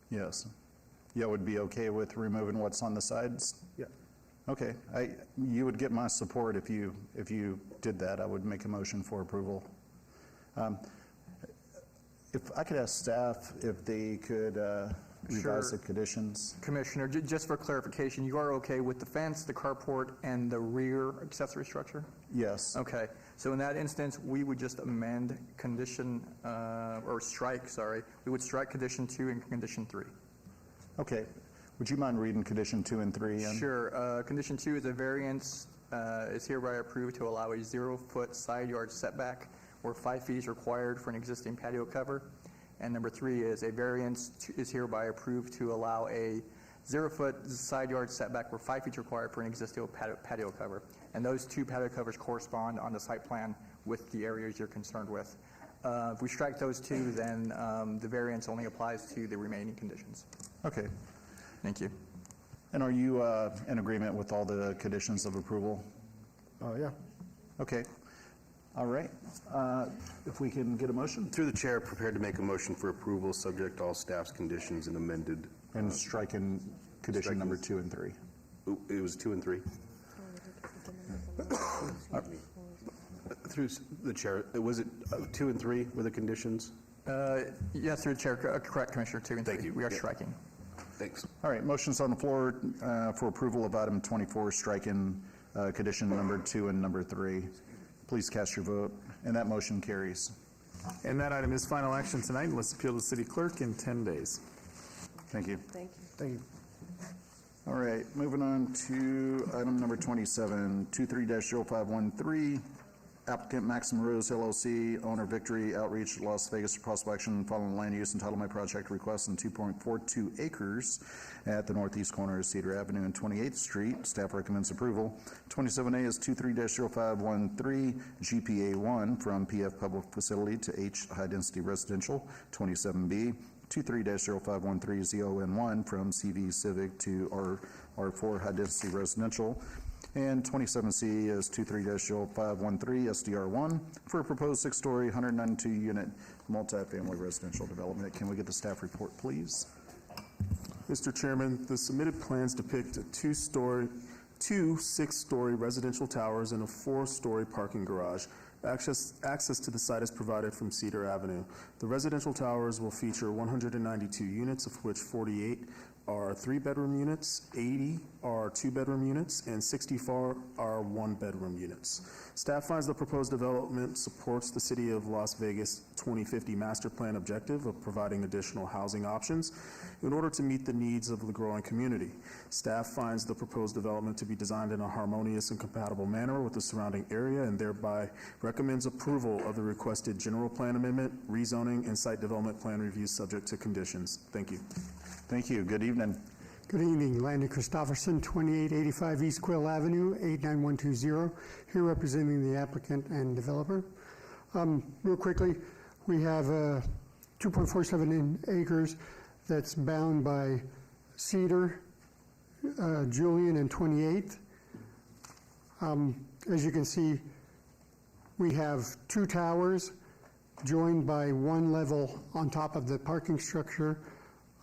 Yes. Yeah, would be okay with removing what's on the sides? Yeah. Okay. You would get my support if you did that. I would make a motion for approval. If I could ask staff if they could revise the conditions. Commissioner, just for clarification, you are okay with the fence, the carport, and the rear accessory structure? Yes. Okay. So in that instance, we would just amend condition, or strike, sorry. We would strike condition 2 and condition 3. Okay. Would you mind reading condition 2 and 3? Sure. Condition 2 is a variance is hereby approved to allow a 0-foot side yard setback where 5 feet is required for an existing patio cover. And number 3 is a variance is hereby approved to allow a 0-foot side yard setback where 5 feet is required for an existing patio cover. And those 2 patio covers correspond on the site plan with the areas you're concerned with. If we strike those 2, then the variance only applies to the remaining conditions. Okay. Thank you. And are you in agreement with all the conditions of approval? Yeah. Okay. All right. If we can get a motion? Through the chair, prepared to make a motion for approval, subject to all staff's conditions and amended. And striking condition number 2 and 3. It was 2 and 3. Through the chair, was it 2 and 3 were the conditions? Yes, through the chair, correct, Commissioner, 2 and 3. Thank you. We are striking. Thanks. All right. Motion's on the floor for approval of item 24, striking condition number 2 and number 3. Please cast your vote, and that motion carries. And that item is final action tonight. Let's appeal to the city clerk in 10 days. Thank you. Thank you. Thank you. All right, moving on to item number 27, 23-0513, applicant Maxim Rose LLC, owner Victory Outreach Las Vegas for possible action following land use entitlement project request on 2.42 acres at the northeast corner of Cedar Avenue and 28th Street. Staff recommends approval. 27A is 23-0513, GPA1 from PF Public Facility to H High Density Residential. 27B, 23-0513 ZON1 from CV Civic to R4 High Density Residential. And 27C is 23-0513 SDR1 for a proposed 6-story, 192-unit multifamily residential development. Can we get the staff report, please? Mr. Chairman, the submitted plans depict two 6-story residential towers and a 4-story parking garage. Access to the site is provided from Cedar Avenue. The residential towers will feature 192 units, of which 48 are 3-bedroom units, 80 are 2-bedroom units, and 64 are 1-bedroom units. Staff finds the proposed development supports the City of Las Vegas 2050 master plan objective of providing additional housing options in order to meet the needs of the growing community. Staff finds the proposed development to be designed in a harmonious and compatible manner with the surrounding area and thereby recommends approval of the requested general plan amendment, rezoning, and site development plan reviews subject to conditions. Thank you. Thank you. Good evening. Good evening. Landon Christofferson, 2885 East Quill Avenue, 89120, here representing the applicant and developer. Real quickly, we have 2.47 acres that's bound by Cedar, Julian, and 28th. As you can see, we have 2 towers joined by 1 level on top of the parking structure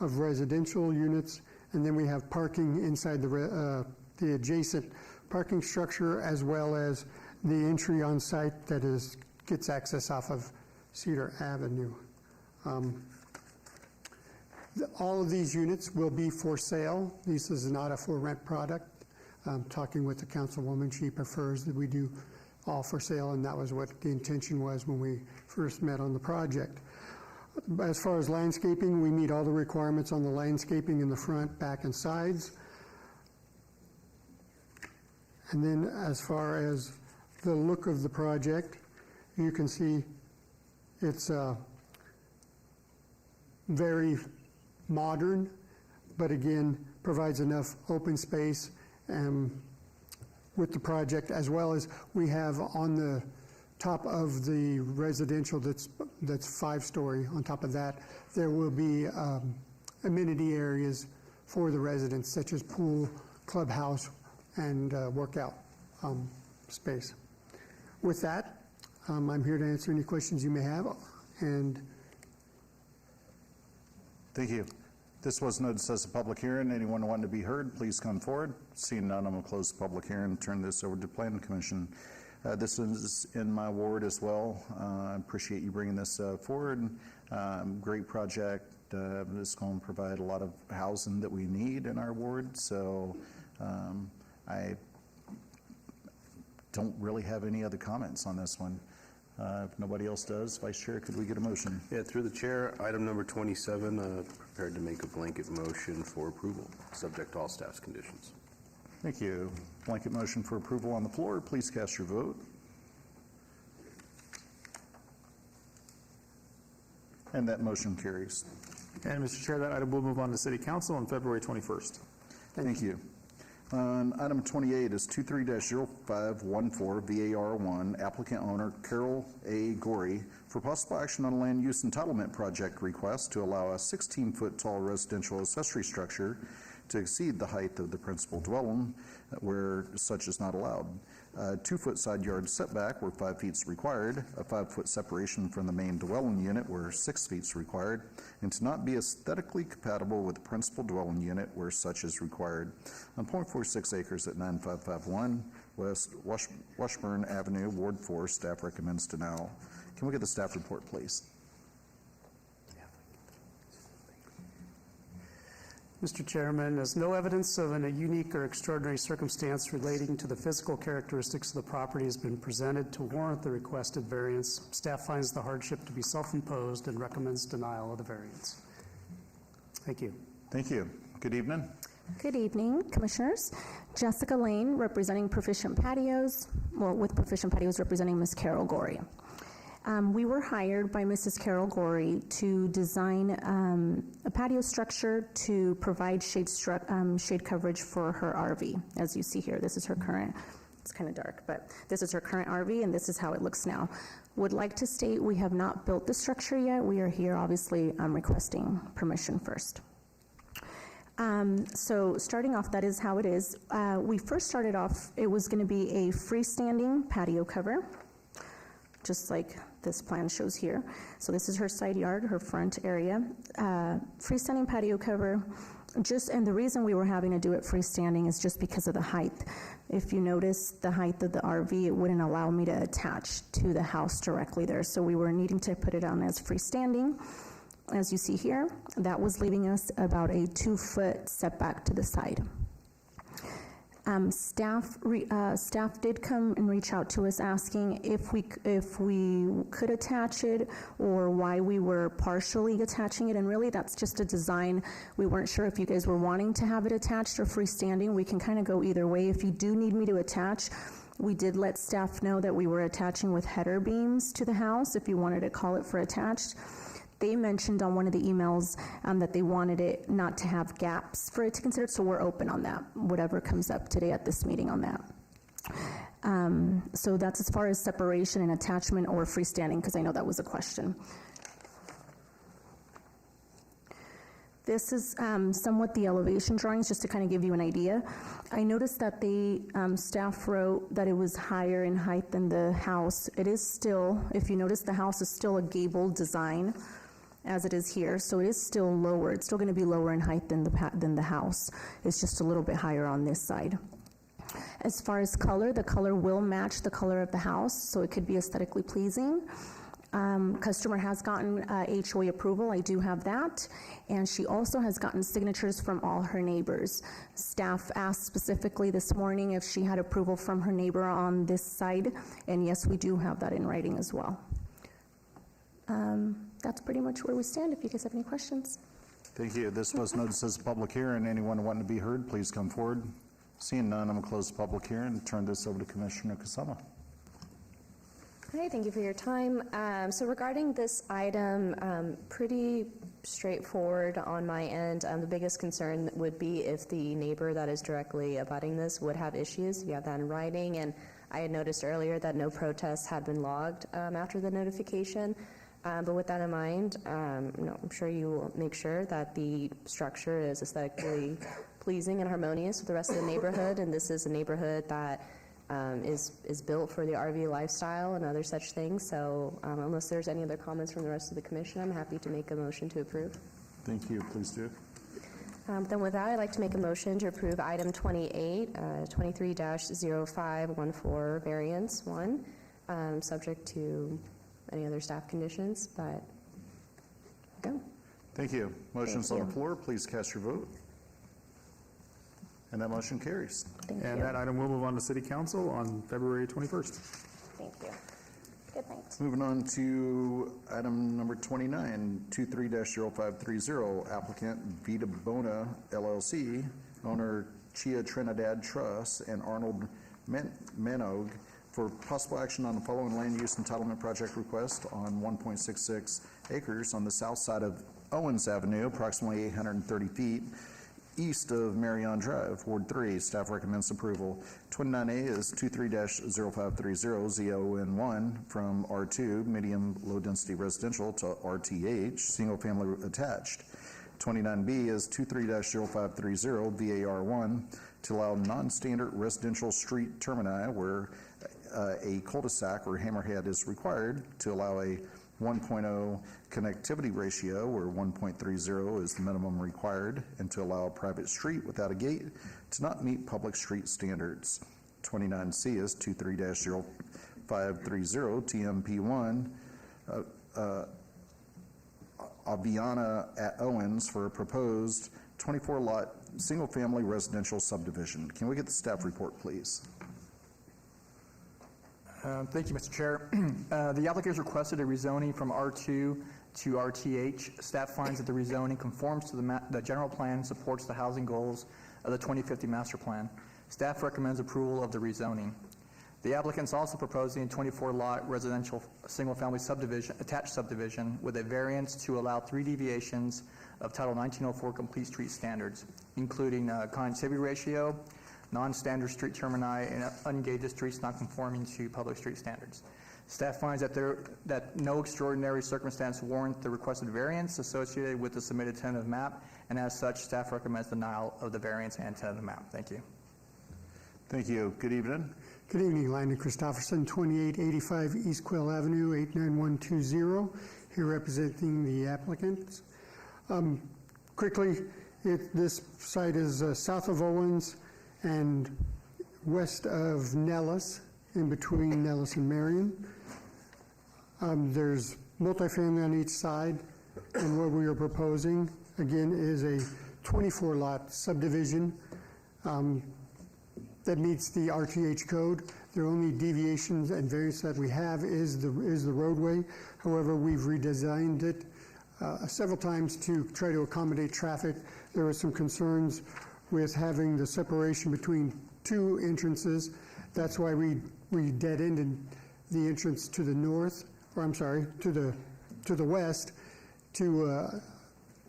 of residential units, and then we have parking inside the adjacent parking structure, as well as the entry on site that gets access off of Cedar Avenue. All of these units will be for sale. This is not a for rent product. Talking with the councilwoman, she prefers that we do all for sale, and that was what the intention was when we first met on the project. As far as landscaping, we meet all the requirements on the landscaping in the front, back, and sides. And then as far as the look of the project, you can see it's very modern, but again, provides enough open space with the project, as well as we have on the top of the residential that's 5-story. On top of that, there will be amenity areas for the residents, such as pool, clubhouse, and workout space. With that, I'm here to answer any questions you may have. And thank you. This was noticed as a public hearing. Anyone wanting to be heard, please come forward. Seeing none, I'm going to close the public hearing and turn this over to the Planning Commission. This is in my ward as well. I appreciate you bringing this forward. Great project. This is going to provide a lot of housing that we need in our ward. So I don't really have any other comments on this one. If nobody else does, Vice Chair, could we get a motion? Yeah, through the chair, item number 27, prepared to make a blanket motion for approval, subject to all staff's conditions. Thank you. Blanket motion for approval on the floor. Please cast your vote. And that motion carries. And Mr. Chair, that item will move on to City Council on February 21st. Thank you. Item 28 is 23-0514 VAR1, applicant owner Carol A. Gorey, for possible action on a land use entitlement project request to allow a 16-foot tall residential accessory structure to exceed the height of the principal dwelling where such is not allowed. 2-foot side yard setback where 5 feet is required, a 5-foot separation from the main dwelling unit where 6 feet is required, and to not be aesthetically compatible with the principal dwelling unit where such is required. On 0.46 acres at 9551 West Washburn Avenue, Ward 4, staff recommends denial. Can we get the staff report, please? Mr. Chairman, as no evidence of a unique or extraordinary circumstance relating to the physical characteristics of the property has been presented to warrant the requested variance, staff finds the hardship to be self-imposed and recommends denial of the variance. Thank you. Thank you. Good evening. Good evening, Commissioners. Jessica Lane, representing Proficient Patios, well, with Proficient Patios representing Ms. Carol Gorey. We were hired by Mrs. Carol Gorey to design a patio structure to provide shade coverage for her RV. As you see here, this is her current, it's kind of dark, but this is her current RV, and this is how it looks now. Would like to state we have not built the structure yet. We are here, obviously, requesting permission first. So starting off, that is how it is. We first started off, it was going to be a freestanding patio cover, just like this plan shows here. So this is her side yard, her front area. Freestanding patio cover, and the reason we were having to do it freestanding is just because of the height. If you notice the height of the RV, it wouldn't allow me to attach to the house directly there. So we were needing to put it on as freestanding. As you see here, that was leaving us about a 2-foot setback to the side. Staff did come and reach out to us asking if we could attach it or why we were partially attaching it, and really that's just a design. We weren't sure if you guys were wanting to have it attached or freestanding. We can kind of go either way. If you do need me to attach, we did let staff know that we were attaching with header beams to the house if you wanted to call it for attached. They mentioned on one of the emails that they wanted it not to have gaps for it to consider, so we're open on that, whatever comes up today at this meeting on that. So that's as far as separation and attachment or freestanding, because I know that was a question. This is somewhat the elevation drawings, just to kind of give you an idea. I noticed that the staff wrote that it was higher in height than the house. It is still, if you notice, the house is still a gabled design, as it is here, so it is still lower. It's still going to be lower in height than the house. It's just a little bit higher on this side. As far as color, the color will match the color of the house, so it could be aesthetically pleasing. Customer has gotten HOA approval. I do have that, and she also has gotten signatures from all her neighbors. Staff asked specifically this morning if she had approval from her neighbor on this side, and yes, we do have that in writing as well. That's pretty much where we stand, if you guys have any questions. Thank you. This was noticed as a public hearing. Anyone wanting to be heard, please come forward. Seeing none, I'm going to close the public hearing and turn this over to Commissioner Kasama. Hi, thank you for your time. So regarding this item, pretty straightforward on my end. The biggest concern would be if the neighbor that is directly abutting this would have issues. You have that in writing, and I had noticed earlier that no protests had been logged after the notification. But with that in mind, I'm sure you will make sure that the structure is aesthetically pleasing and harmonious with the rest of the neighborhood, and this is a neighborhood that is built for the RV lifestyle and other such things. So unless there's any other comments from the rest of the commission, I'm happy to make a motion to approve. Thank you. Please do. Then with that, I'd like to make a motion to approve item 28, 23-0514, variance 1, subject to any other staff conditions, but go. Thank you. Motion's on the floor. Please cast your vote. And that motion carries. Thank And you. that item will move on to City Council on February 21st. Thank you. Good night. Moving on to item number 29, 23-0530, applicant Vita Bona LLC, owner Chia Trinidad Trust, and Arnold Manogue, for possible action on the following land use entitlement project request on 1.66 acres on the south side of Owens Avenue, approximately 830 feet east of Marion Drive, Ward 3. Staff recommends approval. 29A is 23-0530 ZON1 from R2, medium low-density residential, to RTH, single-family attached. 29B is 23-0530 VAR1 to allow non-standard residential street termini where a cul-de-sac or hammerhead is required, to allow a 1.0 connectivity ratio where 1.30 is the minimum required, and to allow a private street without a gate to not meet public street standards. 29C is 23-0530 TMP1 Aviana at Owens for a proposed 24-lot single-family residential subdivision. Can we get the staff report, please? Thank you, Mr. Chair. The applicant has requested a rezoning from R2 To RTH, staff finds that the rezoning conforms to the general plan and supports the housing goals of the 2050 master plan. Staff recommends approval of the rezoning. The applicant's also proposing a 24-lot residential single-family subdivision, attached subdivision, with a variance to allow 3 deviations of Title 1904 complete street standards, including connectivity ratio, non-standard street termini, and ungated streets not conforming to public street standards. Staff finds that no extraordinary circumstance warrant the requested variance associated with the submitted tentative map, and as such, staff recommends denial of the variance and tentative map. Thank you. Thank you. Good evening. Good evening, Landon Christopherson, 2885 East Quill Avenue, 89120, here representing the applicants. Quickly, this site is south of Owens and west of Nellis, in between Nellis and Marion. There's multifamily on each side, and what we are proposing, again, is a 24-lot subdivision that meets the RTH code. The only deviations and variance that we have is the roadway. However, we've redesigned it several times to try to accommodate traffic. There were some concerns with having the separation between 2 entrances. That's why we dead-ended the entrance to the north, or I'm sorry, to the west, to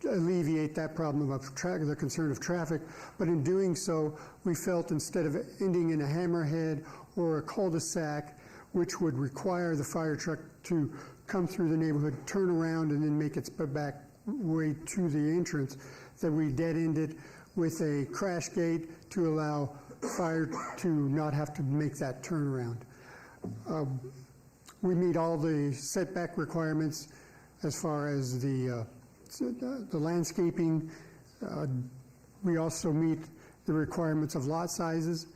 alleviate that problem of the concern of traffic. But in doing so, we felt instead of ending in a hammerhead or a cul-de-sac, which would require the fire truck to come through the neighborhood, turn around, and then make its back way to the entrance, that we dead-ended with a crash gate to allow fire to not have to make that turnaround. We meet all the setback requirements as far as the landscaping. We also meet the requirements of lot sizes,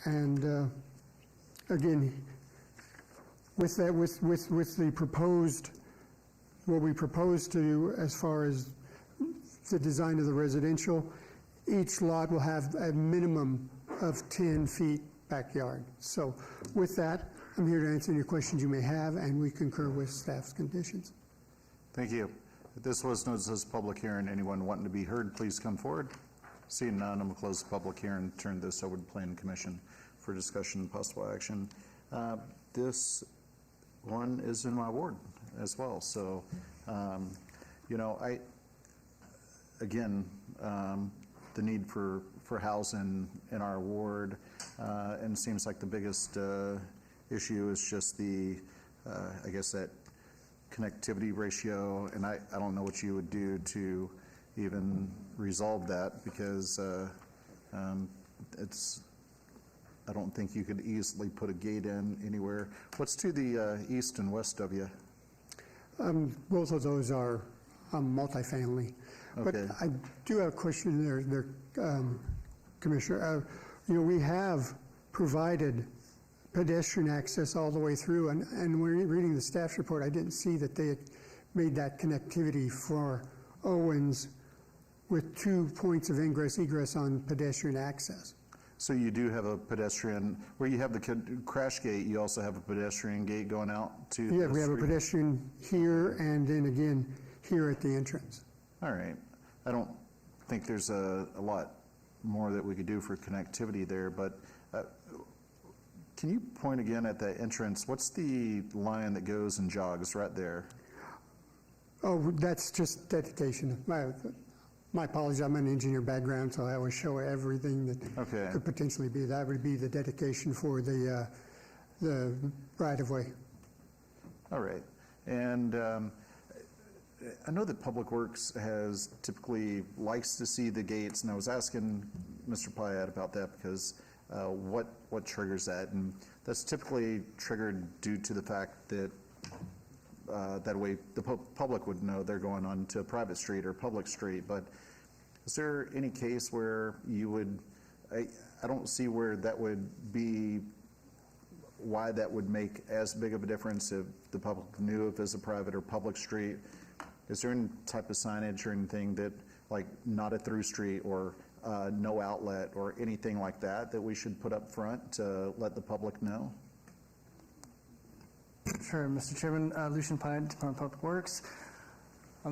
and again, with that, with the proposed, what we propose to do as far as the design of the residential, each lot will have a minimum of 10 feet backyard. So with that, I'm here to answer any questions you may have, and we concur with staff's conditions. Thank you. This was noticed as a public hearing. Anyone wanting to be heard, please come forward. Seeing none, I'm going to close the public hearing, turn this over to the Planning Commission for discussion and possible action. This one is in my ward as well. So, the need for housing in our ward, and it seems like the biggest issue is just the, that connectivity ratio, and I don't know what you would do to even resolve that, because I don't think you could easily put a gate in anywhere. What's to the east and west of you? Both of those are multifamily. But Okay. I do have a question there, Commissioner. We have provided pedestrian access all the way through, and when reading the staff's report, I didn't see that they had made that connectivity for Owens with 2 points of ingress egress on pedestrian access. So you do have a pedestrian, where you have the crash gate, you also have a pedestrian gate going out to Yeah, the we have a street? pedestrian here, and then again here at the entrance. All right. I don't think there's a lot more that we could do for connectivity there, but can you point again at the entrance? What's the line that goes and jogs right there? Oh, that's just dedication. My apologies, I'm an engineer background, so I always show everything that Okay. could potentially be. That would be the dedication for the right-of-way. All right. And I know that Public Works has typically likes to see the gates, and I was asking Mr. Pyatt about that because what triggers that? And that's typically triggered due to the fact that that way the public would know they're going on to a private street or public street. But is there any case where you would, I don't see where that would be, why that would make as big of a difference if the public knew if it's a private or public street. Is there any type of signage or anything that, like not a through street or no outlet or anything like that, that we should put up front to let the public know? Sure, Mr. Chairman, Lucian Pine, Department of Public Works.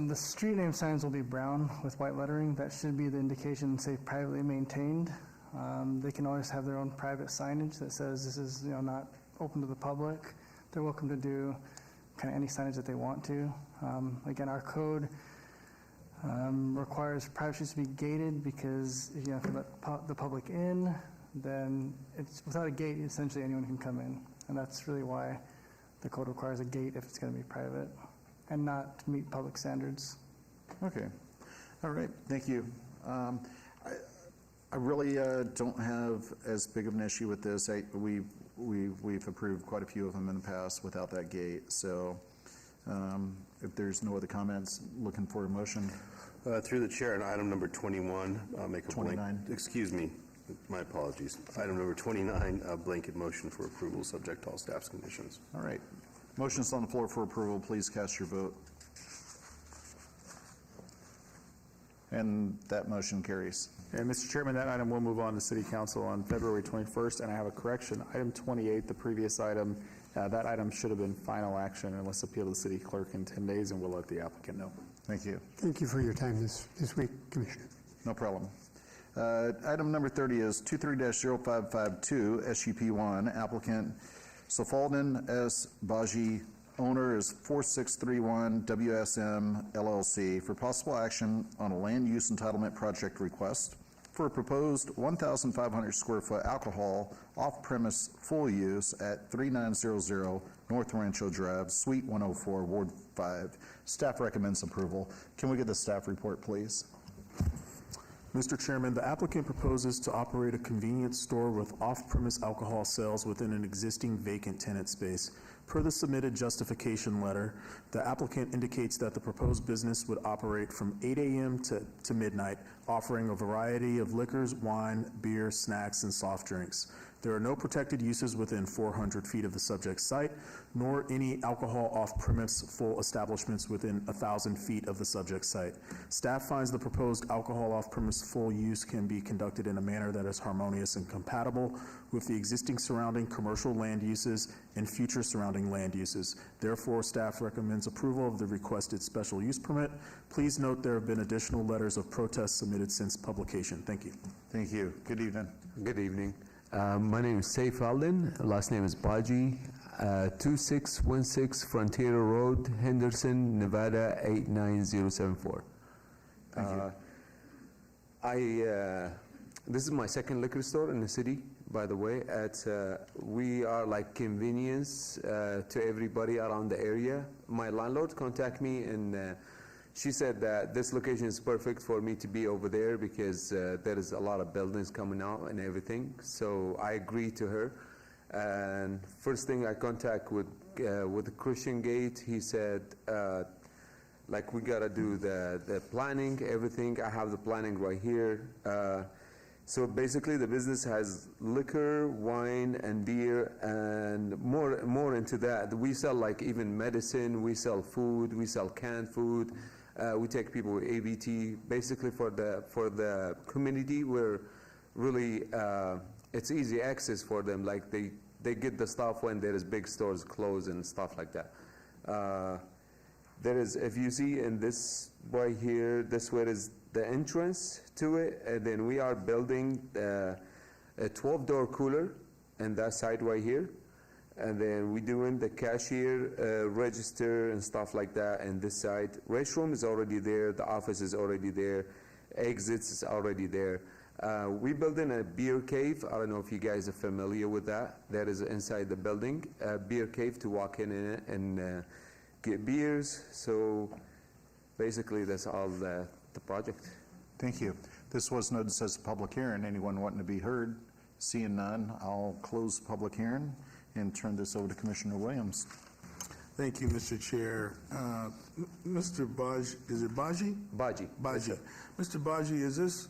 The street name signs will be brown with white lettering. That should be the indication, say, privately maintained. They can always have their own private signage that says this is, not open to the public. They're welcome to do kind of any signage that they want to. Again, our code requires private streets to be gated because if you have to let the public in, then it's without a gate, essentially anyone can come in. And that's really why the code requires a gate if it's going to be private and not to meet public standards. Okay. All right. Thank you. I really don't have as big of an issue with this. We've approved quite a few of them in the past without that gate. So if there's no other comments, looking for a motion. Through the chair, on item number 21, I'll make a 29. Excuse me, my apologies. Item number 29, a blanket motion for approval, subject to all staff's conditions. All right. Motion's on the floor for approval. Please cast your vote. And that motion carries. And Mr. Chairman, that item will move on to City Council on February 21st, and I have a correction. Item 28, the previous item, that item should have been final action unless appealed to the city clerk in 10 days, and we'll let the applicant know. Thank you. Thank you for your time this week, Commissioner. No problem. Item number 30 is 23-0552, SUP1, applicant Sofalden S. Baji, owner is 4631 WSM LLC, for possible action on a land use entitlement project request for a proposed 1,500 square foot alcohol off-premise full use at 3900 North Rancho Drive, Suite 104, Ward 5. Staff recommends approval. Can we get the staff report, please? Mr. Chairman, the applicant proposes to operate a convenience store with off-premise alcohol sales within an existing vacant tenant space. Per the submitted justification letter, the applicant indicates that the proposed business would operate from 8 a.m. to midnight, offering a variety of liquors, wine, beer, snacks, and soft drinks. There are no protected uses within 400 feet of the subject site, nor any alcohol off-premise full establishments within 1,000 feet of the subject site. Staff finds the proposed alcohol off-premise full use can be conducted in a manner that is harmonious and compatible with the existing surrounding commercial land uses and future surrounding land uses. Therefore, staff recommends approval of the requested special use permit. Please note there have been additional letters of protest submitted since publication. Thank you. Thank you. Good evening. Good evening. My name is Saif Alden. Last name is Baji. 2616 Frontier Road, Henderson, Nevada 89074. Thank you. This is my second liquor store in the city, by the way. We are like convenience to everybody around the area. My landlord contacted me and she said that this location is perfect for me to be over there because there is a lot of buildings coming out and everything. So I agreed to her. And first thing I contact with the Christian Gate, he said, like we gotta do the planning, everything. I have the planning right here. So basically the business has liquor, wine, and beer, and more into that. We sell like even medicine, we sell food, we sell canned food. We take people with ABT. Basically for the community, we're really, it's easy access for them. Like they get the stuff when there is big stores closed and stuff like that. There is, if you see in this right here, this where is the entrance to it, and then we are building a 12-door cooler in that side right here. And then we're doing the cashier register and stuff like that in this side. Restroom is already there. The office is already there. Exits is already there. We're building a beer cave. I don't know if you guys are familiar with that. That is inside the building. A beer cave to walk in it and get beers. So basically that's all the project. Thank you. This was noticed as a public hearing. Anyone wanting to be heard? Seeing none, I'll close the public hearing and turn this over to Commissioner Williams. Thank you, Mr. Chair. Mr. Baji, is it Baji? Baji. Baji. Mr. Baji, is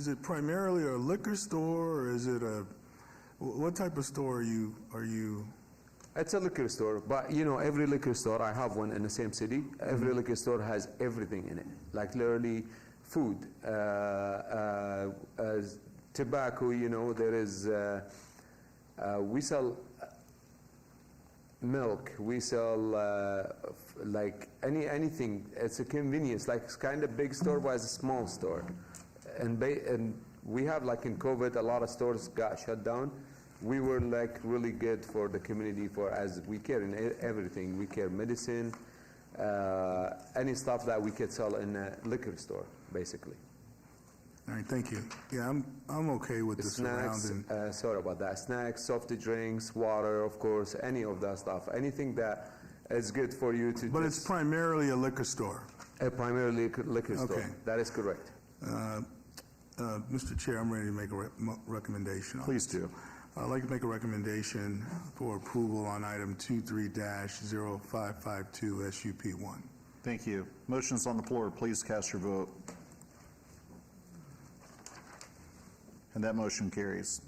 it primarily a liquor store, or is it what type of store are you? It's a liquor store, but you know, every liquor store, I have one in the same city. Every liquor store has everything in it, like literally food, tobacco, you know, there is, we sell milk. We sell like anything. It's a convenience, like it's kind of big store, but it's a small store. And we have, like in COVID, a lot of stores got shut down. We were like really good for the community as we care in everything. We care medicine, any stuff that we could sell in a liquor store, basically. All right, thank you. Yeah, I'm okay with the Snacks, surrounding. sorry about that. Snacks, soft drinks, water, of course, any of that stuff. Anything that is good for you to. But it's primarily a liquor store. Primarily liquor store. Okay. That is correct. Mr. Chair, I'm ready to make a recommendation. Please do. I'd like to make a recommendation for approval on item 23-0552 SUP1. Thank you. Motion's on the floor. Please cast your vote. And that motion carries.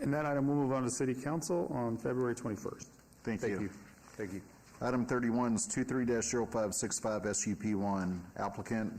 And that item will move on to City Council on February 21st. Thank you. Thank you. Item 31 is 23-0565 SUP1. Applicant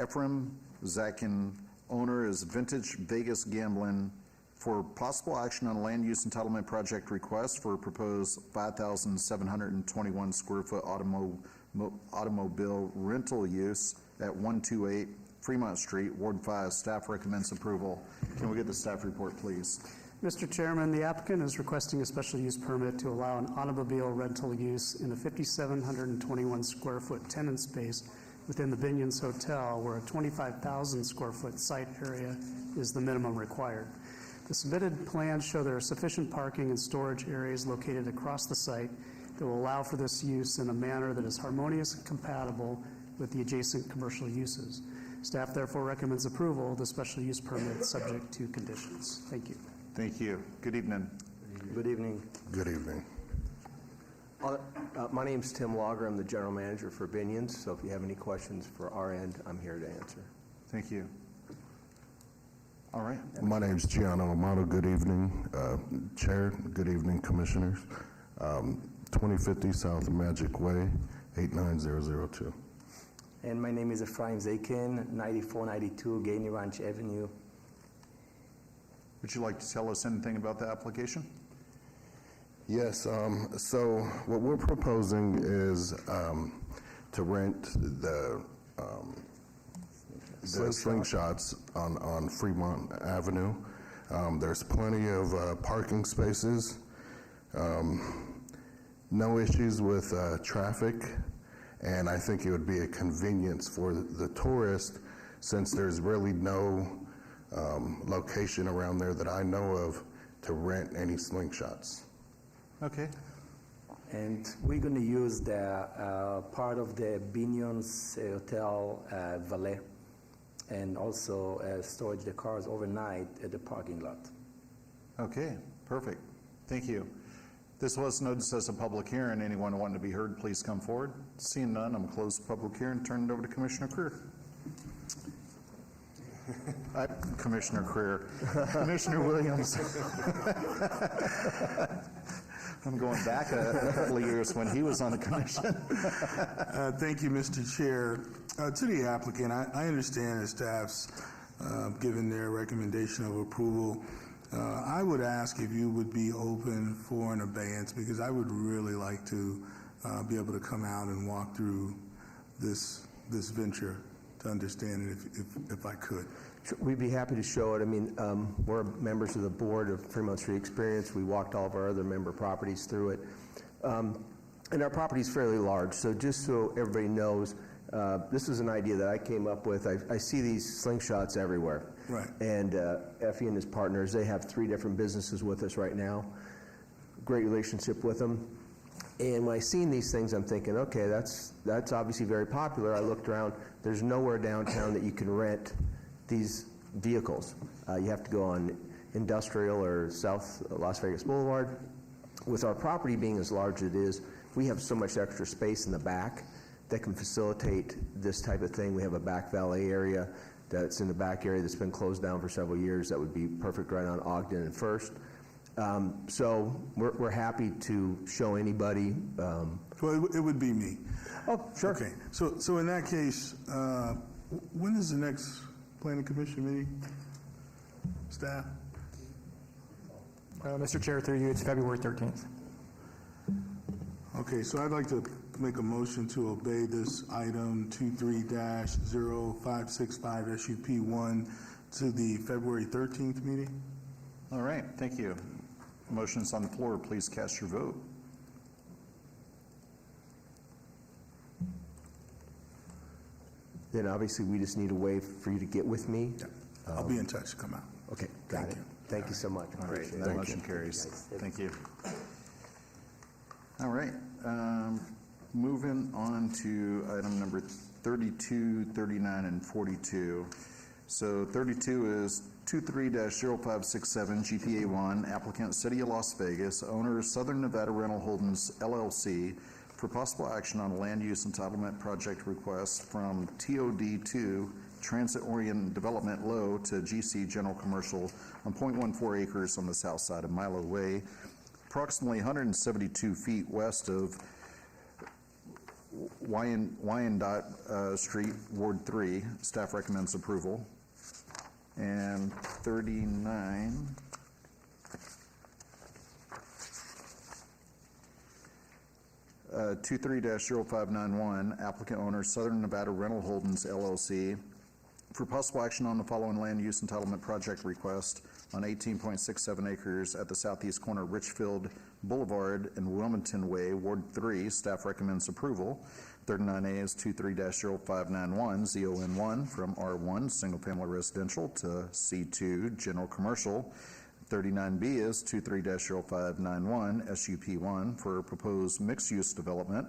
Ephraim Zakin, owner is Vintage Vegas Gambling, for possible action on a land use entitlement project request for a proposed 5,721 square foot automobile rental use at 128 Fremont Street, Ward 5. Staff recommends approval. Can we get the staff report, please? Mr. Chairman, the applicant is requesting a special use permit to allow an automobile rental use in a 5,721 square foot tenant space within the Binions Hotel, where a 25,000 square foot site area is the minimum required. The submitted plans show there are sufficient parking and storage areas located across the site that will allow for this use in a manner that is harmonious and compatible with the adjacent commercial uses. Staff therefore recommends approval of the special use permit subject to conditions. Thank you. Thank you. Good evening. Good evening. Good evening. My name is Tim Logger. I'm the general manager for Binions, so if you have any questions for our end, I'm here to answer. Thank you. All right. My name is Gianno Amato. Good evening, Chair. Good evening, Commissioners. 2050 South Magic Way, 89002. And my name is Ephraim Zakin, 9492 Gainey Ranch Avenue. Would you like to tell us anything about the application? Yes, so what we're proposing is to rent the slingshots on Fremont Avenue. There's plenty of parking spaces, no issues with traffic, and I think it would be a convenience for the tourist since there's really no location around there that I know of to rent any slingshots. Okay. And we're going to use the part of the Binions Hotel valet and also storage the cars overnight at the parking lot. Okay, perfect. Thank you. This was noticed as a public hearing. Anyone wanting to be heard, please come forward. Seeing none, I'm going to close the public hearing and turn it over to Commissioner Creer. Commissioner Creer. Commissioner Williams. I'm going back a couple of years when he was on the commission. Thank you, Mr. Chair. To the applicant, I understand the staff's given their recommendation of approval. I would ask if you would be open for an abeyance because I would really like to be able to come out and walk through this venture to understand it if I could. We'd be happy to show it. I mean, we're members of the board of Fremont Street Experience. We walked all of our other member properties through it. And our property is fairly large, so just so everybody knows, this was an idea that I came up with. I see these slingshots everywhere. Right. And Effie and his partners, they have 3 different businesses with us right now. Great relationship with them. And when I seen these things, I'm thinking, okay, that's obviously very popular. I looked around. There's nowhere downtown that you can rent these vehicles. You have to go on Industrial or South Las Vegas Boulevard. With our property being as large as it is, we have so much extra space in the back that can facilitate this type of thing. We have a back valet area that's in the back area that's been closed down for several years. That would be perfect right on Ogden and First. So we're happy to show anybody. Well, it would be me. Oh, sure. Okay. So in that case, when is the next Planning Commission meeting? Staff? Mr. Chair, through you, it's February 13th. Okay, so I'd like to make a motion to obey this item 23-0565 SUP1 to the February 13th meeting. All right, thank you. Motion's on the floor. Please cast your vote. Then obviously, we just need a way for you to get with me. Yeah, I'll be in touch to come out. Okay, got it. Thank you so much. Great, that motion carries. Thank you. All right, moving on to item number 32, 39, and 42. So 32 is 23-0567 GPA1, applicant City of Las Vegas, owner Southern Nevada Rental Holdings LLC, for possible action on a land use entitlement project request from TOD2 Transit Oriented Development Low to GC General Commercial on 0.14 acres on the south side of Milo Way, approximately 172 feet west of Wyandotte Street, Ward 3. Staff recommends approval. And 39. 23-0591, applicant owner Southern Nevada Rental Holdings LLC, for possible action on the following land use entitlement project request on 18.67 acres at the southeast corner of Richfield Boulevard and Wilmington Way, Ward 3. Staff recommends approval. 39A is 23-0591, ZON1 from R1, single family residential, to C2, general commercial. 39B is 23-0591, SUP1 for proposed mixed-use development.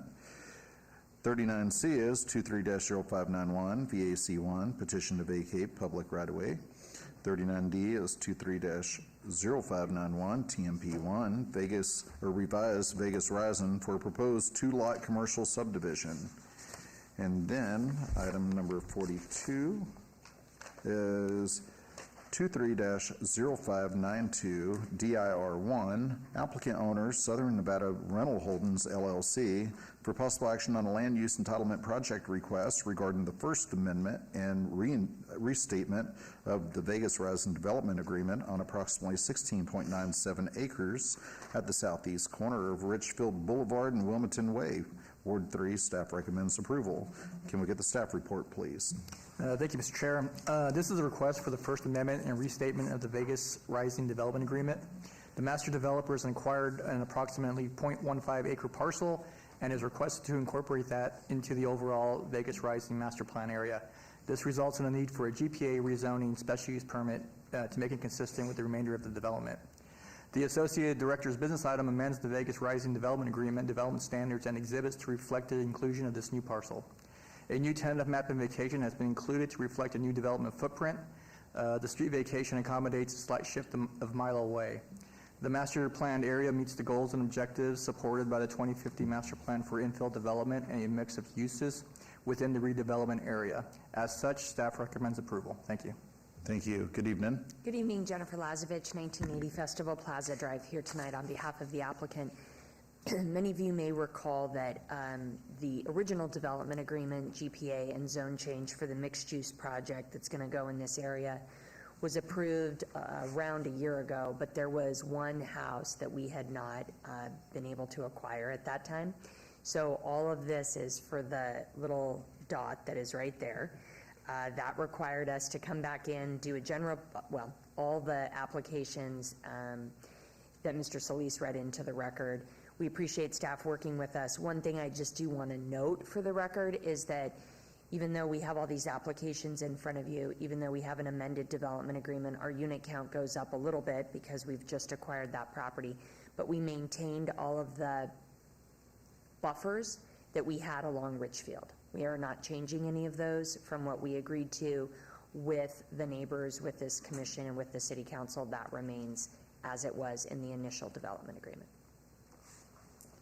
39C is 23-0591, VAC1, petition to vacate public right-of-way. 39D is 23-0591, TMP1, Vegas, or revised Vegas Horizon for proposed two-lot commercial subdivision. And then item number 42 is 23-0592, DIR1, applicant owner Southern Nevada Rental Holdings LLC, for possible action on a land use entitlement project request regarding the First Amendment and restatement of the Vegas Horizon Development Agreement on approximately 16.97 acres at the southeast corner of Richfield Boulevard and Wilmington Way, Ward 3. Staff recommends approval. Can we get the staff report, please? Thank you, Mr. Chair. This is a request for the First Amendment and restatement of the Vegas Rising Development Agreement. The master developer has acquired an approximately 0.15 acre parcel and is requested to incorporate that into the overall Vegas Rising master plan area. This results in a need for a GPA rezoning special use permit to make it consistent with the remainder of the development. The Associated Director's business item amends the Vegas Rising Development Agreement, development standards, and exhibits to reflect the inclusion of this new parcel. A new tentative map and vacation has been included to reflect a new development footprint. The street vacation accommodates a slight shift of Milo Way. The master planned area meets the goals and objectives supported by the 2050 master plan for infill development and a mix of uses within the redevelopment area. As such, staff recommends approval. Thank you. Thank you. Good evening. Good evening, Jennifer Lazovich, 1980 Festival Plaza Drive, here tonight on behalf of the applicant. Many of you may recall that the original development agreement, GPA, and zone change for the mixed-use project that's going to go in this area was approved around a year ago, but there was one house that we had not been able to acquire at that time. So all of this is for the little dot that is right there. That required us to come back in, do a general, well, all the applications that Mr. Solis read into the record. We appreciate staff working with us. One thing I just do want to note for the record is that even though we have all these applications in front of you, even though we have an amended development agreement, our unit count goes up a little bit because we've just acquired that property, but we maintained all of the buffers that we had along Richfield. We are not changing any of those from what we agreed to with the neighbors, with this commission, and with the city council. That remains as it was in the initial development agreement.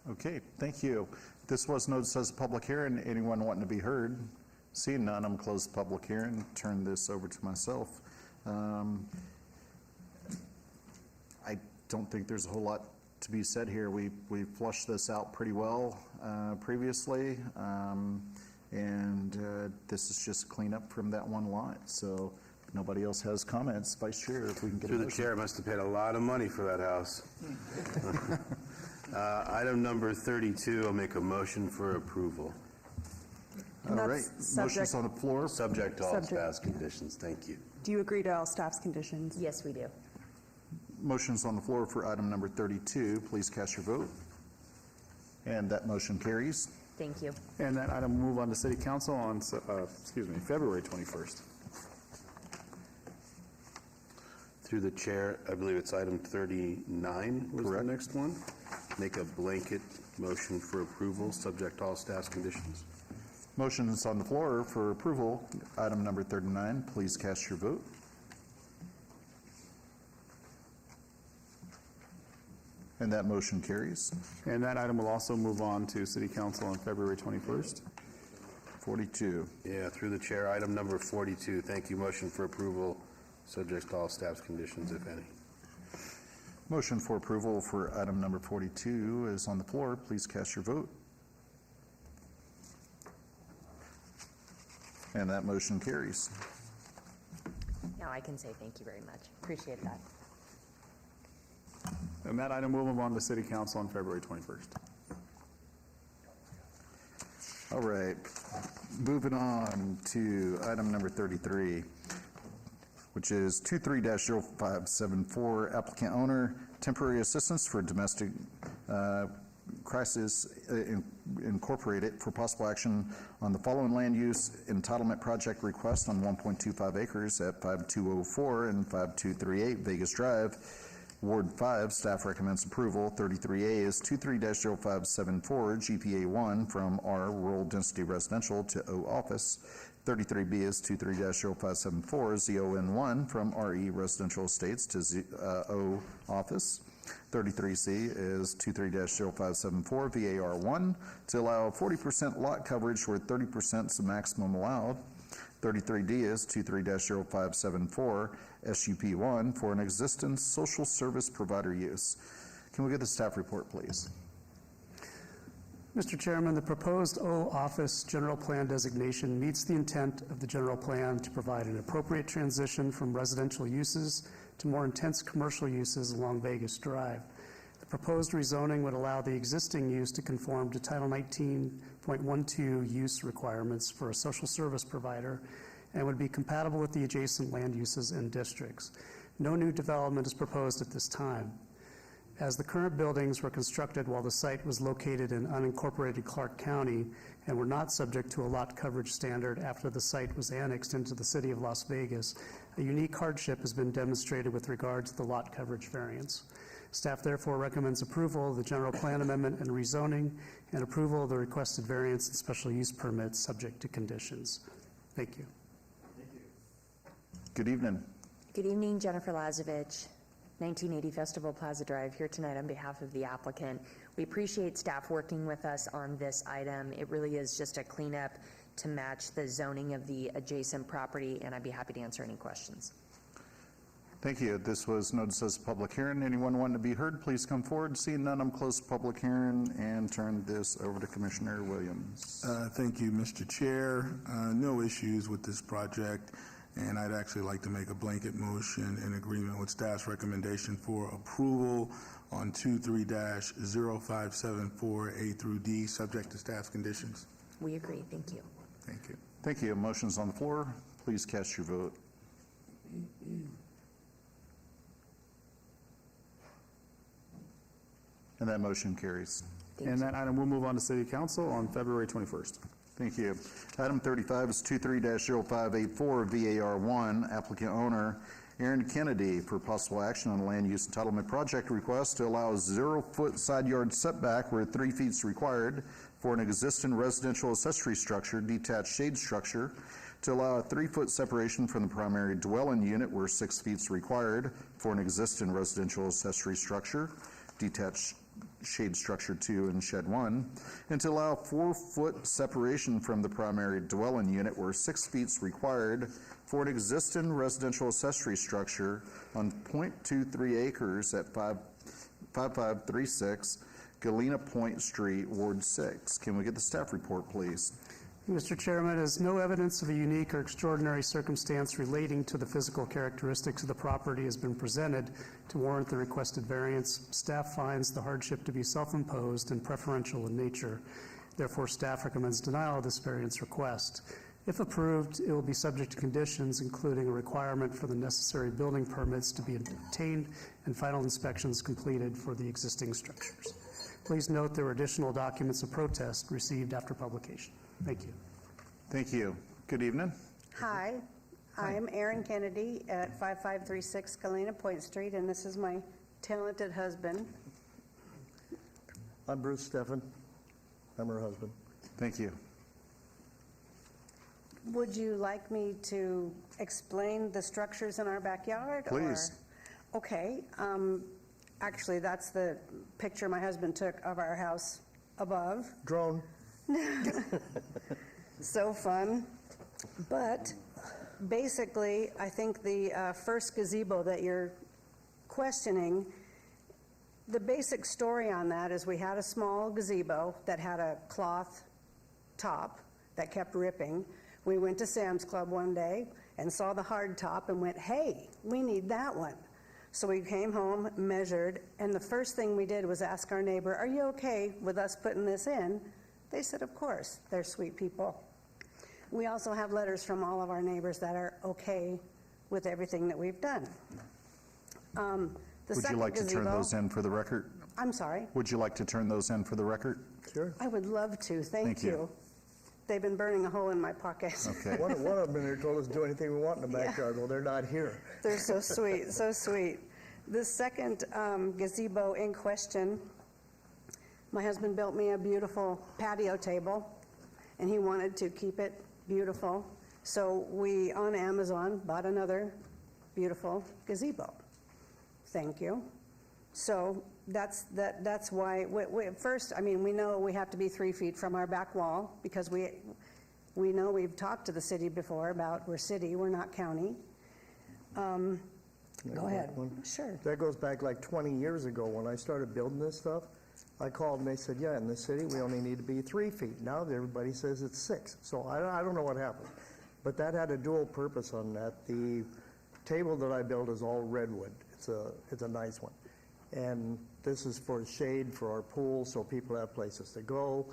Okay, thank you. This was noticed as a public hearing. Anyone wanting to be heard? Seeing none, I'm going to close the public hearing, turn this over to myself. I don't think there's a whole lot to be said here. We flushed this out pretty well previously, and this is just cleanup from that one lot. So if nobody else has comments, Vice Chair, if we can get the chair must have paid a lot of money for that house. Item number 32, I'll make a motion for approval. And All that's right, motion's on the floor. Subject to all Subject. staff's conditions. Thank you. Do you agree to all staff's conditions? Yes, we do. Motion's on the floor for item number 32. Please cast your vote. And that motion carries. Thank you. And that item will move on to City Council on, February 21st. Through the chair, I believe it's item 39 was Correct. the next one. Make a blanket motion for approval, subject to all staff's conditions. Motion is on the floor for approval, item number 39. Please cast your vote. And that motion carries. And that item will also move on to City Council on February 21st. 42. Yeah, through the chair, item number 42. Thank you. Motion for approval, subject to all staff's conditions, if any. Motion for approval for item number 42 is on the floor. Please cast your vote. And that motion carries. Now I can say thank you very much. Appreciate that. And that item will move on to City Council on February 21st. All right, moving on to item number 33, which is 23-0574, applicant owner, temporary assistance for domestic crisis incorporated for possible action on the following land use entitlement project request on 1.25 acres at 5204 and 5238 Vegas Drive, Ward 5. Staff recommends approval. 33A is 23-0574, GPA 1 from R, rural density residential, to O, office. 33B is 23-0574, ZON 1 from RE, residential estates, to O, office. 33C is 23-0574, VAR 1 to allow 40% lot coverage where 30% is the maximum allowed. 33D is 23-0574, SUP 1 for an existing social service provider use. Can we get the staff report, please? Mr. Chairman, the proposed O office general plan designation meets the intent of the general plan to provide an appropriate transition from residential uses to more intense commercial uses along Vegas Drive. The proposed rezoning would allow the existing use to conform to Title 19.12 use requirements for a social service provider and would be compatible with the adjacent land uses and districts. No new development is proposed at this time. As the current buildings were constructed while the site was located in unincorporated Clark County and were not subject to a lot coverage standard after the site was annexed into the city of Las Vegas, a unique hardship has been demonstrated with regard to the lot coverage variance. Staff therefore recommends approval of the general plan amendment and rezoning and approval of the requested variance and special use permits subject to conditions. Thank you. Good evening. Good evening, Jennifer Lazovich, 1980 Festival Plaza Drive, here tonight on behalf of the applicant. We appreciate staff working with us on this item. It really is just a cleanup to match the zoning of the adjacent property, and I'd be happy to answer any questions. Thank you. This was noticed as a public hearing. Anyone wanting to be heard, please come forward. Seeing none, I'm close to public hearing and turn this over to Commissioner Williams. Thank you, Mr. Chair. No issues with this project, and I'd actually like to make a blanket motion in agreement with staff's recommendation for approval on 23-0574 A through D, subject to staff's conditions. We agree. Thank you. Thank you. Thank you. Motion's on the floor. Please cast your vote. And that motion carries. And that item will move on to City Council on February 21st. Thank you. Item 35 is 23-0584, VAR 1, applicant owner Aaron Kennedy for possible action on land use entitlement project request to allow a 0-foot side yard setback where 3 feet is required for an existing residential accessory structure, detached shade structure, to allow a 3-foot separation from the primary dwelling unit where 6 feet is required for an existing residential accessory structure, detached shade structure 2 and shed 1, and to allow 4-foot separation from the primary dwelling unit where 6 feet is required for an existing residential accessory structure on 0.23 acres at 5536 Galena Point Street, Ward 6. Can we get the staff report, please? Mr. Chairman, as no evidence of a unique or extraordinary circumstance relating to the physical characteristics of the property has been presented to warrant the requested variance, staff finds the hardship to be self-imposed and preferential in nature. Therefore, staff recommends denial of this variance request. If approved, it will be subject to conditions, including a requirement for the necessary building permits to be obtained and final inspections completed for the existing structures. Please note there were additional documents of protest received after publication. Thank you. Thank you. Good evening. Hi, I am Erin Kennedy at 5536 Galena Point Street, and this is my talented husband. I'm Bruce Steffen. I'm her husband. Thank you. Would you like me to explain the structures in our backyard? Please. Or? Okay. Actually, that's the picture my husband took of our house above. Drone. So fun. But basically, I think the first gazebo that you're questioning, the basic story on that is we had a small gazebo that had a cloth top that kept ripping. We went to Sam's Club one day and saw the hard top and went, hey, we need that one. So we came home, measured, and the first thing we did was ask our neighbor, are you okay with us putting this in? They said, of course. They're sweet people. We also have letters from all of our neighbors that are okay with everything that we've done. Would you like to turn those in for the record? I'm sorry? Would you like to turn those in for the record? Sure. I would love to. Thank you. They've been burning a hole in my pocket. Okay. One of them in there told us to do anything we want in the backyard. Well, they're not here. They're so sweet, so sweet. The second gazebo in question, my husband built me a beautiful patio table, and he wanted to keep it beautiful. So we, on Amazon, bought another beautiful gazebo. Thank you. So that's why, first, I mean, we know we have to be 3 feet from our back wall because we know we've talked to the city before about we're city, we're not county. Go ahead. Sure. That goes back like 20 years ago when I started building this stuff. I called and they said, yeah, in the city we only need to be 3 feet. Now everybody says it's 6. So I don't know what happened. But that had a dual purpose on that. The table that I built is all redwood. It's a nice one. And this is for shade for our pool so people have places to go,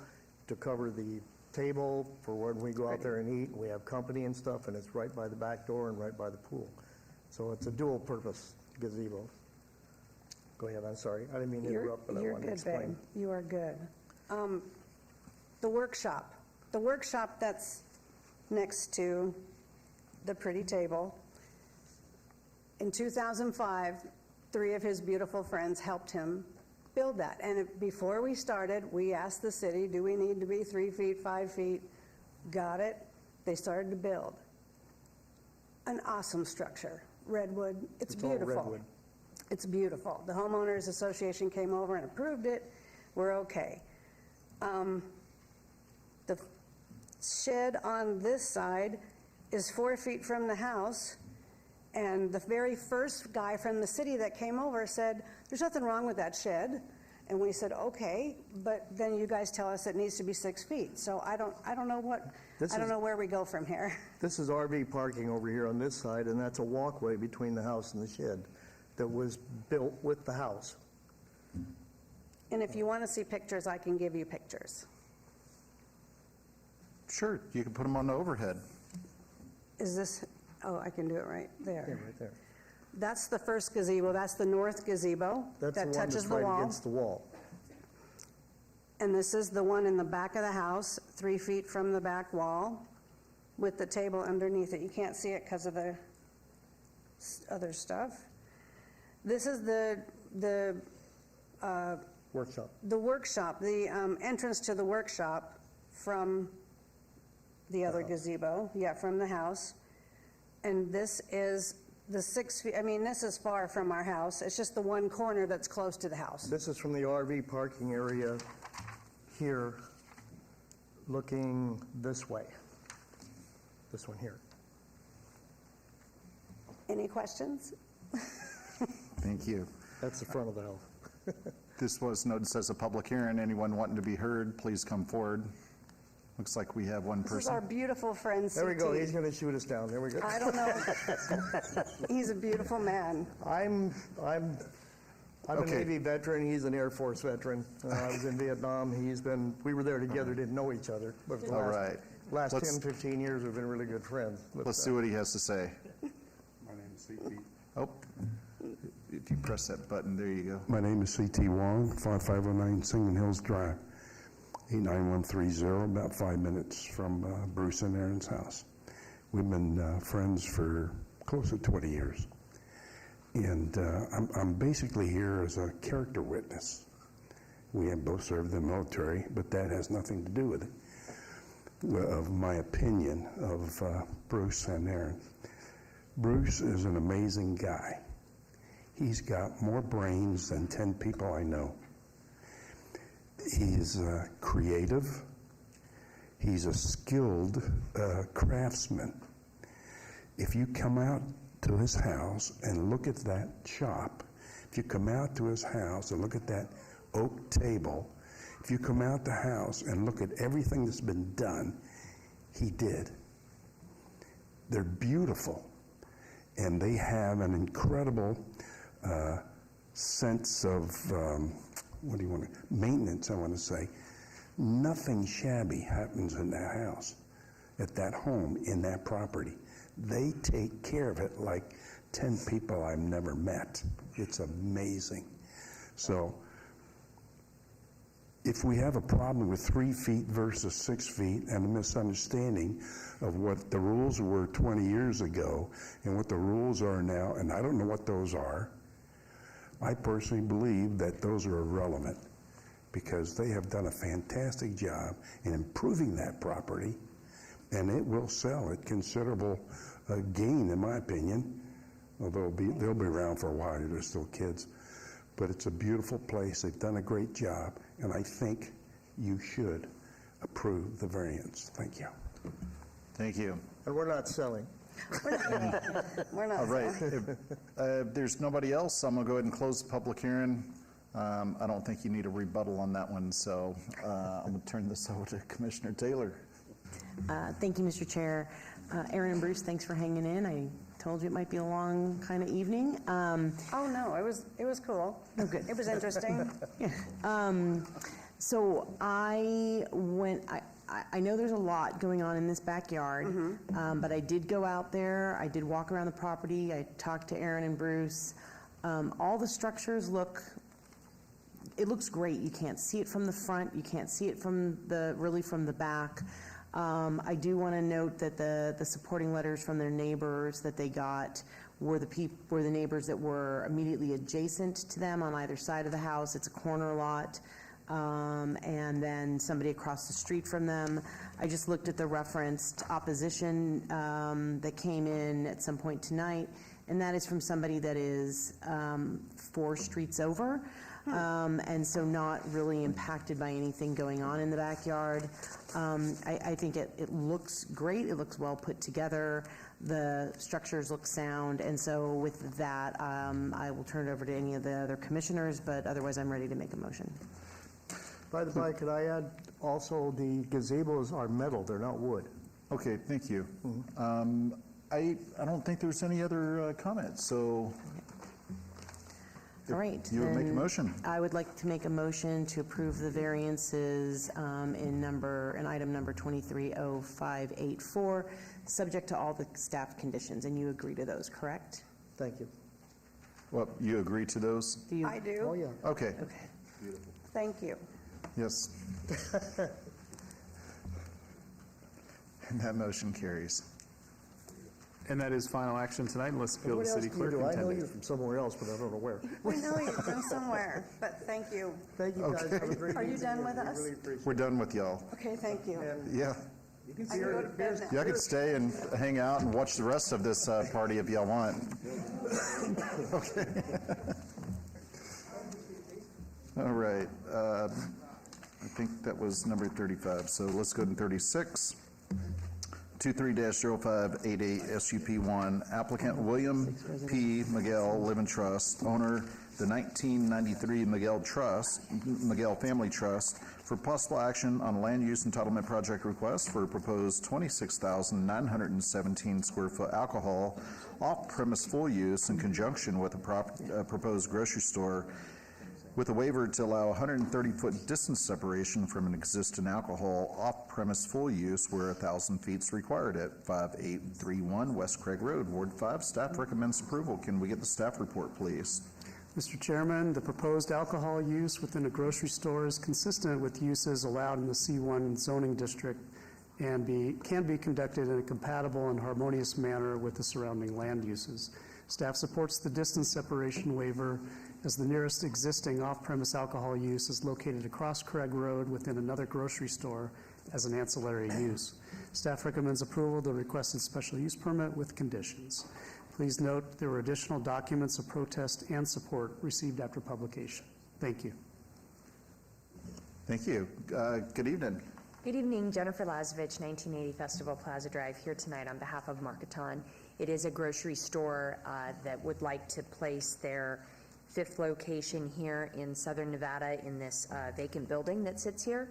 to cover the table for when we go out there and eat. We have company and stuff, and it's right by the back door and right by the pool. So it's a dual purpose gazebo. Go ahead, I'm sorry. I didn't mean to interrupt, but I wanted to explain. You're good, babe. You are good. The workshop. The workshop that's next to the pretty table. In 2005, 3 of his beautiful friends helped him build that. And before we started, we asked the city, do we need to be 3 feet, 5 feet? Got it. They started to build. An awesome structure. Redwood. It's beautiful. All redwood. It's beautiful. The homeowners association came over and approved it. We're okay. The shed on this side is 4 feet from the house. And the very first guy from the city that came over said, there's nothing wrong with that shed. And we said, okay, but then you guys tell us it needs to be 6 feet. So I don't know where we go from here. This is RV parking over here on this side, and that's a walkway between the house and the shed that was built with the house. And if you want to see pictures, I can give you pictures. Sure, you can put them on the overhead. Is this, oh, I can do it right there. Yeah, right there. That's the first gazebo. That's the north gazebo that touches the right wall. against the wall. And this is the one in the back of the house, 3 feet from the back wall, with the table underneath it. You can't see it because of the other stuff. This is the workshop. The workshop, the entrance to the workshop from the other gazebo. Yeah, from the house. And this is the 6 feet. I mean, this is far from our house. It's just the one corner that's close to the house. This is from the RV parking area here, looking this way. This one here. Any questions? Thank you. That's the front of the house. This was noticed as a public hearing. Anyone wanting to be heard, please come forward. Looks like we have one This is our person. beautiful friend, CT. There we go, he's going to shoot us down, there we go. I don't know. He's a beautiful man. I'm a Okay. Navy veteran, he's an Air Force veteran. I was in Vietnam, we were there together, didn't know each other. But for the All right. last Let's- 10, 15 years, we've been really good friends. But, Let's see what he has to say. My name is CT. Oh, if you press that button, there you go. My name is C.T. Wong, 5509 Singing Hills Drive, 89130, about 5 minutes from Bruce and Aaron's house. We've been friends for close to 20 years. And I'm basically here as a character witness. We have both served in the military, but that has nothing to do with it, of my opinion of Bruce and Aaron. Bruce is an amazing guy. He's got more brains than 10 people I know. He's creative. He's a skilled craftsman. If you come out to his house and look at that shop, if you come out to his house and look at that oak table, if you come out the house and look at everything that's been done, he did. They're beautiful, and they have an incredible sense of maintenance, I want to say. Nothing shabby happens in that house, at that home, in that property. They take care of it like 10 people I've never met. It's amazing. So if we have a problem with 3 feet versus 6 feet and a misunderstanding of what the rules were 20 years ago and what the rules are now, and I don't know what those are, I personally believe that those are irrelevant because they have done a fantastic job in improving that property, and it will sell at considerable gain, in my opinion, although they'll be around for a while. They're still kids. But it's a beautiful place. They've done a great job, and I think you should approve the variance. Thank you. Thank you. And we're not selling. We're not. All right. If there's nobody else, I'm going to go ahead and close the public hearing. I don't think you need a rebuttal on that one, so I'm going to turn this over to Commissioner Taylor. Thank you, Mr. Chair. Aaron and Bruce, thanks for hanging in. I told you it might be a long kind of evening. Oh, no, it was cool. Oh, good. It was interesting. So I know there's a lot going on in this backyard, but I did go out there. I did walk around the property. I talked to Aaron and Bruce. All the structures it looks great. You can't see it from the front. You can't see it from the back. I do want to note that the supporting letters from their neighbors that they got were the neighbors that were immediately adjacent to them on either side of the house. It's a corner lot. And then somebody across the street from them. I just looked at the referenced opposition that came in at some point tonight, and that is from somebody that is 4 streets over, and so not really impacted by anything going on in the backyard. I think it looks great. It looks well put together. The structures look sound, and so with that, I will turn it over to any of the other commissioners, but otherwise I'm ready to make a motion. By the by, could I add also the gazebos are metal, they're not wood. Okay, thank you. I don't think there's any other comments, so All right. you would make a then motion. I would like to make a motion to approve the variances in item number 230584, subject to all the staff conditions, and you agree to those, correct? Thank you. Well, you agree to those? I do. Oh, yeah. Okay. Beautiful. Thank you. Yes. And that motion carries. And that is final action tonight unless appealed to What the else city do you clerk do? in I 10 know days. you from somewhere else, but I don't know where. We know you're from somewhere, but thank you. Thank you, guys. Have a great Are you evening. done with We us? really appreciate We're done with y'all. Okay, thank you. Yeah. You can I can go to bed now. Y'all can stay and hang out and watch the rest of this party if y'all want. Okay. All right. I think that was number 35. So let's go to 36. 23-0588 SUP1, applicant William P. Miguel Living Trust, owner the 1993 Miguel Family Trust, for possible action on land use entitlement project request for a proposed 26,917 square foot alcohol off-premise full use in conjunction with a proposed grocery store, with a waiver to allow 130-foot distance separation from an existing alcohol off-premise full use where 1,000 feet is required at 5831 West Craig Road, Ward 5. Staff recommends approval. Can we get the staff report, please? Mr. Chairman, the proposed alcohol use within a grocery store is consistent with uses allowed in the C1 zoning district and can be conducted in a compatible and harmonious manner with the surrounding land uses. Staff supports the distance separation waiver as the nearest existing off-premise alcohol use is located across Craig Road within another grocery store as an ancillary use. Staff recommends approval of the requested special use permit with conditions. Please note there were additional documents of protest and support received after publication. Thank you. Thank you. Good evening. Good evening, Jennifer Lazovich, 1980 Festival Plaza Drive, here tonight on behalf of Marketon. It is a grocery store that would like to place their 5th location here in Southern Nevada in this vacant building that sits here.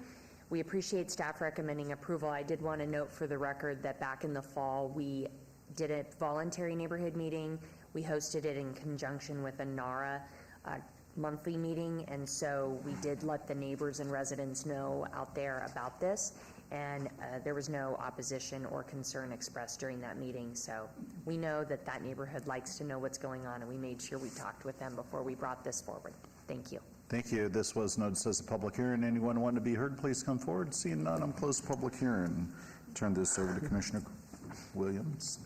We appreciate staff recommending approval. I did want to note for the record that back in the fall, we did a voluntary neighborhood meeting. We hosted it in conjunction with a NARA monthly meeting, and so we did let the neighbors and residents know out there about this, and there was no opposition or concern expressed during that meeting. So we know that that neighborhood likes to know what's going on, and we made sure we talked with them before we brought this forward. Thank you. Thank you. This was noticed as a public hearing. Anyone want to be heard, please come forward. Seeing none, I'm closed the public hearing. Turn this over to Commissioner Williams.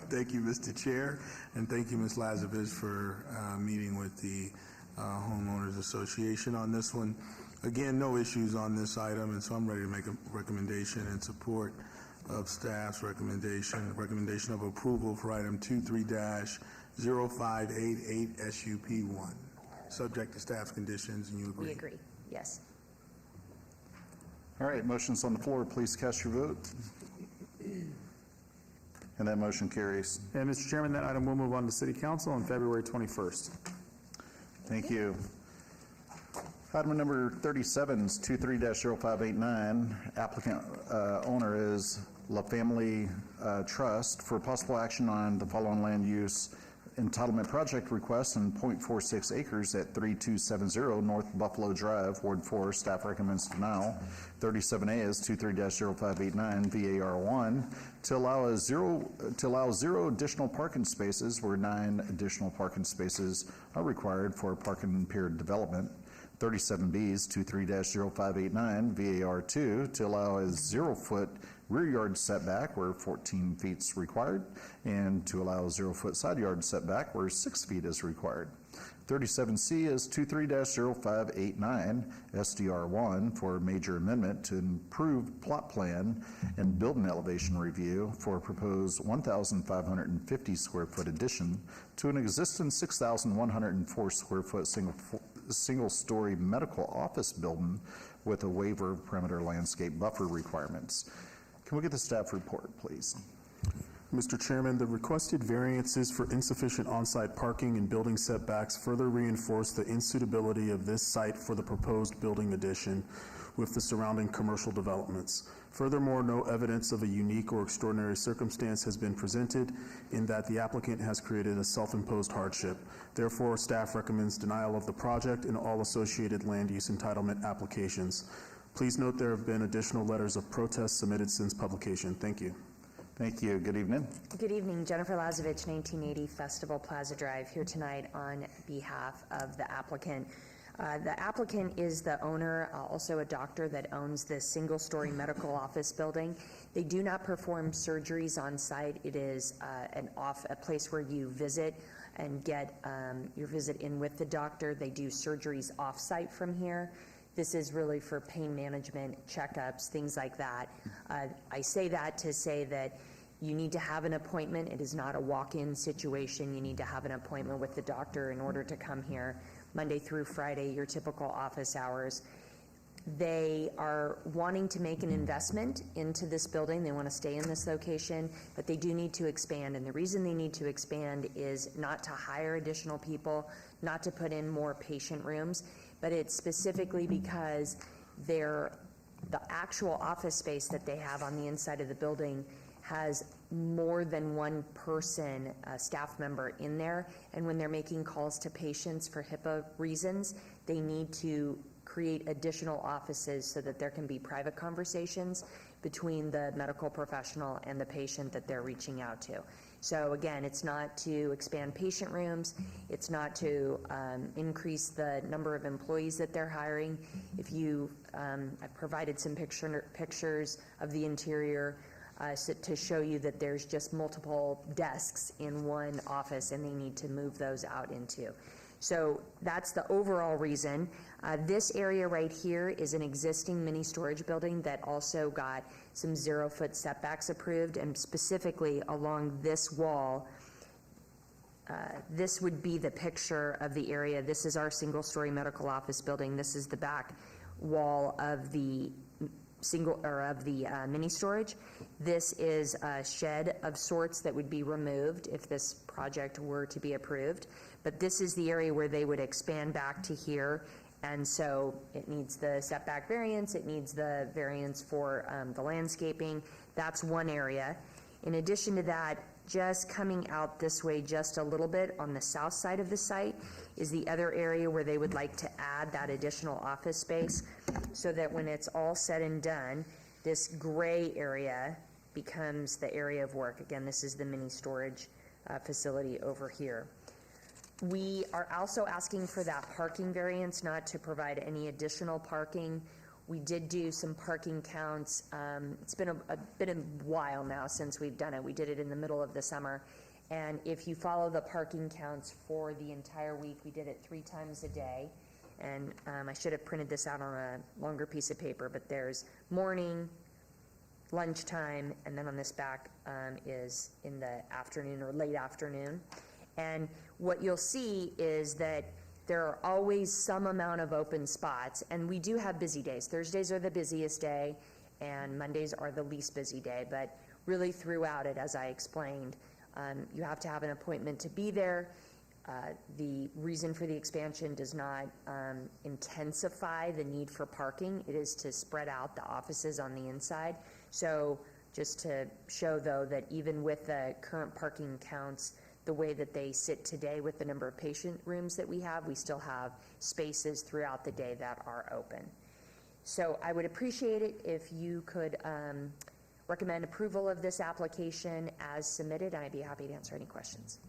Thank you, Mr. Chair, and thank you, Ms. Lazovich, for meeting with the Homeowners Association on this one. Again, no issues on this item, and so I'm ready to make a recommendation in support of staff's recommendation of approval for item 23-0588 SUP1, subject to staff's conditions, and you agree? We agree, yes. All right, motion's on the floor. Please cast your vote. And that motion carries. And Mr. Chairman, that item will move on to City Council on February 21st. Thank you. Item number 37 is 23-0589. Applicant owner is La Family Trust for possible action on the following land use entitlement project request in 0.46 acres at 3270 North Buffalo Drive, Ward 4. Staff recommends denial. 37A is 23-0589 VAR1 to allow zero additional parking spaces where 9 additional parking spaces are required for parking impaired development. 37B is 23-0589 VAR2 to allow a 0-foot rear yard setback where 14 feet is required, and to allow a 0-foot side yard setback where 6 feet is required. 37C is 23-0589 SDR1 for a major amendment to improve plot plan and building elevation review for a proposed 1,550 square foot addition to an existing 6,104 square foot single-story medical office building with a waiver of perimeter landscape buffer requirements. Can we get the staff report, please? Mr. Chairman, the requested variances for insufficient on-site parking and building setbacks further reinforce the insuitability of this site for the proposed building addition with the surrounding commercial developments. Furthermore, no evidence of a unique or extraordinary circumstance has been presented in that the applicant has created a self-imposed hardship. Therefore, staff recommends denial of the project and all associated land use entitlement applications. Please note there have been additional letters of protest submitted since publication. Thank you. Thank you. Good evening. Good evening. Jennifer Lazovich, 1980 Festival Plaza Drive, here tonight on behalf of the applicant. The applicant is the owner, also a doctor that owns this single-story medical office building. They do not perform surgeries on site. It is a place where you visit and get your visit in with the doctor. They do surgeries off-site from here. This is really for pain management, checkups, things like that. I say that to say that you need to have an appointment. It is not a walk-in situation. You need to have an appointment with the doctor in order to come here. Monday through Friday, your typical office hours. They are wanting to make an investment into this building. They want to stay in this location, but they do need to expand. And the reason they need to expand is not to hire additional people, not to put in more patient rooms, but it's specifically because the actual office space that they have on the inside of the building has more than one person, a staff member in there, and when they're making calls to patients for HIPAA reasons, they need to create additional offices so that there can be private conversations between the medical professional and the patient that they're reaching out to. So again, it's not to expand patient rooms, it's not to increase the number of employees that they're hiring. If you, I've provided some pictures of the interior to show you that there's just multiple desks in one office and they need to move those out into. So that's the overall reason. This area right here is an existing mini storage building that also got some 0-foot setbacks approved, and specifically along this wall, this would be the picture of the area. This is our single-story medical office building. This is the back wall of the mini storage. This is a shed of sorts that would be removed if this project were to be approved. But this is the area where they would expand back to here, and so it needs the setback variance, it needs the variance for the landscaping. That's one area. In addition to that, just coming out this way just a little bit on the south side of the site is the other area where they would like to add that additional office space, so that when it's all said and done, this gray area becomes the area of work. Again, this is the mini storage facility over here. We are also asking for that parking variance, not to provide any additional parking. We did do some parking counts. It's been a while now since we've done it. We did it in the middle of the summer. And if you follow the parking counts for the entire week, we did it 3 times a day. And I should have printed this out on a longer piece of paper, but there's morning, lunchtime, and then on this back is in the afternoon or late afternoon. And what you'll see is that there are always some amount of open spots, and we do have busy days. Thursdays are the busiest day, and Mondays are the least busy day, but really throughout it, as I explained, you have to have an appointment to be there. The reason for the expansion does not intensify the need for parking. It is to spread out the offices on the inside. So just to show, though, that even with the current parking counts, the way that they sit today with the number of patient rooms that we have, we still have spaces throughout the day that are open. So I would appreciate it if you could recommend approval of this application as submitted, and I'd be happy to answer any questions.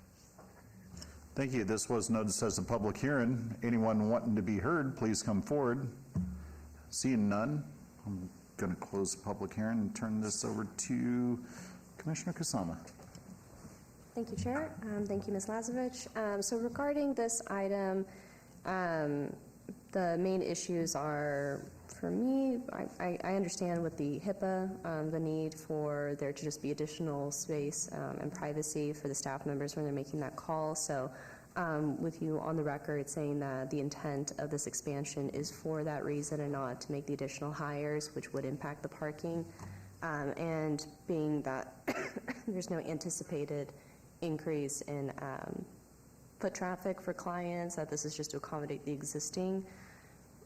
Thank you. This was noticed as a public hearing. Anyone wanting to be heard, please come forward. Seeing none, I'm going to close the public hearing and turn this over to Commissioner Kusama. Thank you, Chair. Thank you, Ms. Lazovich. So regarding this item, the main issues are, for me, I understand with the HIPAA, the need for there to just be additional space and privacy for the staff members when they're making that call. So with you on the record saying that the intent of this expansion is for that reason and not to make the additional hires, which would impact the parking, and being that there's no anticipated increase in foot traffic for clients, that this is just to accommodate the existing,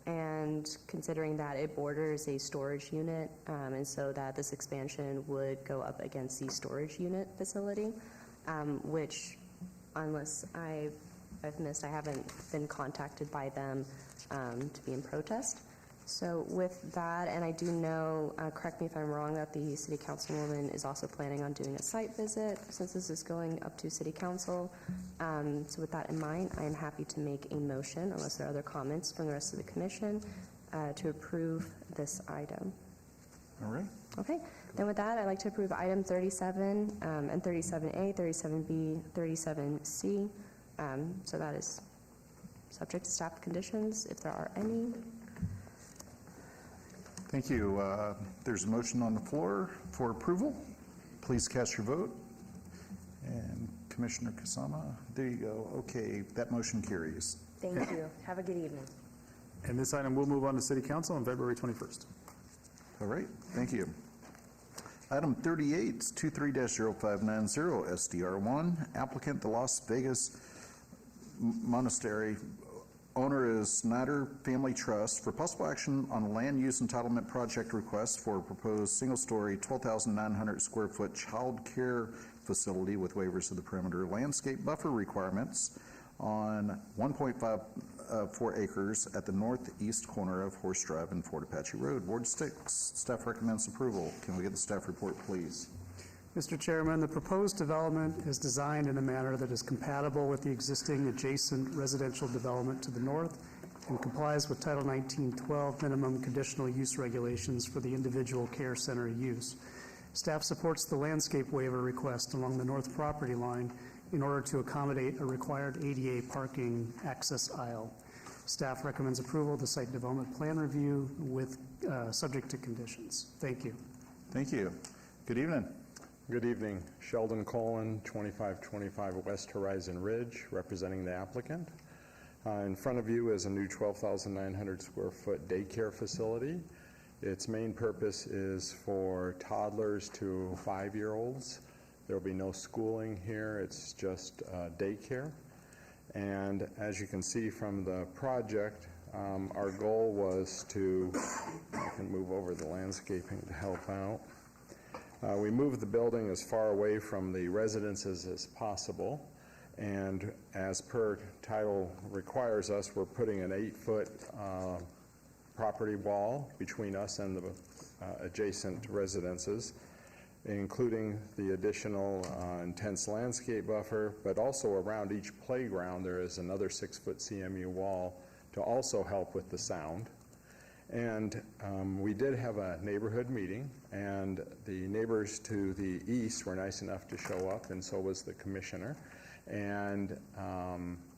and considering that it borders a storage unit, and so that this expansion would go up against the storage unit facility, which, unless I've missed, I haven't been contacted by them to be in protest. So with that, and I do know, correct me if I'm wrong, that the City Councilwoman is also planning on doing a site visit since this is going up to City Council. So with that in mind, I am happy to make a motion, unless there are other comments from the rest of the Commission, to approve this item. All right. Okay. Then with that, I'd like to approve item 37 and 37A, 37B, 37C. So that is subject to staff conditions, if there are any. Thank you. There's a motion on the floor for approval. Please cast your vote. And Commissioner Kusama, there you go. Okay, that motion carries. Thank you. Have a good evening. And this item will move on to City Council on February 21st. All right, thank you. Item 38, 23-0590 SDR1, applicant the Las Vegas Monastery, owner is Snyder Family Trust, for possible action on a land use entitlement project request for a proposed single-story 12,900 square foot child care facility with waivers of the perimeter landscape buffer requirements on 1.54 acres at the northeast corner of Horse Drive and Fort Apache Road. Ward 6, staff recommends approval. Can we get the staff report, please? Mr. Chairman, the proposed development is designed in a manner that is compatible with the existing adjacent residential development to the north and complies with Title 1912 minimum conditional use regulations for the individual care center use. Staff supports the landscape waiver request along the north property line in order to accommodate a required ADA parking access aisle. Staff recommends approval of the site development plan review with subject to conditions. Thank you. Thank you. Good evening. Good evening. Sheldon Colin, 2525 West Horizon Ridge, representing the applicant. In front of you is a new 12,900 square foot daycare facility. Its main purpose is for toddlers to 5-year-olds. There will be no schooling here. It's just daycare. And as you can see from the project, our goal was to, I can move over the landscaping to help out. We moved the building as far away from the residences as possible, and as per title requires us, we're putting an 8-foot property wall between us and the adjacent residences, including the additional intense landscape buffer, but also around each playground there is another 6-foot CMU wall to also help with the sound. And we did have a neighborhood meeting, and the neighbors to the east were nice enough to show up, and so was the commissioner. And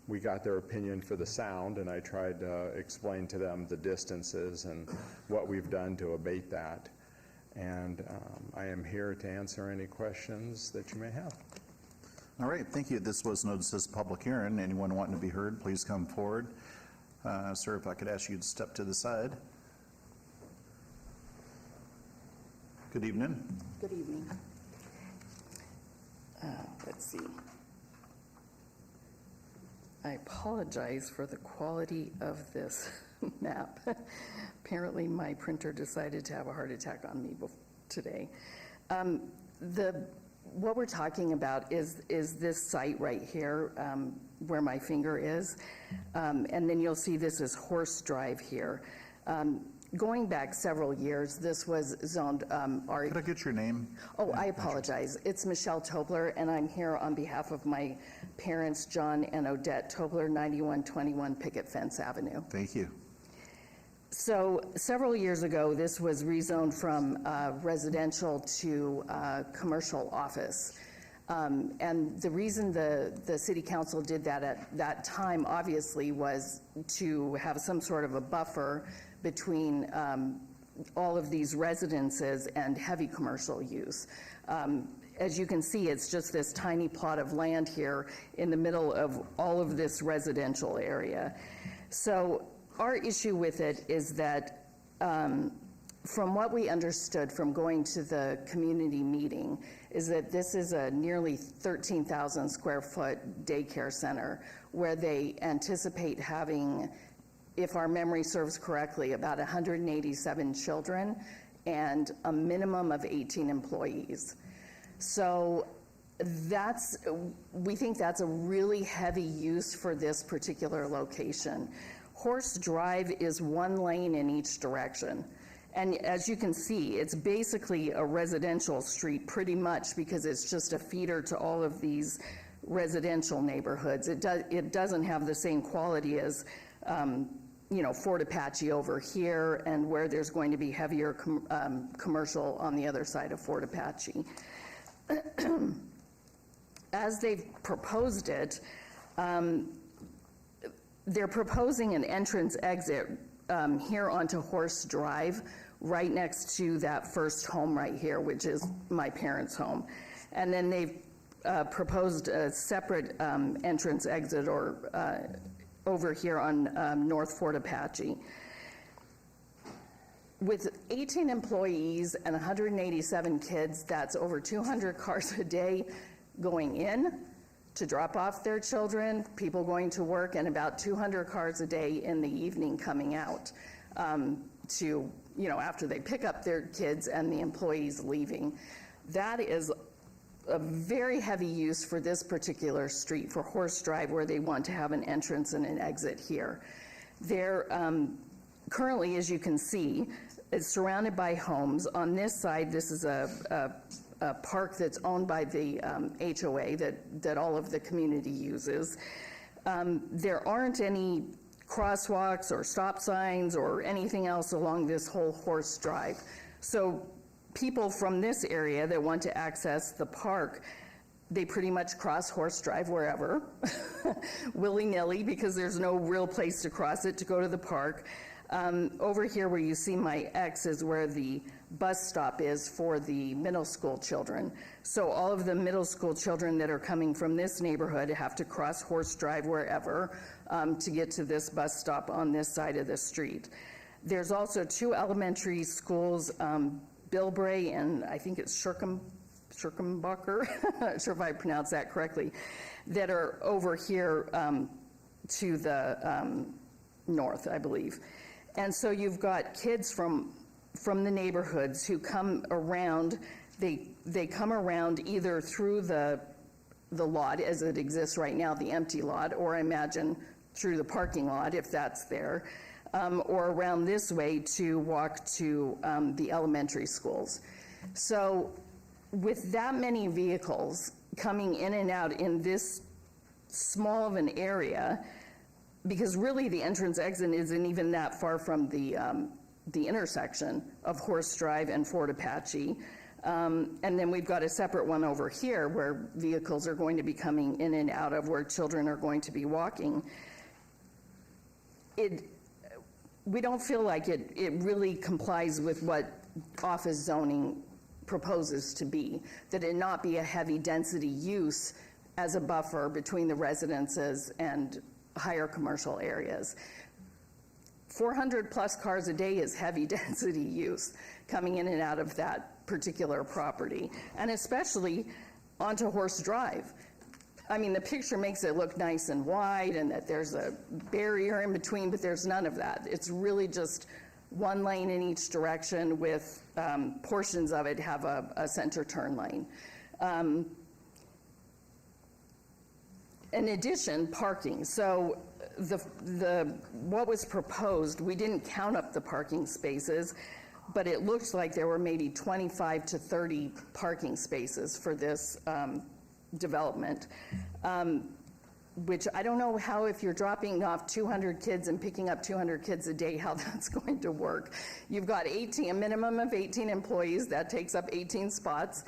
we got their opinion for the sound, and I tried to explain to them the distances and what we've done to abate that. And I am here to answer any questions that you may have. All right, thank you. This was noticed as a public hearing. Anyone wanting to be heard, please come forward. Sir, if I could ask you to step to the side. Good evening. Good evening. Let's see. I apologize for the quality of this map. Apparently my printer decided to have a heart attack on me today. What we're talking about is this site right here where my finger is. And then you'll see this is Horse Drive here. Going back several years, this was zoned Could I get your name? Oh, I apologize. It's Michelle Tobler, and I'm here on behalf of my parents, John and Odette Tobler, 9121 Picket Fence Avenue. Thank you. So several years ago, this was rezoned from residential to commercial office. And the reason the city council did that at that time, obviously, was to have some sort of a buffer between all of these residences and heavy commercial use. As you can see, it's just this tiny plot of land here in the middle of all of this residential area. So our issue with it is that from what we understood from going to the community meeting is that this is a nearly 13,000 square foot daycare center where they anticipate having, if our memory serves correctly, about 187 children and a minimum of 18 employees. So we think that's a really heavy use for this particular location. Horse Drive is one lane in each direction. And as you can see, it's basically a residential street pretty much because it's just a feeder to all of these residential neighborhoods. It doesn't have the same quality as Fort Apache over here and where there's going to be heavier commercial on the other side of Fort Apache. As they've proposed it, they're proposing an entrance exit here onto Horse Drive, right next to that first home right here, which is my parents' home. And then they've proposed a separate entrance exit or over here on North Fort Apache. With 18 employees and 187 kids, that's over 200 cars a day going in to drop off their children, people going to work, and about 200 cars a day in the evening coming out to, after they pick up their kids and the employees leaving. That is a very heavy use for this particular street, for Horse Drive, where they want to have an entrance and an exit here. They're currently, as you can see, it's surrounded by homes. On this side, this is a park that's owned by the HOA that all of the community uses. There aren't any crosswalks or stop signs or anything else along this whole Horse Drive. So people from this area that want to access the park, they pretty much cross Horse Drive wherever, willy-nilly, because there's no real place to cross it to go to the park. Over here where you see my X is where the bus stop is for the middle school children. So all of the middle school children that are coming from this neighborhood have to cross Horse Drive wherever to get to this bus stop on this side of the street. There's also 2 elementary schools, Bilbray and I think it's Schirkenbacher, not sure if I pronounced that correctly, that are over here to the north, I believe. And so you've got kids from the neighborhoods who come around. They come around either through the lot as it exists right now, the empty lot, or I imagine through the parking lot if that's there, or around this way to walk to the elementary schools. So with that many vehicles coming in and out in this small of an area, because really the entrance exit isn't even that far from the intersection of Horse Drive and Fort Apache. And then we've got a separate one over here where vehicles are going to be coming in and out of, where children are going to be walking. We don't feel like it really complies with what office zoning proposes to be, that it not be a heavy density use as a buffer between the residences and higher commercial areas. 400 plus cars a day is heavy density use coming in and out of that particular property, and especially onto Horse Drive. I mean, the picture makes it look nice and wide and that there's a barrier in between, but there's none of that. It's really just one lane in each direction with portions of it have a center turn lane. In addition, parking. So what was proposed, we didn't count up the parking spaces, but it looks like there were maybe 25 to 30 parking spaces for this development, which I don't know how, if you're dropping off 200 kids and picking up 200 kids a day, how that's going to work. You've got a minimum of 18 employees. That takes up 18 spots.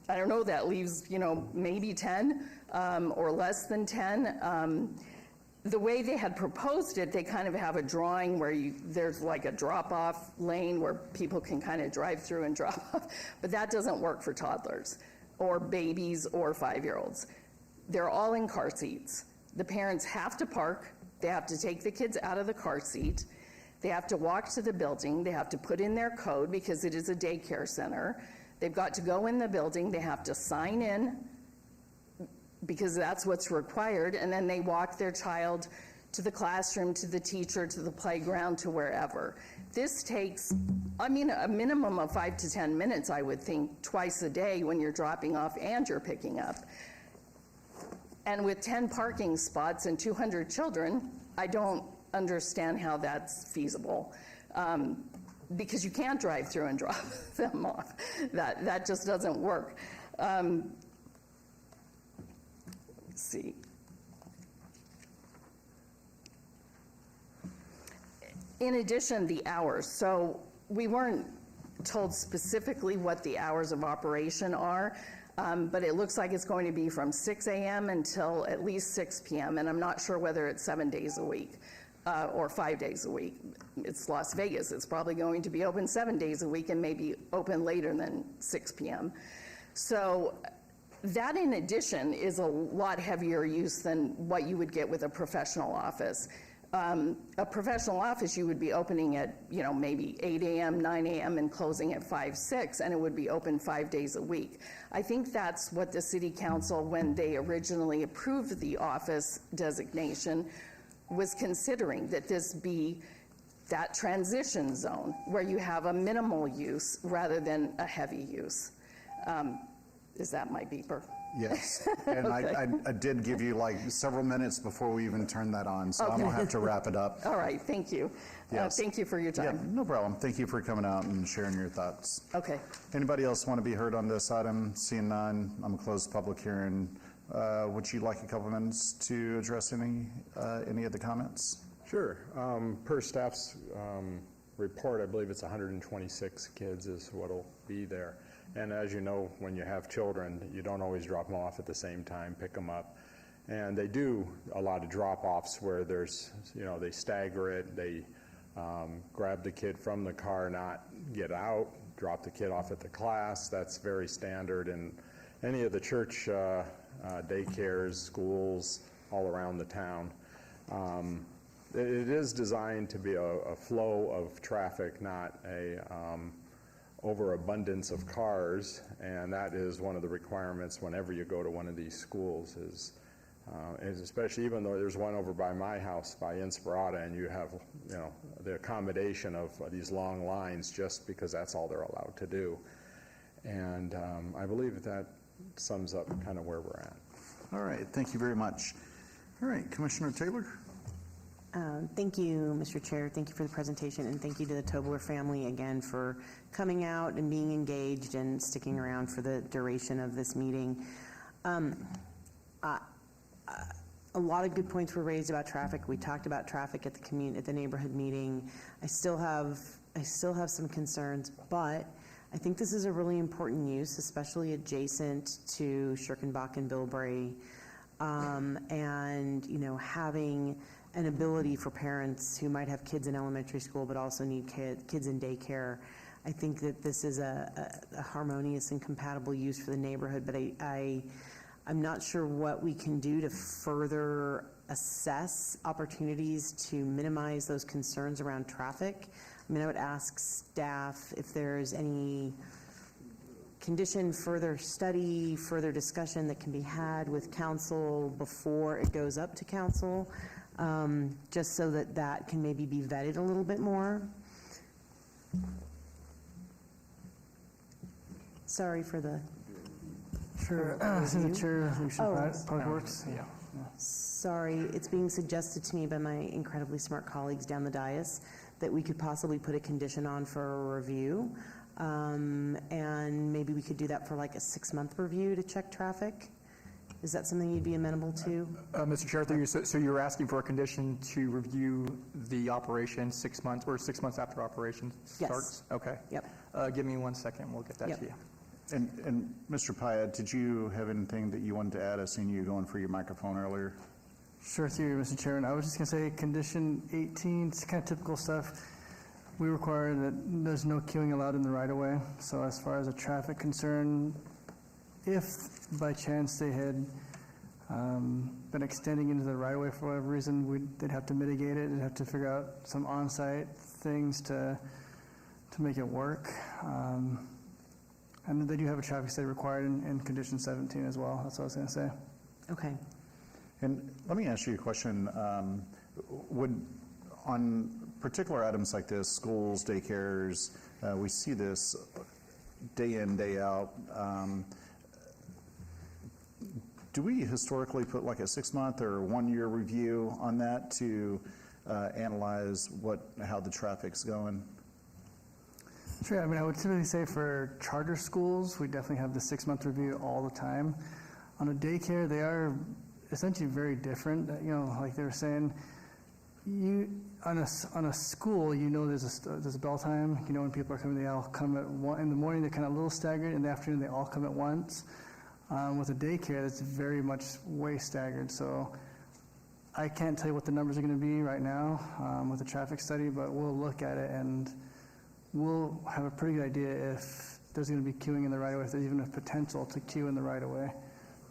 I don't know, that leaves, maybe 10 or less than 10. The way they had proposed it, they kind of have a drawing where there's like a drop-off lane where people can kind of drive through and drop off, but that doesn't work for toddlers or babies or 5-year-olds. They're all in car seats. The parents have to park. They have to take the kids out of the car seat. They have to walk to the building. They have to put in their code because it is a daycare center. They've got to go in the building. They have to sign in because that's what's required, and then they walk their child to the classroom, to the teacher, to the playground, to wherever. This takes, a minimum of 5 to 10 minutes, I would think, twice a day when you're dropping off and you're picking up. And with 10 parking spots and 200 children, I don't understand how that's feasible. Because you can't drive through and drop them off. That just doesn't work. Let's see. In addition, the hours. So we weren't told specifically what the hours of operation are, but it looks like it's going to be from 6 a.m. until at least 6 p.m., and I'm not sure whether it's 7 days a week or 5 days a week. It's Las Vegas. It's probably going to be open 7 days a week and maybe open later than 6 p.m. So That, in addition, is a lot heavier use than what you would get with a professional office. A professional office, you would be opening at, maybe 8 a.m., 9 a.m., and closing at 5, 6, and it would be open 5 days a week. I think that's what the city council, when they originally approved the office designation, was considering, that this be that transition zone where you have a minimal use rather than a heavy use. Is that my beeper? Yes, and Okay. I did give you like several minutes before we even turned that on, so I'm Okay. going to have to wrap it up. All right, thank you. Yes. Thank you for your Yeah, time. no problem. Thank you for coming out and sharing your thoughts. Okay. Anybody else want to be heard on this item? Seeing none, I'm going to close the public hearing. Would you like a couple minutes to address any of the comments? Sure. Per staff's report, I believe it's 126 kids is what'll be there. And as you know, when you have children, you don't always drop them off at the same time, pick them up. And they do a lot of drop-offs where there's, they stagger it, they grab the kid from the car, not get out, drop the kid off at the class. That's very standard in any of the church daycares, schools all around the town. It is designed to be a flow of traffic, not a overabundance of cars, and that is one of the requirements whenever you go to one of these schools is especially even though there's one over by my house by Inspirata, and you have the accommodation of these long lines just because that's all they're allowed to do. And I believe that sums up kind of where we're at. All right, thank you very much. All right, Commissioner Taylor. Thank you, Mr. Chair. Thank you for the presentation, and thank you to the Tobler family again for coming out and being engaged and sticking around for the duration of this meeting. A lot of good points were raised about traffic. We talked about traffic at the neighborhood meeting. I still have some concerns, but I think this is a really important use, especially adjacent to Schirkenbach and Bilbray, and having an ability for parents who might have kids in elementary school but also need kids in daycare. I think that this is a harmonious and compatible use for the neighborhood, but I'm not sure what we can do to further assess opportunities to minimize those concerns around traffic. I mean, I would ask staff if there's any condition, further study, further discussion that can be had with council before it goes up to council, just so that can maybe be vetted a little bit more. Sorry for the... Sure. Through the chair, Public Works. Yeah. Sorry, it's being suggested to me by my incredibly smart colleagues down the dais that we could possibly put a condition on for a review, and maybe we could do that for like a 6-month review to check traffic. Is that something you'd be amenable to? Mr. Chair, through you, so you're asking for a condition to review the operation 6 months, or 6 months after operation starts? Yes. Okay. Yep. Give me 1 second, we'll get that to you. And Mr. Pyatt, did you have anything that you wanted to add? I seen you going for your microphone earlier. Sure, through you, Mr. Chairman. I was just going to say, condition 18, it's kind of typical stuff. We require that there's no queuing allowed in the right-of-way. So as far as a traffic concern, if by chance they had been extending into the right-of-way for whatever reason, they'd have to mitigate it. They'd have to figure out some on-site things to make it work. And they do have a traffic study required in condition 17 as well. That's what I was going to say. Okay. And let me ask you a question. Would, on particular items like this, schools, daycares, we see this day in, day out. Do we historically put like a 6-month or 1-year review on that to analyze how the traffic's going? Sure. I mean, I would typically say for charter schools, we definitely have the 6-month review all the time. On a daycare, they are essentially very different. Like they were saying, on a school, there's a bell time. When people are coming, they all come at one. In the morning, they're kind of a little staggered. In the afternoon, they all come at once. With a daycare, that's very much way staggered. So I can't tell you what the numbers are going to be right now with the traffic study, but we'll look at it and we'll have a pretty good idea if there's going to be queuing in the right-of-way, if there's even a potential to queue in the right-of-way.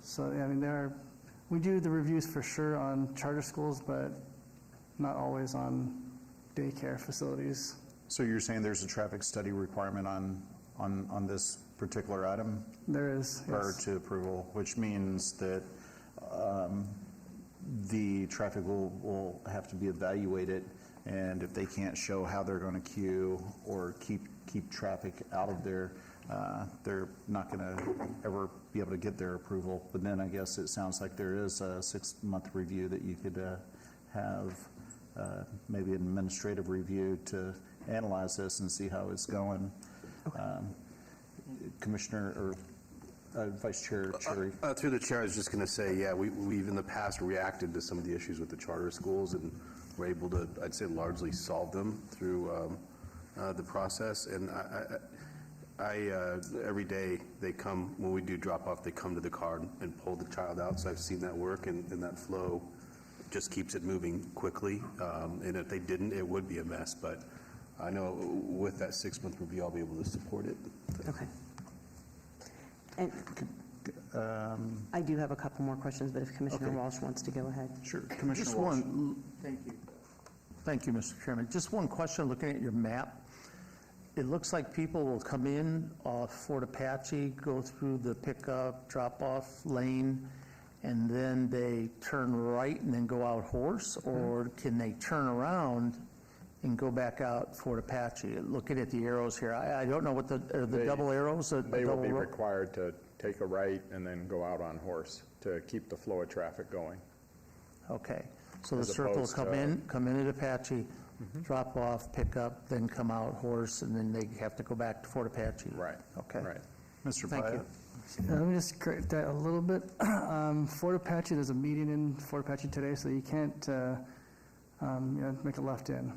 So, yeah, I mean, we do the reviews for sure on charter schools, but not always on daycare facilities. So you're saying there's a traffic study requirement on this particular item? There is, Prior yes. to approval, which means that the traffic will have to be evaluated, and if they can't show how they're going to queue or keep traffic out of there, they're not going to ever be able to get their approval. But then I guess it sounds like there is a 6-month review that you could have, maybe an administrative review to analyze this and see how it's going. Commissioner or Vice Chair Cherry. Through the chair, I was just going to say, yeah, we've in the past reacted to some of the issues with the charter schools, and we're able to, I'd say, largely solve them through the process. And I every day they come, when we do drop off, they come to the car and pull the child out. So I've seen that work, and that flow just keeps it moving quickly. And if they didn't, it would be a mess. But I know with that 6-month review, I'll be able to support it. Okay. And I do have a couple more questions, but if Commissioner Walsh wants to go ahead. Sure. Commissioner Just Walsh. Thank you. Thank you, Mr. Chairman. Just one question, looking at your map. It looks like people will come in off Fort Apache, go through the pickup, drop-off lane, and then they turn right and then go out Horse, or can they turn around and go back out Fort Apache? Looking at the arrows here, I don't know what the double arrows? They will be required to take a right and then go out on Horse to keep the flow of traffic going. Okay, so the As circle will opposed come in at Apache, drop off, pick up, then come out Horse, and then they have to go back to Fort Apache? Right. Okay. Right. Mr. Thank Pyatt. you. Let me just correct that a little bit. Fort Apache, there's a median in Fort Apache today, so you can't make a left in.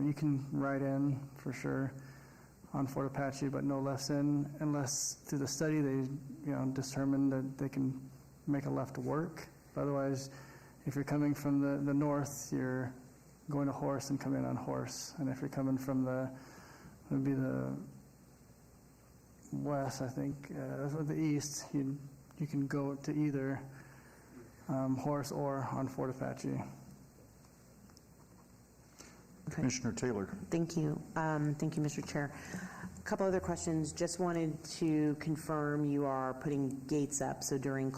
You can right in for sure on Fort Apache, but no lefts in unless through the study they determine that they can make a left work. Otherwise, if you're coming from the north, you're going to Horse and come in on Horse. And if you're coming from the west, I think, or the east, you can go to either Horse or on Fort Apache. Commissioner Taylor. Thank you. Thank you, Mr. Chair. A couple other questions. Just wanted to confirm you are putting gates up, so during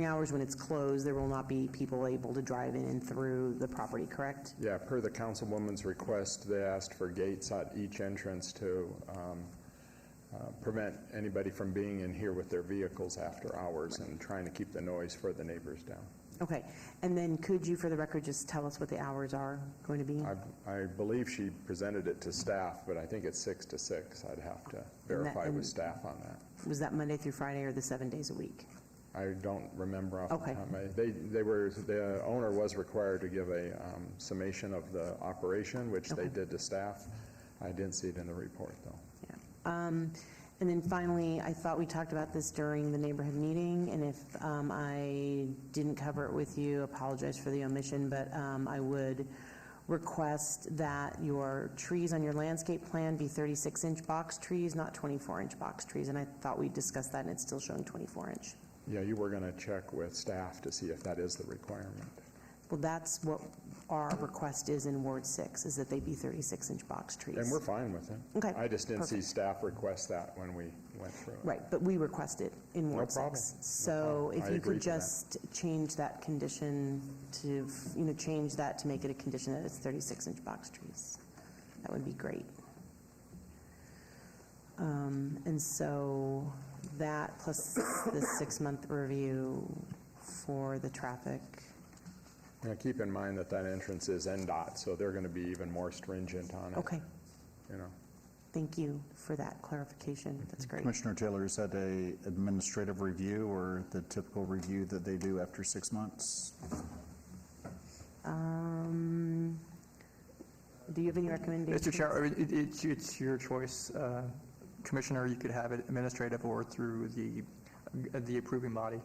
hours when it's closed, there will not be people able to drive in and through the property, correct? Yeah, per the councilwoman's request, they asked for gates at each entrance to prevent anybody from being in here with their vehicles after hours and trying to keep the noise for the neighbors down. Okay. And then could you, for the record, just tell us what the hours are going to be? I believe she presented it to staff, but I think it's 6 to 6. I'd have to verify with staff on that. Was that Monday through Friday or the 7 days a week? I don't remember off Okay. the top of my head. The owner was required to give a summation of the operation, which they did to staff. I didn't see it in the report, though. Yeah. And then finally, I thought we talked about this during the neighborhood meeting, and if I didn't cover it with you, apologize for the omission, but I would request that your trees on your landscape plan be 36-inch box trees, not 24-inch box trees, and I thought we discussed that, and it's still showing 24-inch. Yeah, you were going to check with staff to see if that is the requirement. Well, that's what our request is in Ward 6, is that they be 36-inch box trees. And we're fine with it. Okay, I just didn't see perfect. staff request that when we went through it. Right, but we request it in Ward 6. problem. So problem. if I you agree could to that. just change that condition to, change that to make it a condition that it's 36-inch box trees. That would be great. And so that plus the 6-month review for the traffic. Now, keep in mind that entrance is NDOT, so they're going to be even more stringent on it. Okay. You know. Thank you for that clarification. That's great. Commissioner Taylor, is that a administrative review or the typical review that they do after 6 months? Do you have any recommendations? Mr. Chair, it's your choice. Commissioner, you could have it administrative or through the approving body.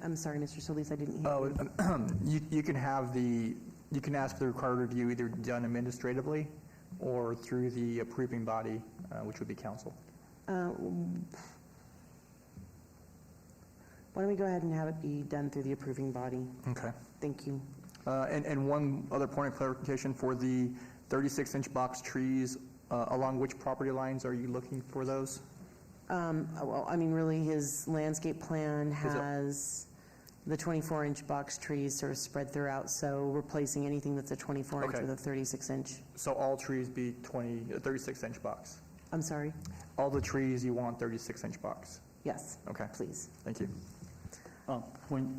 I'm sorry, Mr. Solis, I didn't hear you. You can ask for the required review either done administratively or through the approving body, which would be council. Why don't we go ahead and have it be done through the approving body? Okay. Thank you. And one other point of clarification for the 36-inch box trees, along which property lines are you looking for those? Well, I mean, really, his landscape plan has the 24-inch box trees sort of spread throughout, so replacing anything that's a 24-inch Okay. with a 36-inch. So all trees be 36-inch box? I'm sorry? All the trees you want 36-inch box? Yes. Okay. Please. Thank you. Point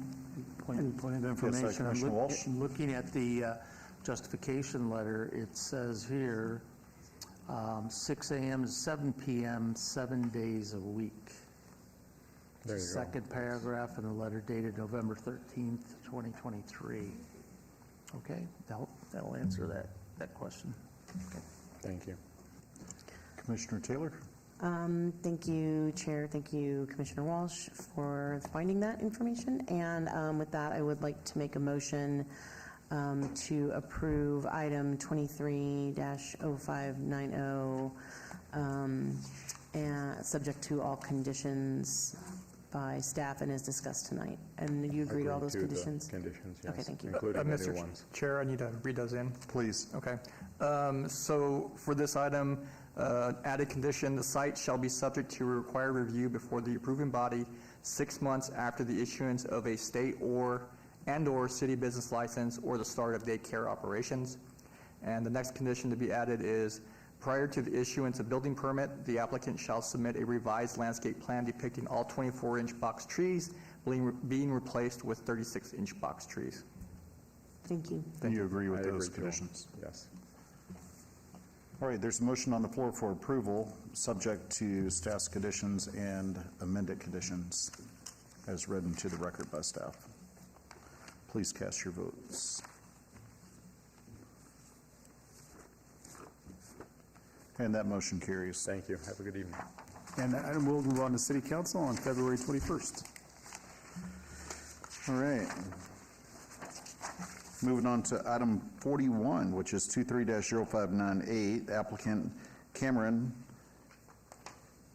of information. Commissioner Walsh. I'm looking at the justification letter. It says here, 6 a.m. to 7 p.m., 7 days a week. There you go. Second paragraph in the letter dated November 13th, 2023. Okay, that'll answer that question. Okay. Thank you. Commissioner Taylor? Thank you, Chair. Thank you, Commissioner Walsh, for finding that information. And with that, I would like to make a motion to approve item 23-0590, and subject to all conditions by staff and as discussed tonight. And you agree to all those conditions? Conditions, yes. Okay, thank you. Including the new Mr. ones. Chair, I need to read those in. Please. Okay. So for this item, added condition, the site shall be subject to required review before the approving body 6 months after the issuance of a state and/or city business license or the start of daycare operations. And the next condition to be added is, prior to the issuance of building permit, the applicant shall submit a revised landscape plan depicting all 24-inch box trees being replaced with 36-inch box trees. Thank you. Do you agree with I those agree, too. conditions? Yes. All right, there's a motion on the floor for approval, subject to staff's conditions and amended conditions, as read into the record by staff. Please cast your votes. And that motion carries. Thank you. Have a good evening. And that item will move on to City Council on February 21st. All right. Moving on to item 41, which is 23-0598, applicant Cameron,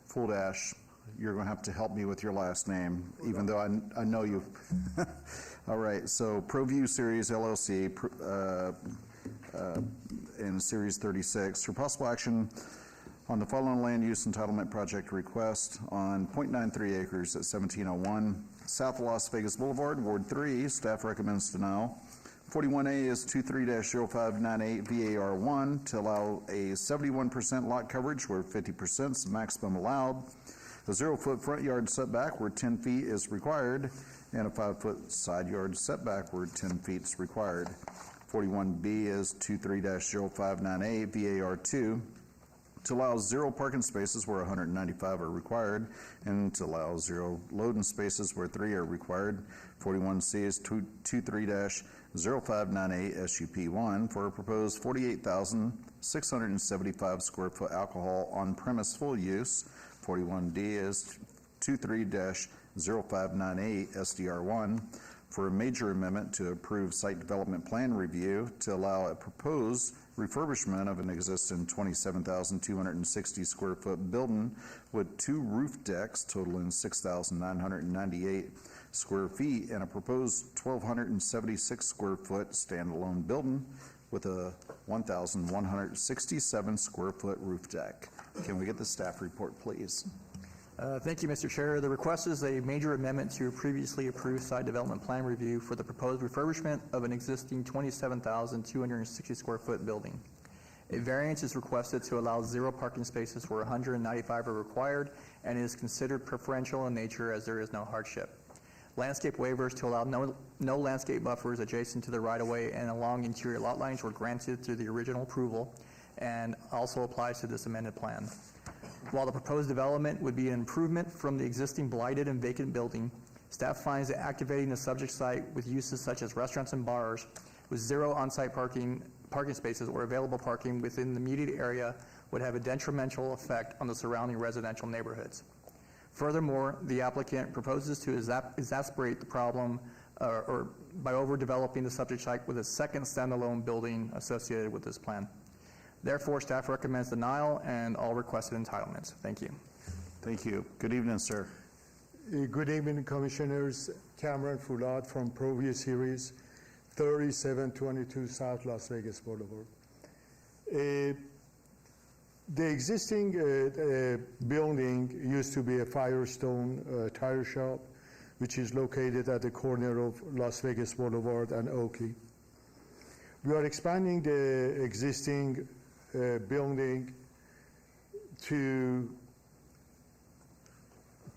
full dash, you're going to have to help me with your last name, even though I know you. All right, so ProView Series LLC in Series 36 for possible action on the following land use entitlement project request on .93 acres at 1701 South Las Vegas Boulevard, Ward 3. Staff recommends denial. 41A is 23-0598 VAR1 to allow a 71% lot coverage where 50% is the maximum allowed, a 0-foot front yard setback where 10 feet is required, and a 5-foot side yard setback where 10 feet is required. 41B is 23-0598 VAR2 to allow 0 parking spaces where 195 are required, and to allow 0 loading spaces where 3 are required. 41C is 23-0598 SUP1 for a proposed 48,675 square foot alcohol on-premise full use. 41D is 23-0598 SDR1 for a major amendment to approve site development plan review to allow a proposed refurbishment of an existing 27,260 square foot building with 2 roof decks totaling 6,998 square feet and a proposed 1,276 square foot standalone building with a 1,167 square foot roof deck. Can we get the staff report, please? Thank you, Mr. Chair. The request is a major amendment to a previously approved site development plan review for the proposed refurbishment of an existing 27,260 square foot building. A variance is requested to allow 0 parking spaces where 195 are required and is considered preferential in nature as there is no hardship. Landscape waivers to allow no landscape buffers adjacent to the right-of-way and along interior lot lines were granted through the original approval and also applies to this amended plan. While the proposed development would be an improvement from the existing blighted and vacant building, staff finds that activating the subject site with uses such as restaurants and bars with 0 on-site parking spaces or available parking within the immediate area would have a detrimental effect on the surrounding residential neighborhoods. Furthermore, the applicant proposes to exacerbate the problem or by overdeveloping the subject site with a second standalone building associated with this plan. Therefore, staff recommends denial and all requested entitlements. Thank you. Thank you. Good evening, sir. Good evening, Commissioners. Cameron Foulard from Provia Series, 3722 South Las Vegas Boulevard. The existing building used to be a Firestone tire shop, which is located at the corner of Las Vegas Boulevard and Oakey. We are expanding the existing building to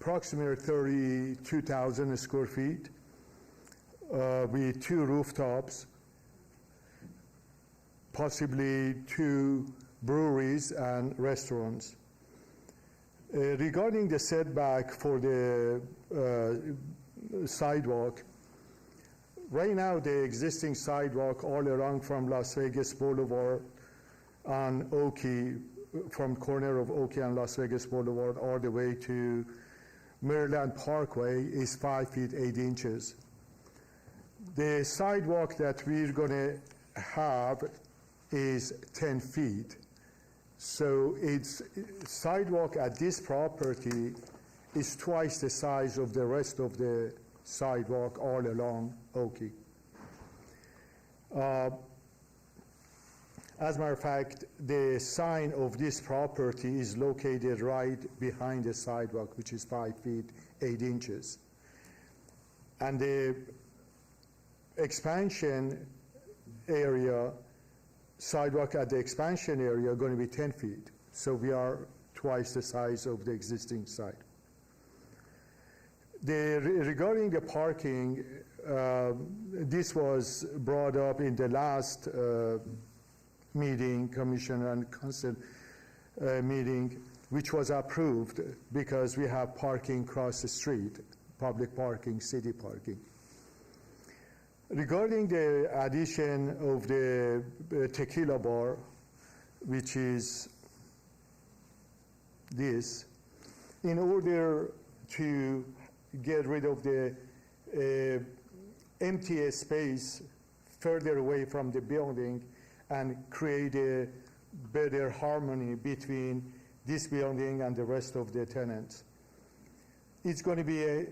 approximately 32,000 square feet with 2 rooftops, possibly 2 breweries and restaurants. Regarding the setback for the sidewalk, right now the existing sidewalk all around from Las Vegas Boulevard on Oakey, from corner of Oakey and Las Vegas Boulevard all the way to Maryland Parkway is 5 feet 8 inches. The sidewalk that we're going to have is 10 feet. So its sidewalk at this property is twice the size of the rest of the sidewalk all along Oakey. As a matter of fact, the sign of this property is located right behind the sidewalk, which is 5 feet 8 inches. And the expansion area, sidewalk at the expansion area are going to be 10 feet. So we are twice the size of the existing site. Regarding the parking, this was brought up in the last meeting, Commission and Council meeting, which was approved because we have parking across the street, public parking, city parking. Regarding the addition of the tequila bar, which is this, in order to get rid of the empty space further away from the building and create a better harmony between this building and the rest of the tenants. It's going to be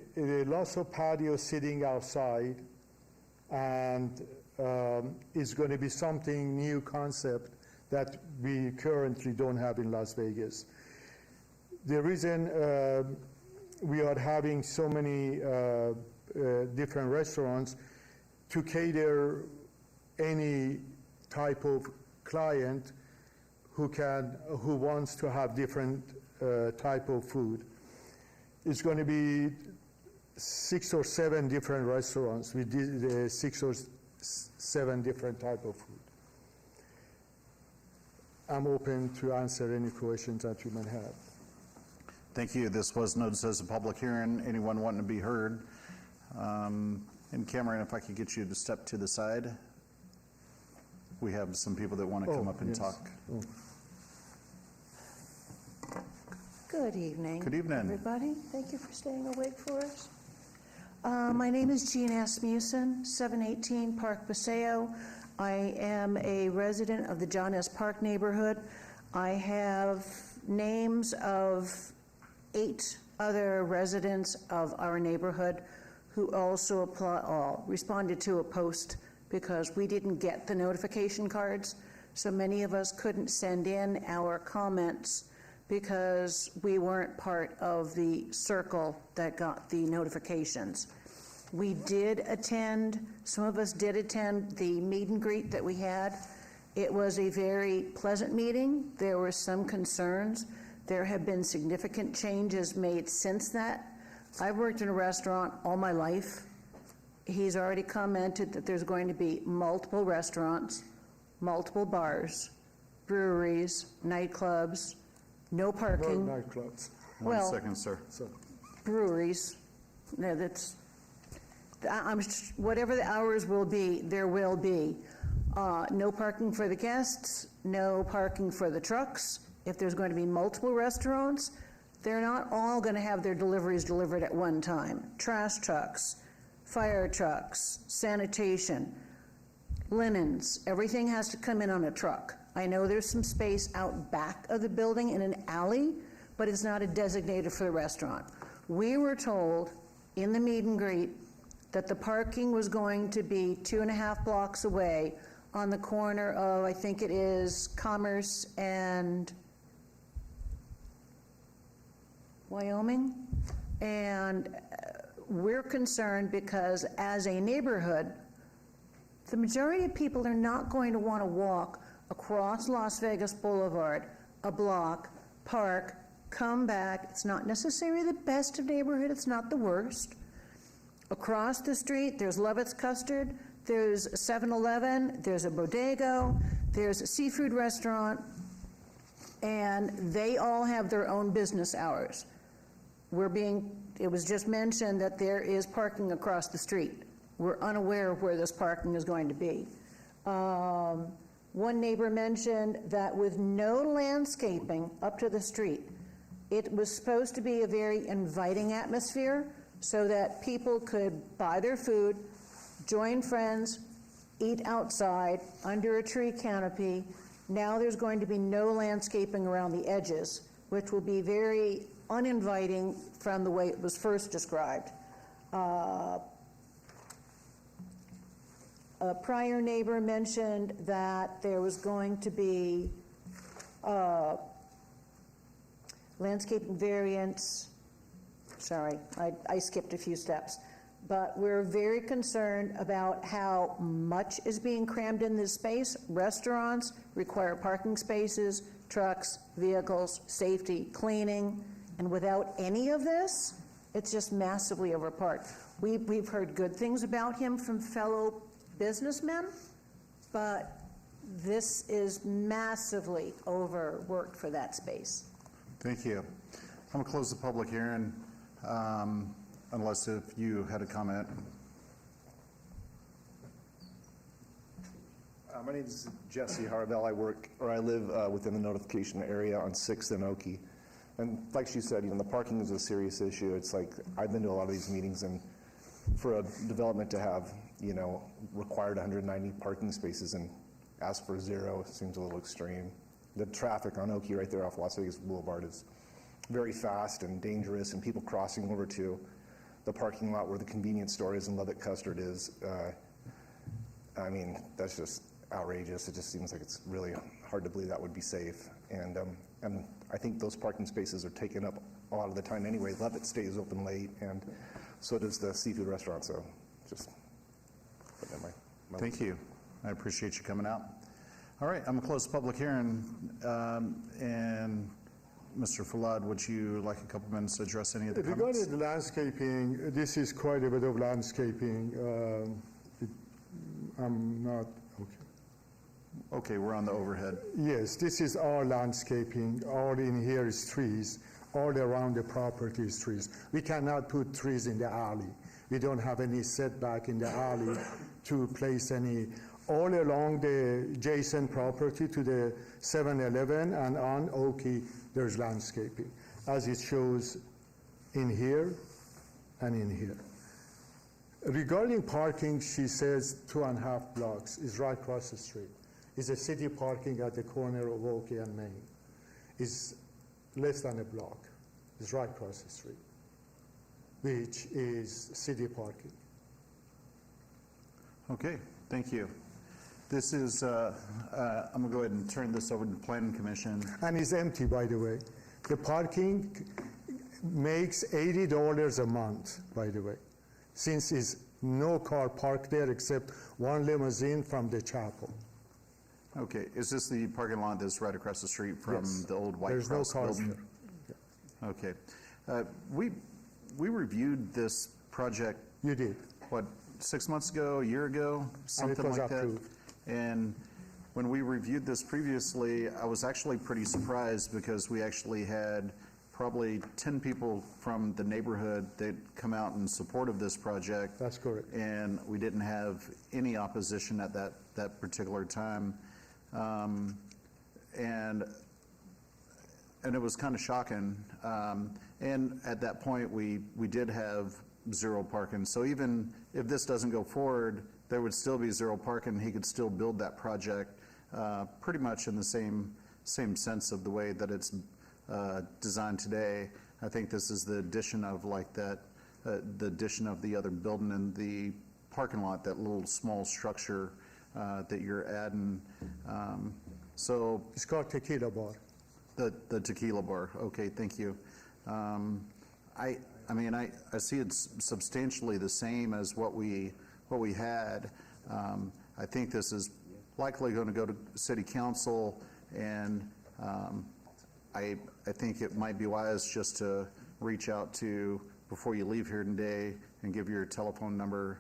lots of patio sitting outside, and it's going to be something new concept that we currently don't have in Las Vegas. The reason we are having so many different restaurants to cater any type of client who wants to have different type of food. It's going to be 6 or 7 different restaurants with 6 or 7 different type of food. I'm open to answer any questions that you might have. Thank you. This was noticed as a public hearing. Anyone wanting to be heard? And Cameron, if I could get you to step to the side. We have some people that want to come up and talk. Good evening. Good evening. Everybody. Thank you for staying awake for us. My name is Jean Asmussen, 718 Park Paseo. I am a resident of the John S. Park neighborhood. I have names of 8 other residents of our neighborhood who also responded to a post because we didn't get the notification cards. So many of us couldn't send in our comments because we weren't part of the circle that got the notifications. We did attend, some of us did attend the meet and greet that we had. It was a very pleasant meeting. There were some concerns. There have been significant changes made since that. I've worked in a restaurant all my life. He's already commented that there's going to be multiple restaurants, multiple bars, breweries, nightclubs, no parking. No nightclubs. One second, sir. Breweries. No, whatever the hours will be, there will be. No parking for the guests, no parking for the trucks. If there's going to be multiple restaurants, they're not all going to have their deliveries delivered at one time. Trash trucks, fire trucks, sanitation, linens, everything has to come in on a truck. I know there's some space out back of the building in an alley, but it's not a designated for the restaurant. We were told in the meet and greet that the parking was going to be 2.5 blocks away on the corner of, I think it is Commerce and Wyoming. And we're concerned because as a neighborhood, the majority of people are not going to want to walk across Las Vegas Boulevard, a block, park, come back. It's not necessarily the best of neighborhood, it's not the worst. Across the street, there's Levitt's Custard, there's 7-Eleven, there's a Bodego, there's a seafood restaurant, and they all have their own business hours. It was just mentioned that there is parking across the street. We're unaware of where this parking is going to be. One neighbor mentioned that with no landscaping up to the street, it was supposed to be a very inviting atmosphere so that people could buy their food, join friends, eat outside under a tree canopy. Now there's going to be no landscaping around the edges, which will be very uninviting from the way it was first described. A prior neighbor mentioned that there was going to be landscaping variance. Sorry, I skipped a few steps. But we're very concerned about how much is being crammed in this space. Restaurants require parking spaces, trucks, vehicles, safety, cleaning, and without any of this, it's just massively overparked. We've heard good things about him from fellow businessmen, but this is massively overworked for that space. Thank you. I'm going to close the public hearing, unless if you had a comment. My name is Jesse Harvell. I live within the notification area on 6th and Oki. And like she said, the parking is a serious issue. It's like, I've been to a lot of these meetings, and for a development to have, required 190 parking spaces and ask for 0 seems a little extreme. The traffic on Oki right there off Las Vegas Boulevard is very fast and dangerous, and people crossing over to the parking lot where the convenience store is and Levitt Custard is. That's just outrageous. It just seems like it's really hard to believe that would be safe. And I think those parking spaces are taken up a lot of the time anyway. Levitt stays open late, and so does the seafood restaurant. So just put that in my Thank you. I appreciate you coming out. All right, I'm going to close the public hearing. And Mr. Falad, would you like a couple minutes to address any of the comments? Regarding the landscaping, this is quite a bit of landscaping. I'm not, okay. Okay, we're on the overhead. Yes, this is our landscaping. All in here is trees. All around the property is trees. We cannot put trees in the alley. We don't have any setback in the alley to place any. All along the adjacent property to the 7-Eleven and on Oki, there's landscaping, as it shows in here and in here. Regarding parking, she says 2.5 blocks is right across the street. It's a city parking at the corner of Oki and Main. It's less than a block. It's right across the street, which is city parking. Okay, thank you. This is, I'm going to go ahead and turn this over to the Planning Commission. And it's empty, by the way. The parking makes $80 a month, by the way, since it's no car parked there except one limousine from the chapel. Okay, is this the parking lot that's right across the street from Yes. the old White There's Cross no cars building? there. Okay. We reviewed this project. You did. What, 6 months ago, a year ago, something was like that? approved. And when we reviewed this previously, I was actually pretty surprised because we actually had probably 10 people from the neighborhood that come out in support of this project. That's correct. And we didn't have any opposition at that particular time. And it was kind of shocking. And at that point, we did have 0 parking. So even if this doesn't go forward, there would still be 0 parking. He could still build that project pretty much in the same sense of the way that it's designed today. I think this is the addition of like that, the addition of the other building in the parking lot, that little small structure that you're adding. So It's called Tequila Bar. the tequila bar. Okay, thank you. I mean, I see it's substantially the same as what we had. I think this is likely going to go to city council, and I think it might be wise just to reach out to, before you leave here today, and give your telephone number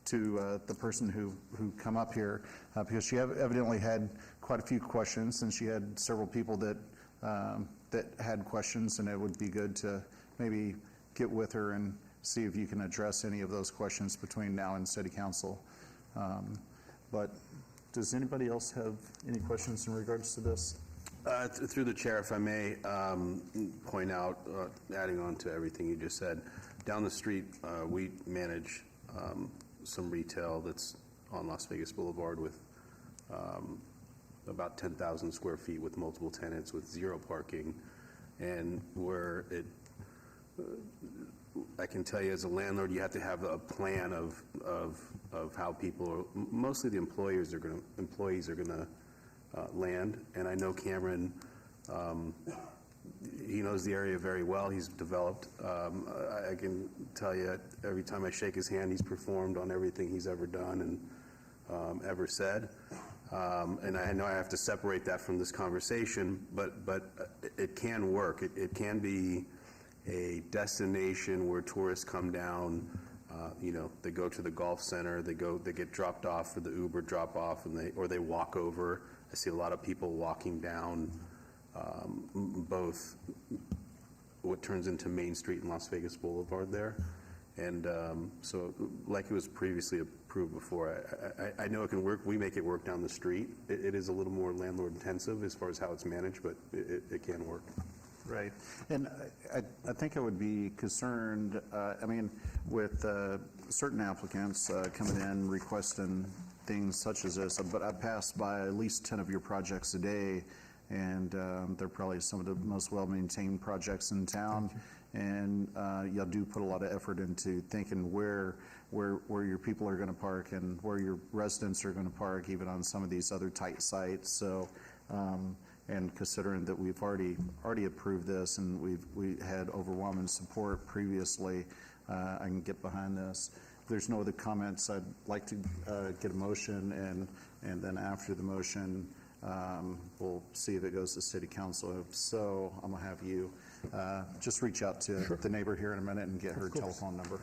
to the person who come up here, because she evidently had quite a few questions, and she had several people that had questions, and it would be good to maybe get with her and see if you can address any of those questions between now and city council. But does anybody else have any questions in regards to this? Through the chair, if I may point out, adding on to everything you just said, down the street we manage some retail that's on Las Vegas Boulevard with about 10,000 square feet with multiple tenants with zero parking, and where it I can tell you as a landlord, you have to have a plan of how people, mostly the employees are going to land. And I know Cameron, he knows the area very well. He's developed. I can tell you, every time I shake his hand, he's performed on everything he's ever done and ever said. And I know I have to separate that from this conversation, but it can work. It can be a destination where tourists come down. They go to the golf center. They get dropped off for the Uber drop off, or they walk over. I see a lot of people walking down both what turns into Main Street and Las Vegas Boulevard there. And so, like it was previously approved before, I know it can work. We make it work down the street. It is a little more landlord intensive as far as how it's managed, but it can work. Right. And I think I would be concerned, with certain applicants coming in requesting things such as this, but I pass by at least 10 of your projects a day, and they're probably some of the most well-maintained projects in town. And y'all do put a lot of effort into thinking where your people are going to park and where your residents are going to park, even on some of these other tight sites. So, and considering that we've already approved this and we had overwhelming support previously, I can get behind this. If there's no other comments, I'd like to get a motion, and then after the motion, we'll see if it goes to city council. If so, I'm gonna have you just reach out to the neighbor here in a minute and get her telephone number.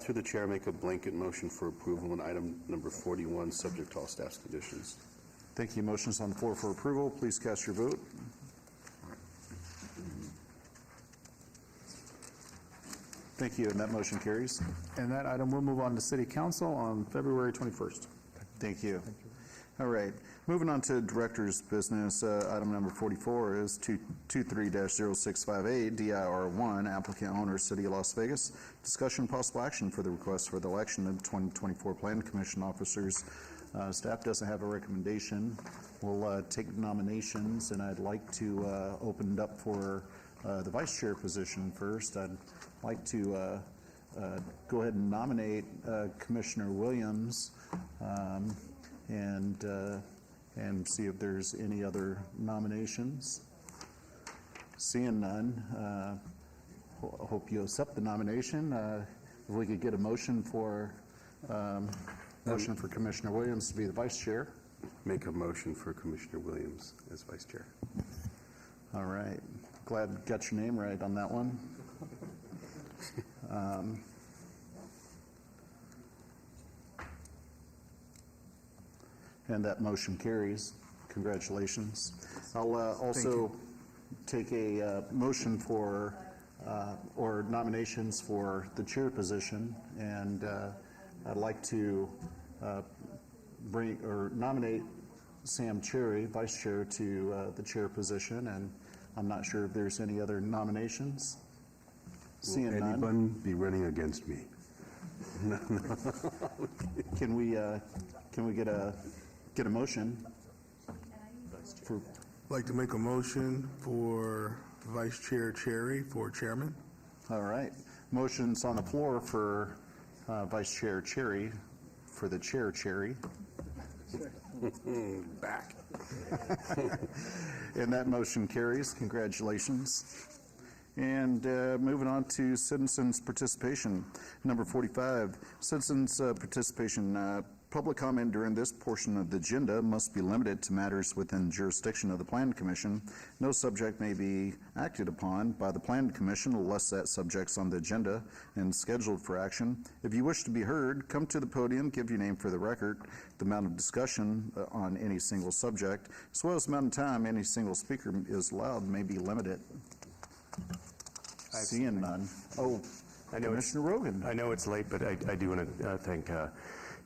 Through the chair, make a blanket motion for approval on item number 41, subject to all staff's conditions. Thank you. Motion's on the floor for approval. Please cast your vote. Thank you, and that motion carries. And that item will move on to City Council on February 21st. Thank you. All right. Moving on to Director's Business, item number 44 is 23-0658, DIR1, applicant owner, City of Las Vegas. Discussion possible action for the request for the election of 2024 Plan Commission officers. Staff doesn't have a recommendation. We'll take nominations, and I'd like to open it up for the Vice Chair position first. I'd like to go ahead and nominate Commissioner Williams, and see if there's any other nominations. Seeing none, hope you accept the nomination. If we could get a motion for Commissioner Williams to be the Vice Chair. Make a motion for Commissioner Williams as Vice Chair. All right. Glad I got your name right on that one. And that motion carries. Congratulations. I'll also take a motion for or nominations for the chair position, and I'd like to nominate Sam Cherry, Vice Chair, to the chair position, and I'm not sure if there's any other nominations. Seeing none. Anyone be running against me? No. Can we get a motion? I'd like to make a motion for Vice Chair Cherry for chairman. All right. Motion's on the floor for Vice Chair Cherry, for the Chair Cherry. Back. And that motion carries. Congratulations. And moving on to citizens' participation. Number 45, citizens' participation. Public comment during this portion of the agenda must be limited to matters within jurisdiction of the Planning Commission. No subject may be acted upon by the Planning Commission unless that subject's on the agenda and scheduled for action. If you wish to be heard, come to the podium, give your name for the record. The amount of discussion on any single subject, as well as the amount of time any single speaker is allowed, may be limited. Seeing none. Oh, I know Commissioner Rogan. I know it's late, but I do want to thank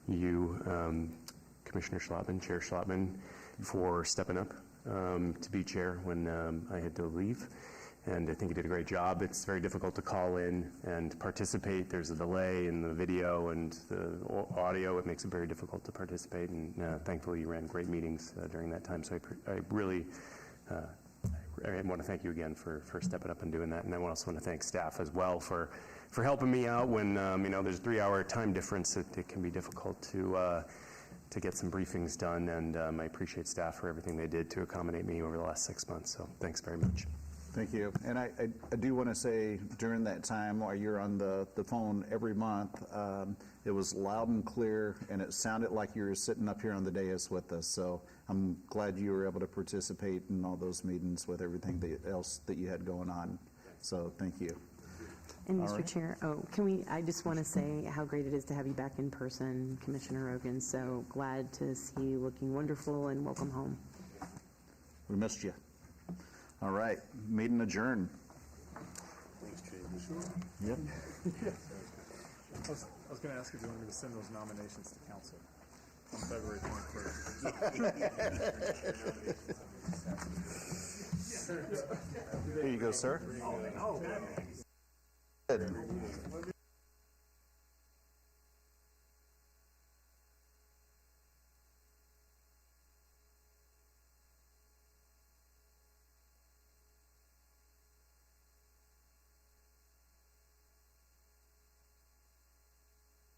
you, Commissioner Schlotman, Chair Schlotman, for stepping up to be chair when I had to leave. And I think you did a great job. It's very difficult to call in and participate. There's a delay in the video and the audio. It makes it very difficult to participate. And thankfully, you ran great meetings during that time. So I really I want to thank you again for stepping up and doing that. And I also want to thank staff as well for helping me out when, there's a 3-hour time difference. It can be difficult to get some briefings done. And I appreciate staff for everything they did to accommodate me over the last 6 months. So thanks very much. Thank you. And I do want to say during that time while you're on the phone every month, it was loud and clear, and it sounded like you were sitting up here on the dais with us. So I'm glad you were able to participate in all those meetings with everything else that you had going on. So thank you. And All Mr. right. Chair, I just want to say how great it is to have you back in person, Commissioner Rogan. So glad to see you looking wonderful, and welcome home. We missed you. All right, meeting adjourned. Yep. I was going to ask if you wanted me to send those nominations to council on February 21st. Here you go, sir. Good.